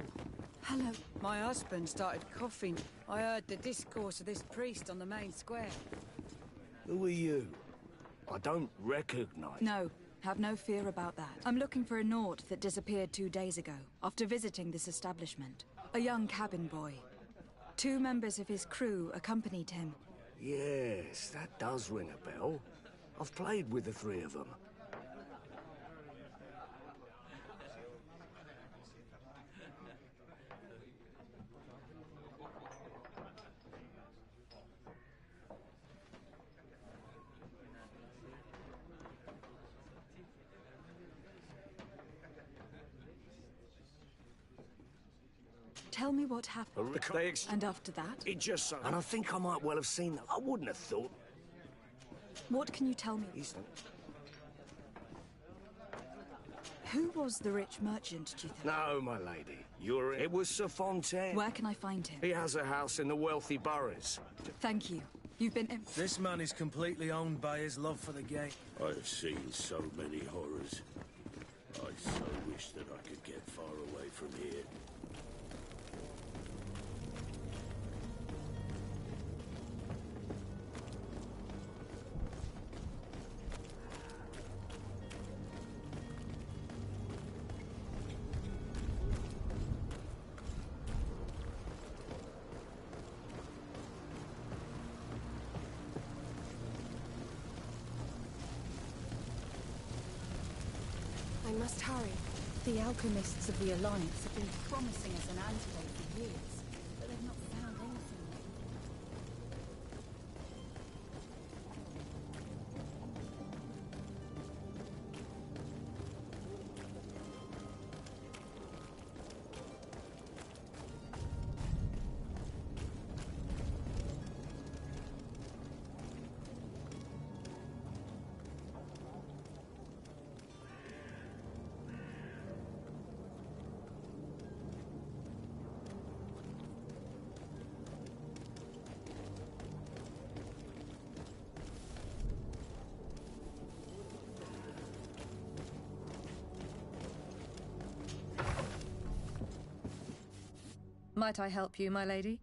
hello. My husband started coughing. I heard the discourse of this priest on the main square. Who are you? I don't recognize... No, have no fear about that. I'm looking for a Naut that disappeared 2 days ago, after visiting this establishment. A young cabin boy. 2 members of his crew accompanied him. Yes, that does ring a bell. I've played with the 3 of them. Tell me what happened. And after that? It just so... And I think I might well have seen them. I wouldn't have thought... What can you tell me? Who was the rich merchant, do you think? No, my lady. It was Sir Fontaine. Where can I find him? He has a house in the wealthy boroughs. Thank you. You've been... This man is completely owned by his love for the game. I have seen so many horrors. I so wish that I could get far away from here. I must hurry. The alchemists of the Alliance have been promising us an antidote for years, but they've not found anything yet. Might I help you, my lady?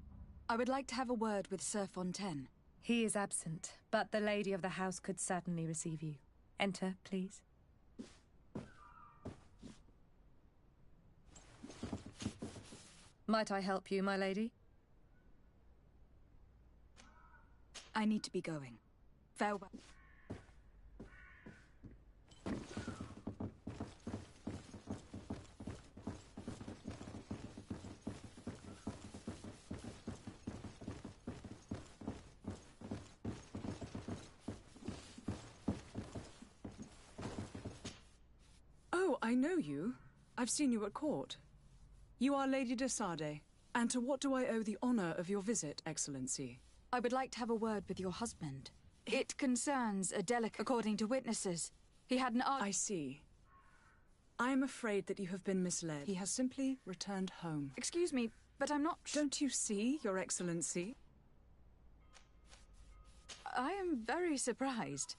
I would like to have a word with Sir Fontaine. He is absent, but the lady of the house could certainly receive you. Enter, please. Might I help you, my lady? I need to be going. Farewell. Oh, I know you. I've seen you at court. You are Lady de Sade. And to what do I owe the honor of your visit, Excellency? I would like to have a word with your husband. It concerns a delicate... According to witnesses, he had an... I see. I am afraid that you have been misled. He has simply returned home. Excuse me, but I'm not... Don't you see, Your Excellency? I am very surprised.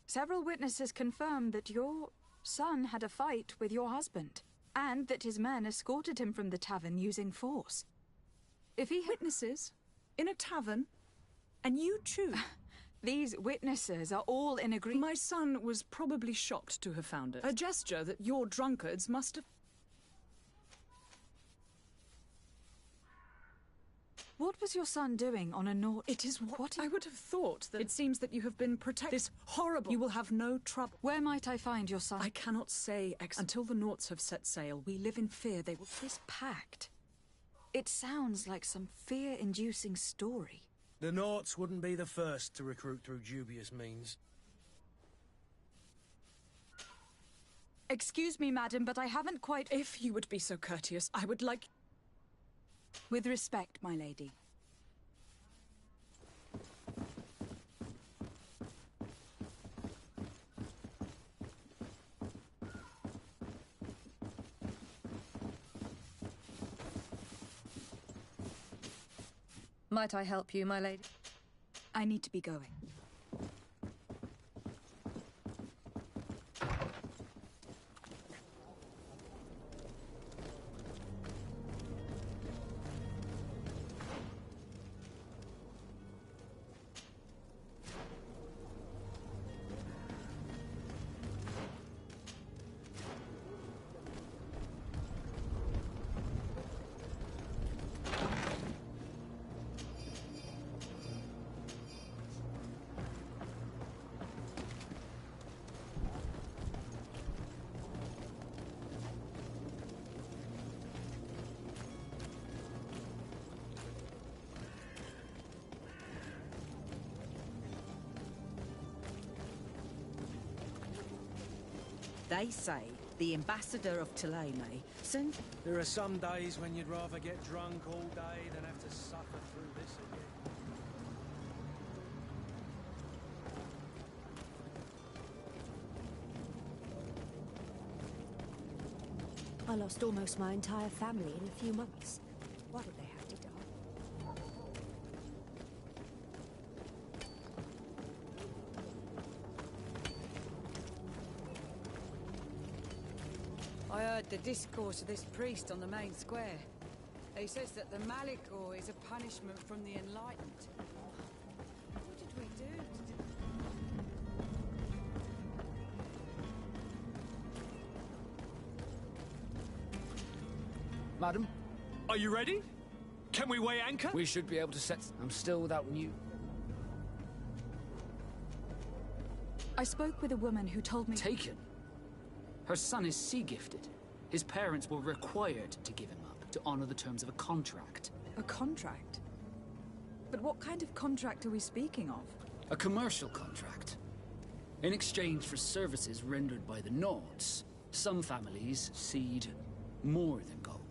Several witnesses confirmed that your son had a fight with your husband, and that his men escorted him from the tavern using force. If he... Witnesses? In a tavern? And you choose? These witnesses are all in agreement. My son was probably shocked to have found it. A gesture that your drunkards must have... What was your son doing on a Naut? It is what I would have thought. That it seems that you have been protected. This horrible... You will have no trouble. Where might I find your son? I cannot say, until the Nauts have set sail. We live in fear they will... This pact... It sounds like some fear-inducing story. The Nauts wouldn't be the first to recruit through dubious means. Excuse me, madam, but I haven't quite... If you would be so courteous, I would like... With respect, my lady. Might I help you, my lady? I need to be going. They say the ambassador of Ptolemy sent... There are some days when you'd rather get drunk all day than have to suffer through this again. I lost almost my entire family in a few months. Why did they have to die? I heard the discourse of this priest on the main square. He says that the Malicor is a punishment from the Enlightened. What did we do Madam? Are you ready? Can we weigh anchor? We should be able to set... I'm still without new. I spoke with a woman who told me... Taken? Her son is sea-gifted. His parents were required to give him up, to honor the terms of a contract. A contract? But what kind of contract are we speaking of? A commercial contract. In exchange for services rendered by the Nords, some families cede more than gold.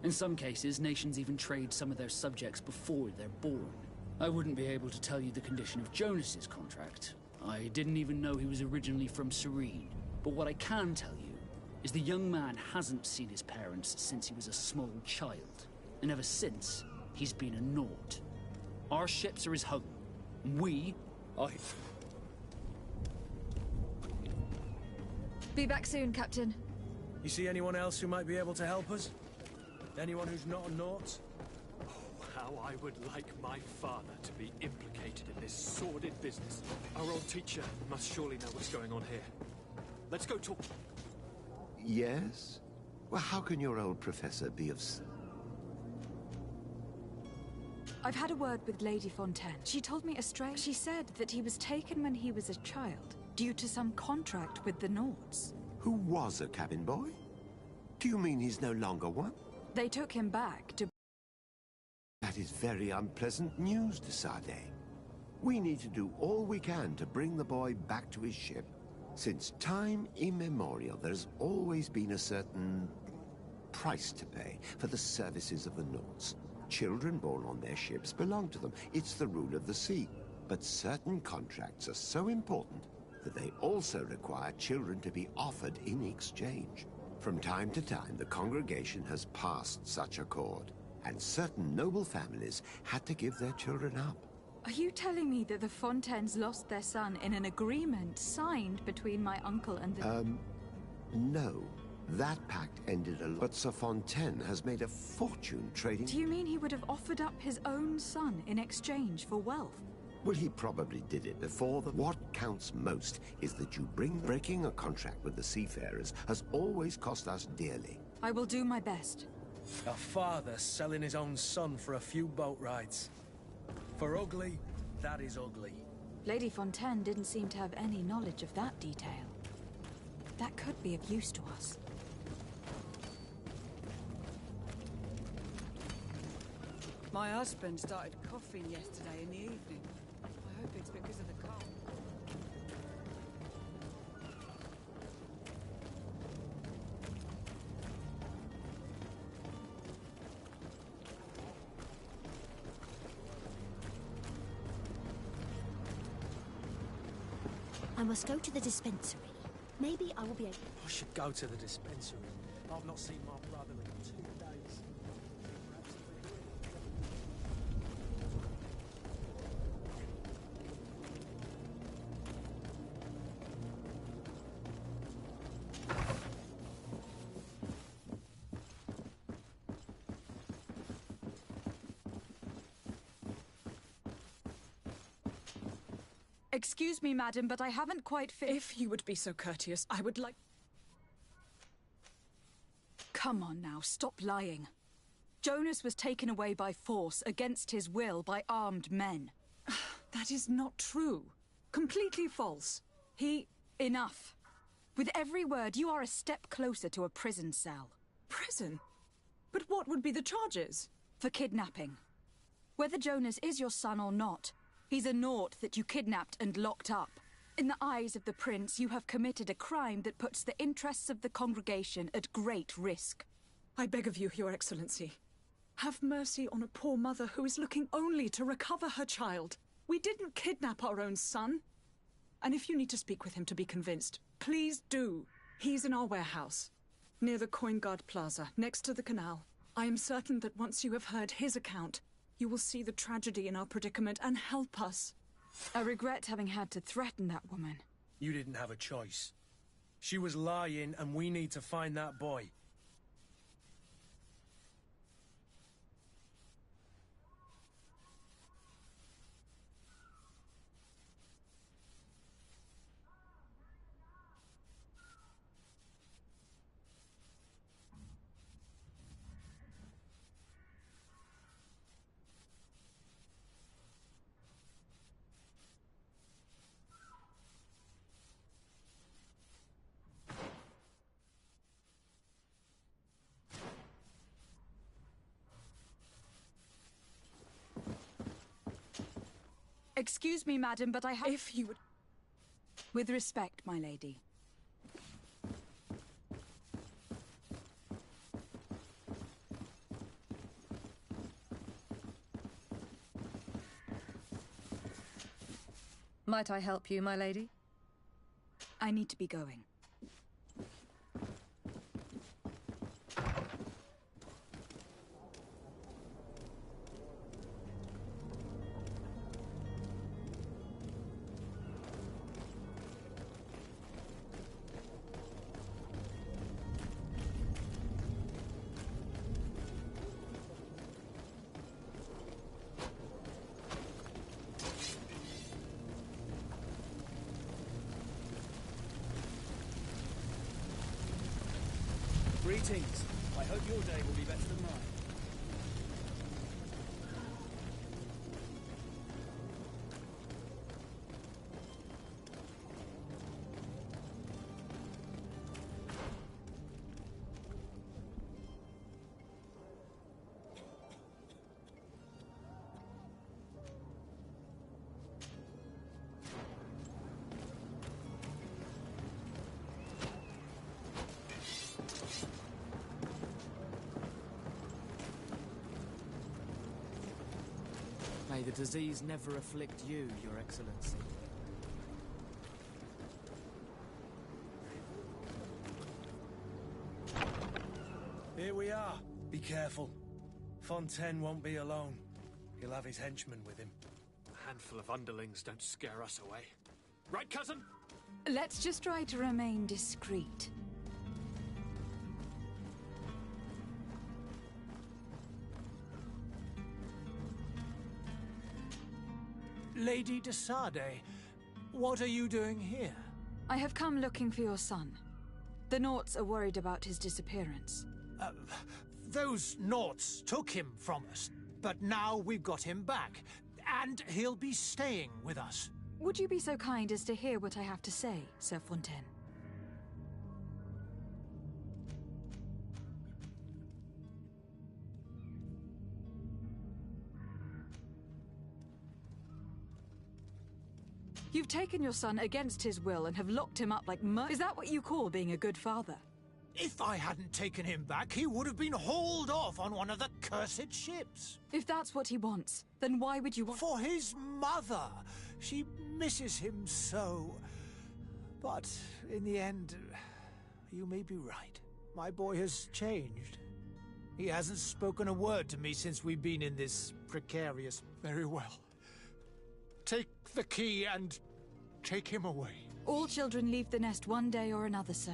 In some cases, nations even trade some of their subjects before they're born. I wouldn't be able to tell you the condition of Jonas's contract. I didn't even know he was originally from Serene. But what I can tell you is the young man hasn't seen his parents since he was a small child. And ever since, he's been a Nord. Our ships are his home. We are his... Be back soon, Captain. You see anyone else who might be able to help us? Anyone who's not a Naut? Oh, how I would like my father to be implicated in this sordid business. Our old teacher must surely know what's going on here. Let's go talk. Yes? Well, how can your old professor be of... I've had a word with Lady Fontaine. She told me she said that he was taken when he was a child, due to some contract with the Nords. Who was a cabin boy? Do you mean he's no longer one? They took him back to... That is very unpleasant news, de Sade. We need to do all we can to bring the boy back to his ship. Since time immemorial, there's always been a certain price to pay for the services of the Nords. Children born on their ships belong to them. It's the rule of the sea. But certain contracts are so important that they also require children to be offered in exchange. From time to time, the congregation has passed such accord, and certain noble families had to give their children up. Are you telling me that the Fontaines lost their son in an agreement signed between my uncle and the... No. That pact ended but Sir Fontaine has made a fortune trading... Do you mean he would have offered up his own son in exchange for wealth? Well, he probably did it before the... What counts most is that you breaking a contract with the seafarers has always cost us dearly. I will do my best. A father selling his own son for a few boat rides. For ugly, that is ugly. Lady Fontaine didn't seem to have any knowledge of that detail. That could be of use to us. My husband started coughing yesterday in the evening. I hope it's because of the cold. I must go to the dispensary. Maybe I will be able... I should go to the dispensary. I've not seen my brother in 2 days. Excuse me, madam, but I haven't quite If you would be so courteous, I would like... Come on now, stop lying. Jonas was taken away by force, against his will, by armed men. That is not true. Completely false. Enough. With every word, you are a step closer to a prison cell. Prison? But what would be the charges? For kidnapping. Whether Jonas is your son or not, he's a naught that you kidnapped and locked up. In the eyes of the prince, you have committed a crime that puts the interests of the congregation at great risk. I beg of you, Your Excellency. Have mercy on a poor mother who is looking only to recover her child. We didn't kidnap our own son. And if you need to speak with him to be convinced, please do. He's in our warehouse, near the Coin Guard Plaza, next to the canal. I am certain that once you have heard his account, you will see the tragedy in our predicament and help us. I regret having had to threaten that woman. You didn't have a choice. She was lying, and we need to find that boy. Excuse me, madam, but I have... If you would... With respect, my lady. Might I help you, my lady? I need to be going. Greetings. I hope your day will be better than mine. May the disease never afflict you, Your Excellency. Here we are. Be careful. Fontaine won't be alone. He'll have his henchmen with him. A handful of underlings don't scare us away. Right, cousin? Let's just try to remain discreet. Lady de Sade, what are you doing here? I have come looking for your son. The Naughts are worried about his disappearance. Those Naughts took him from us, but now we've got him back, and he'll be staying with us. Would you be so kind as to hear what I have to say, Sir Fontaine? You've taken your son against his will and have locked him up like Is that what you call being a good father? If I hadn't taken him back, he would have been hauled off on one of the cursed ships. If that's what he wants, then why would you want... For his mother. She misses him so. But in the end, you may be right. My boy has changed. He hasn't spoken a word to me since we've been in this precarious... Very well. Take the key and take him away. All children leave the nest one day or another, sir.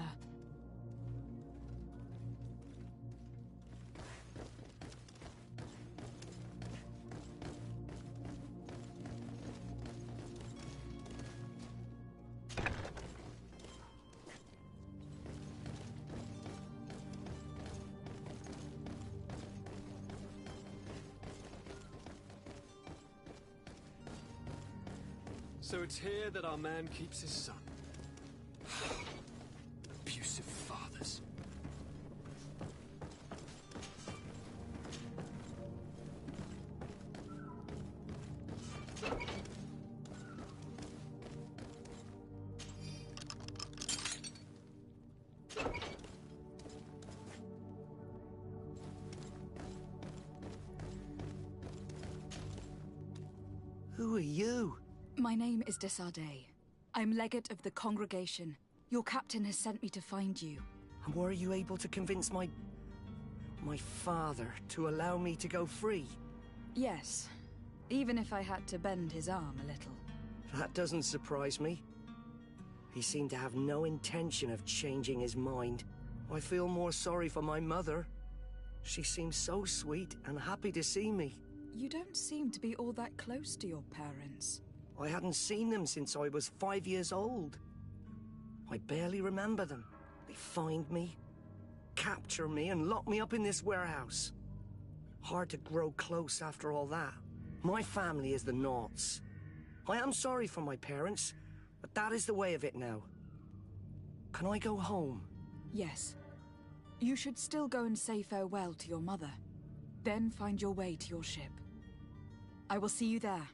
So it's here that our man keeps his son. Abusive fathers. Who are you? My name is Desade. I'm legate of the congregation. Your captain has sent me to find you. And were you able to convince my father to allow me to go free? Yes. Even if I had to bend his arm a little. That doesn't surprise me. He seemed to have no intention of changing his mind. I feel more sorry for my mother. She seems so sweet and happy to see me. You don't seem to be all that close to your parents. I hadn't seen them since I was 5 years old. I barely remember them. They find me, capture me, and lock me up in this warehouse. Hard to grow close after all that. My family is the Naughts. I am sorry for my parents, but that is the way of it now. Can I go home? Yes. You should still go and say farewell to your mother. Then find your way to your ship. I will see you there.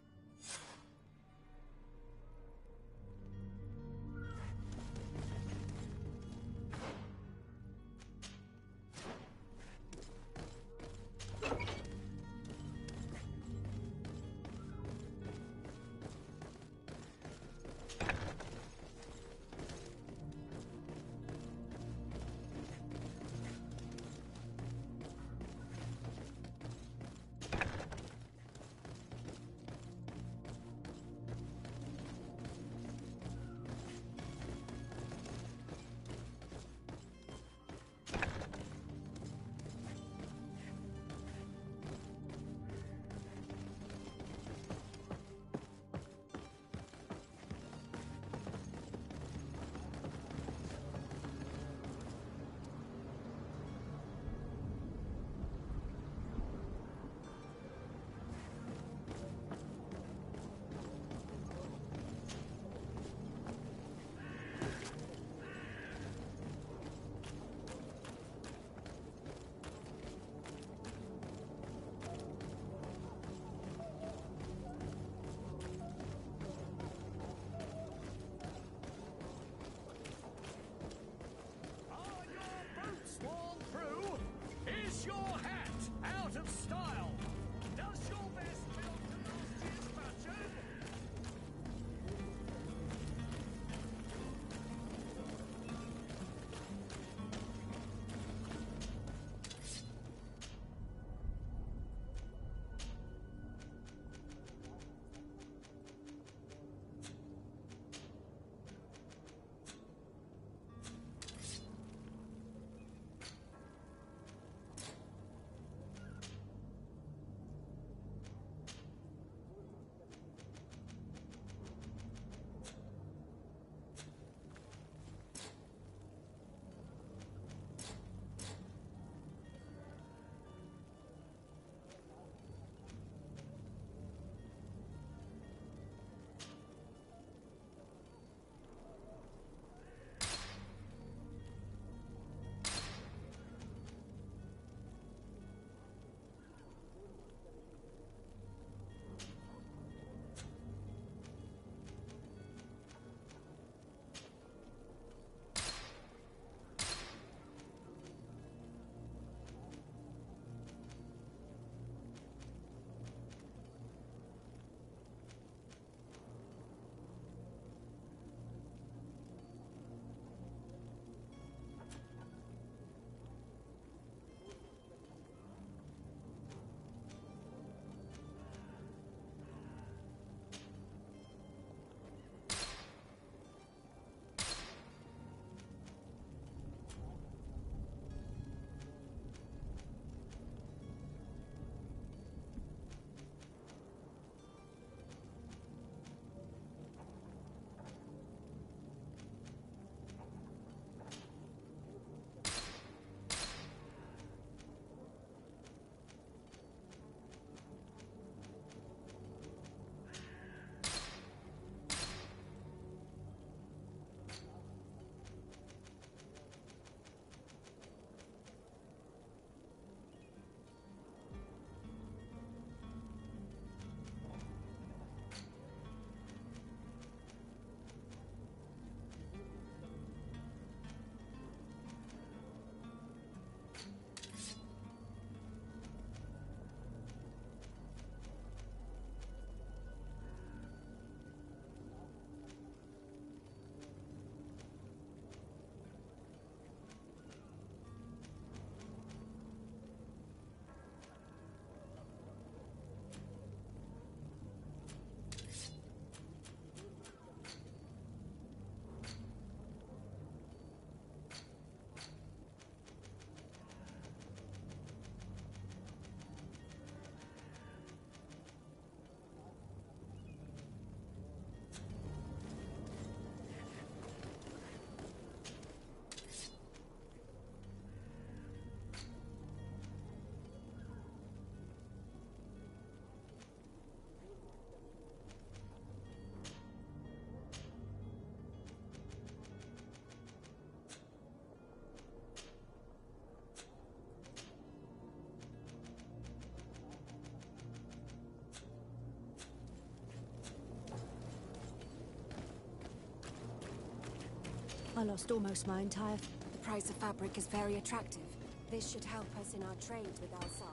I lost almost my entire... The price of fabric is very attractive. This should help us in our trade with Al-Sad.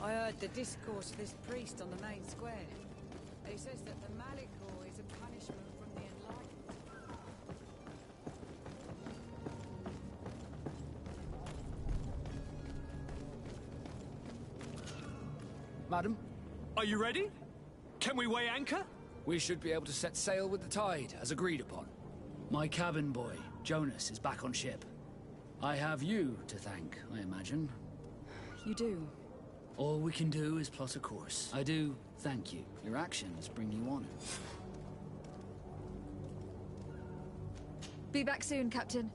I heard the discourse of this priest on the main square. He says that the Malicor is a punishment from the Enlightened. Madam? Are you ready? Can we weigh anchor? We should be able to set sail with the tide, as agreed upon. My cabin boy, Jonas, is back on ship. I have you to thank, I imagine. You do. All we can do is plot a course. I do thank you. Your actions bring you honor. Be back soon, Captain.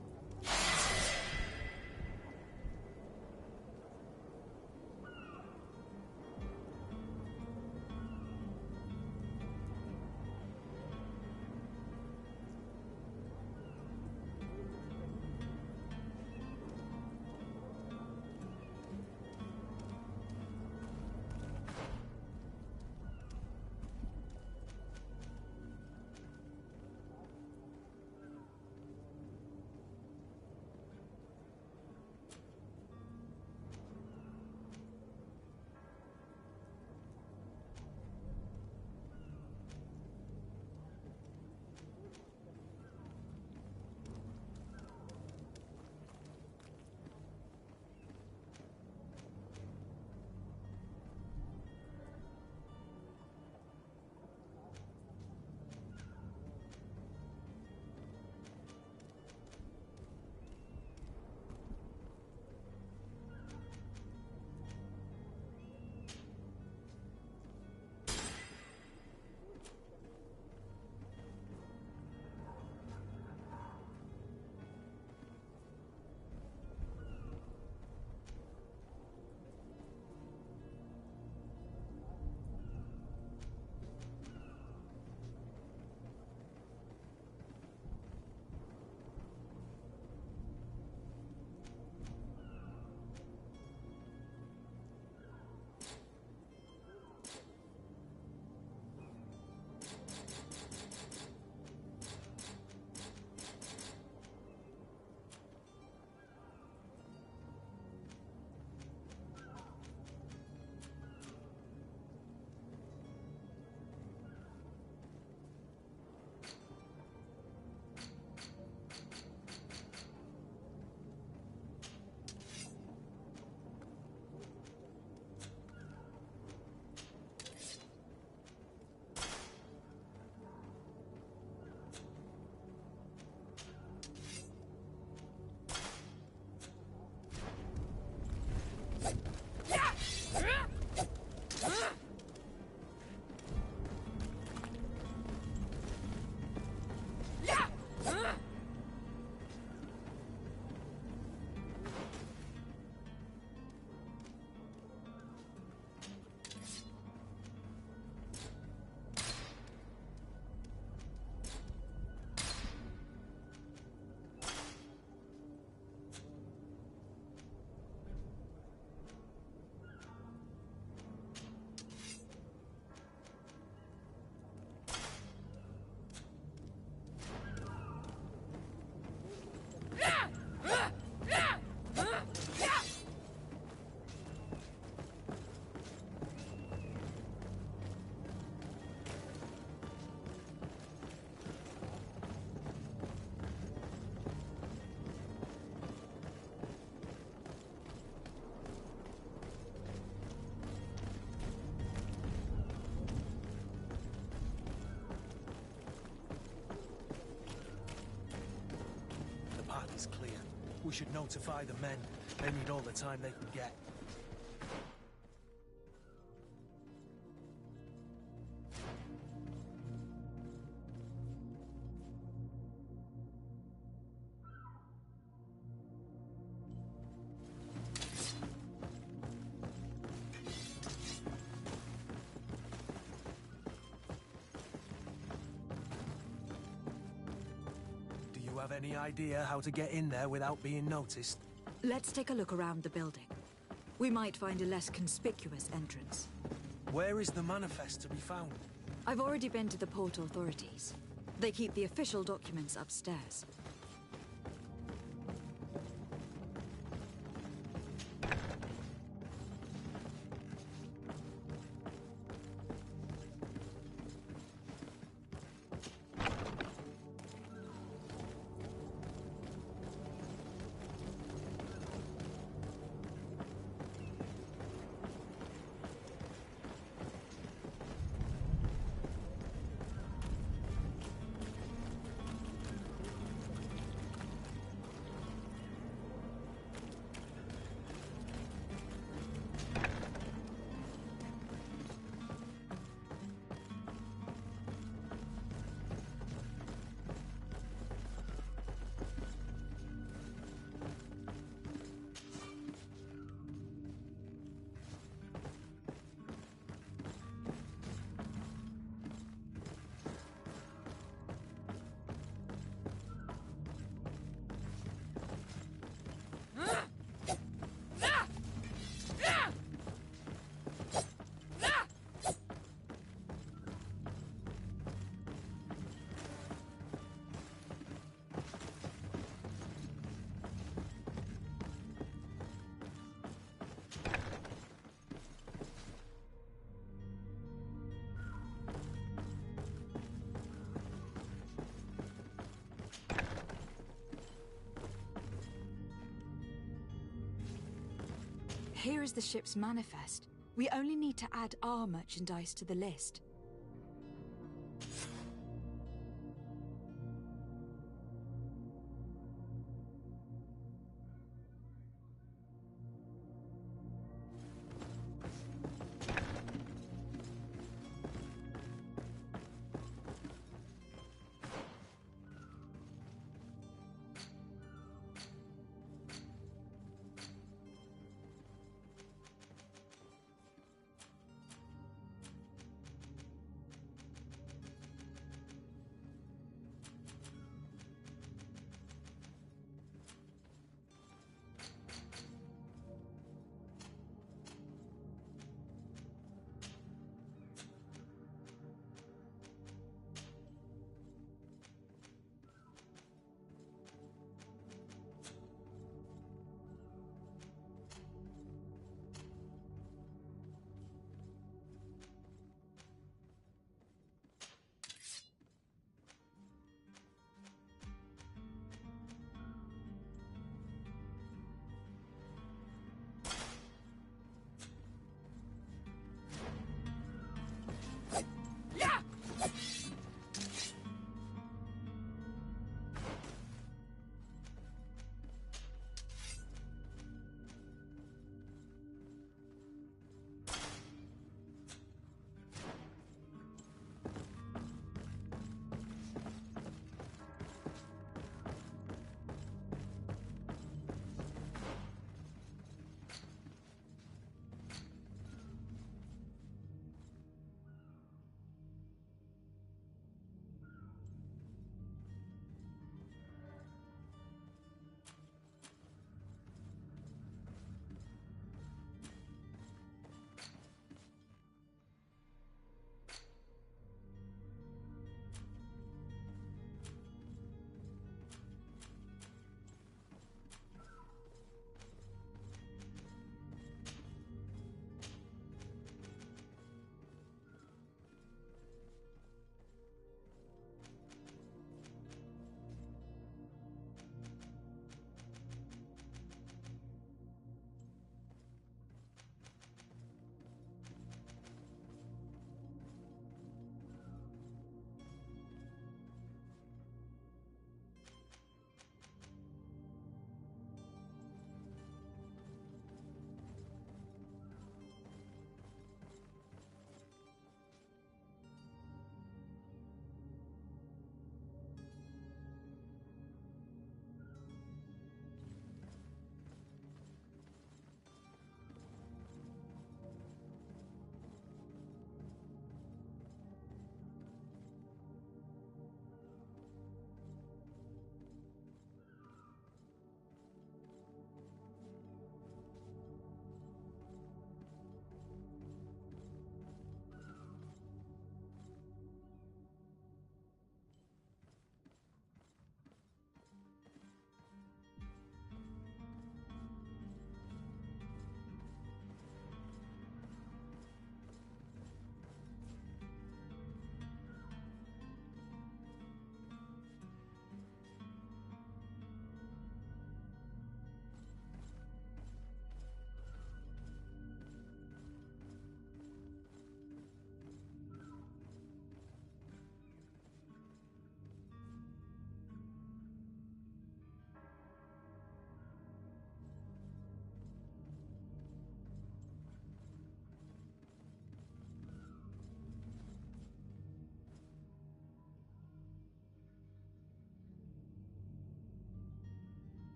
Is clear. We should notify the men. They need all the time they can get. Have any idea how to get in there without being noticed? Let's take a look around the building. We might find a less conspicuous entrance. Where is the manifest to be found? I've already been to the port authorities. They keep the official documents upstairs. Here is the ship's manifest. We only need to add our merchandise to the list.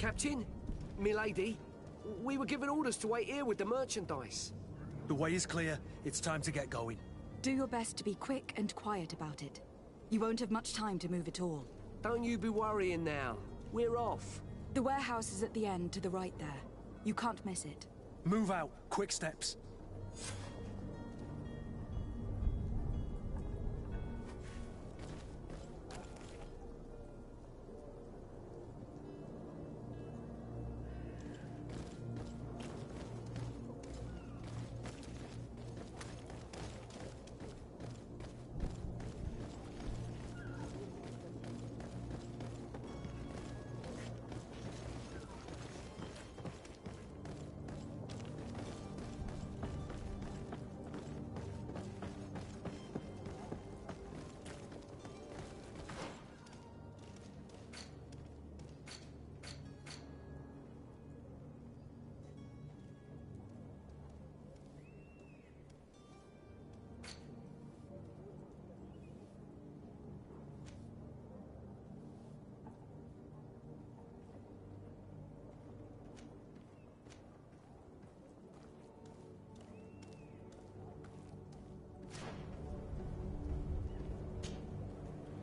Captain, milady, we were given orders to wait here with the merchandise. The way is clear. It's time to get going. Do your best to be quick and quiet about it. You won't have much time to move at all. Don't you be worrying now. We're off. The warehouse is at the end to the right there. You can't miss it. Move out. Quick steps.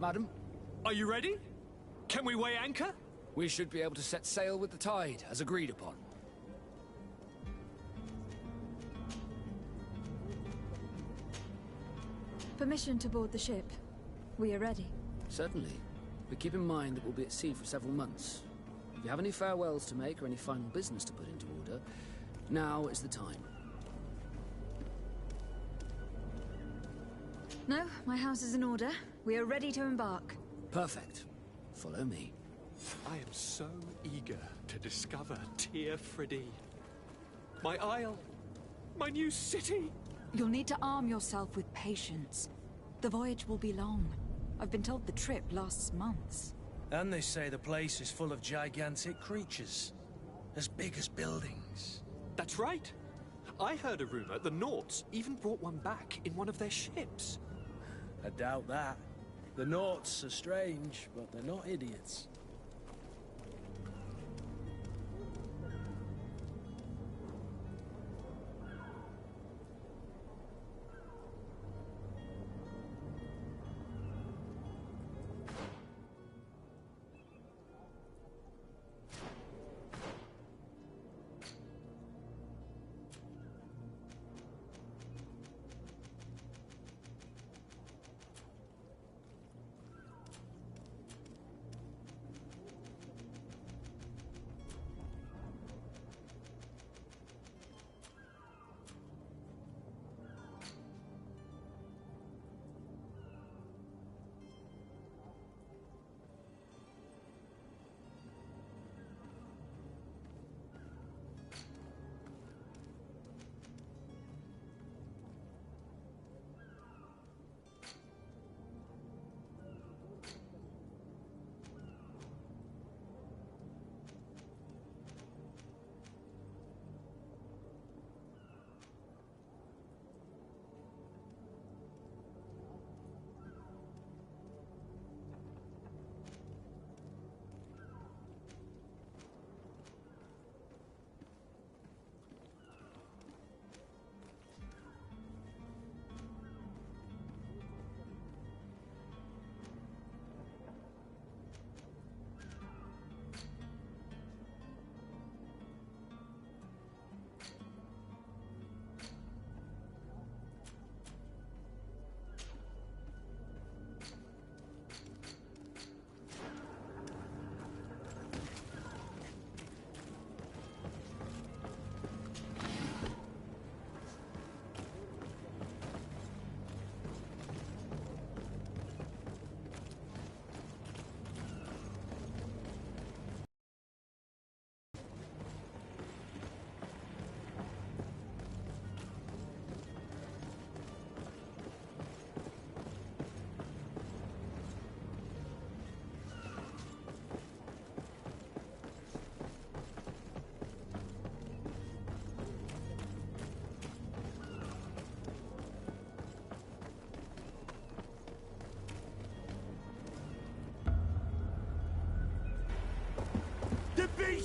Madam? Are you ready? Can we weigh anchor? We should be able to set sail with the tide, as agreed upon. Permission to board the ship. We are ready. Certainly. But keep in mind that we'll be at sea for several months. If you have any farewells to make or any final business to put into order, now is the time. No, my house is in order. We are ready to embark. Perfect. Follow me. I am so eager to discover Tyr Freddy. My isle. My new city. You'll need to arm yourself with patience. The voyage will be long. I've been told the trip lasts months. And they say the place is full of gigantic creatures. As big as buildings. That's right. I heard a rumor the Nauts even brought one back in one of their ships. I doubt that. The Nauts are strange, but they're not idiots.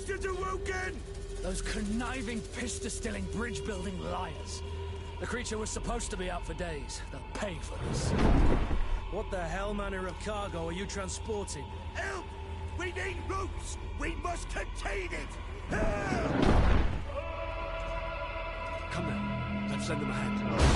bastards are woken! Those conniving, pista-stilling, bridge-building liars. The creature was supposed to be out for days. They'll pay for this. What the hell manner of cargo are you transporting? Help! We need ropes! We must contain it! Come now. Let's lend them a hand.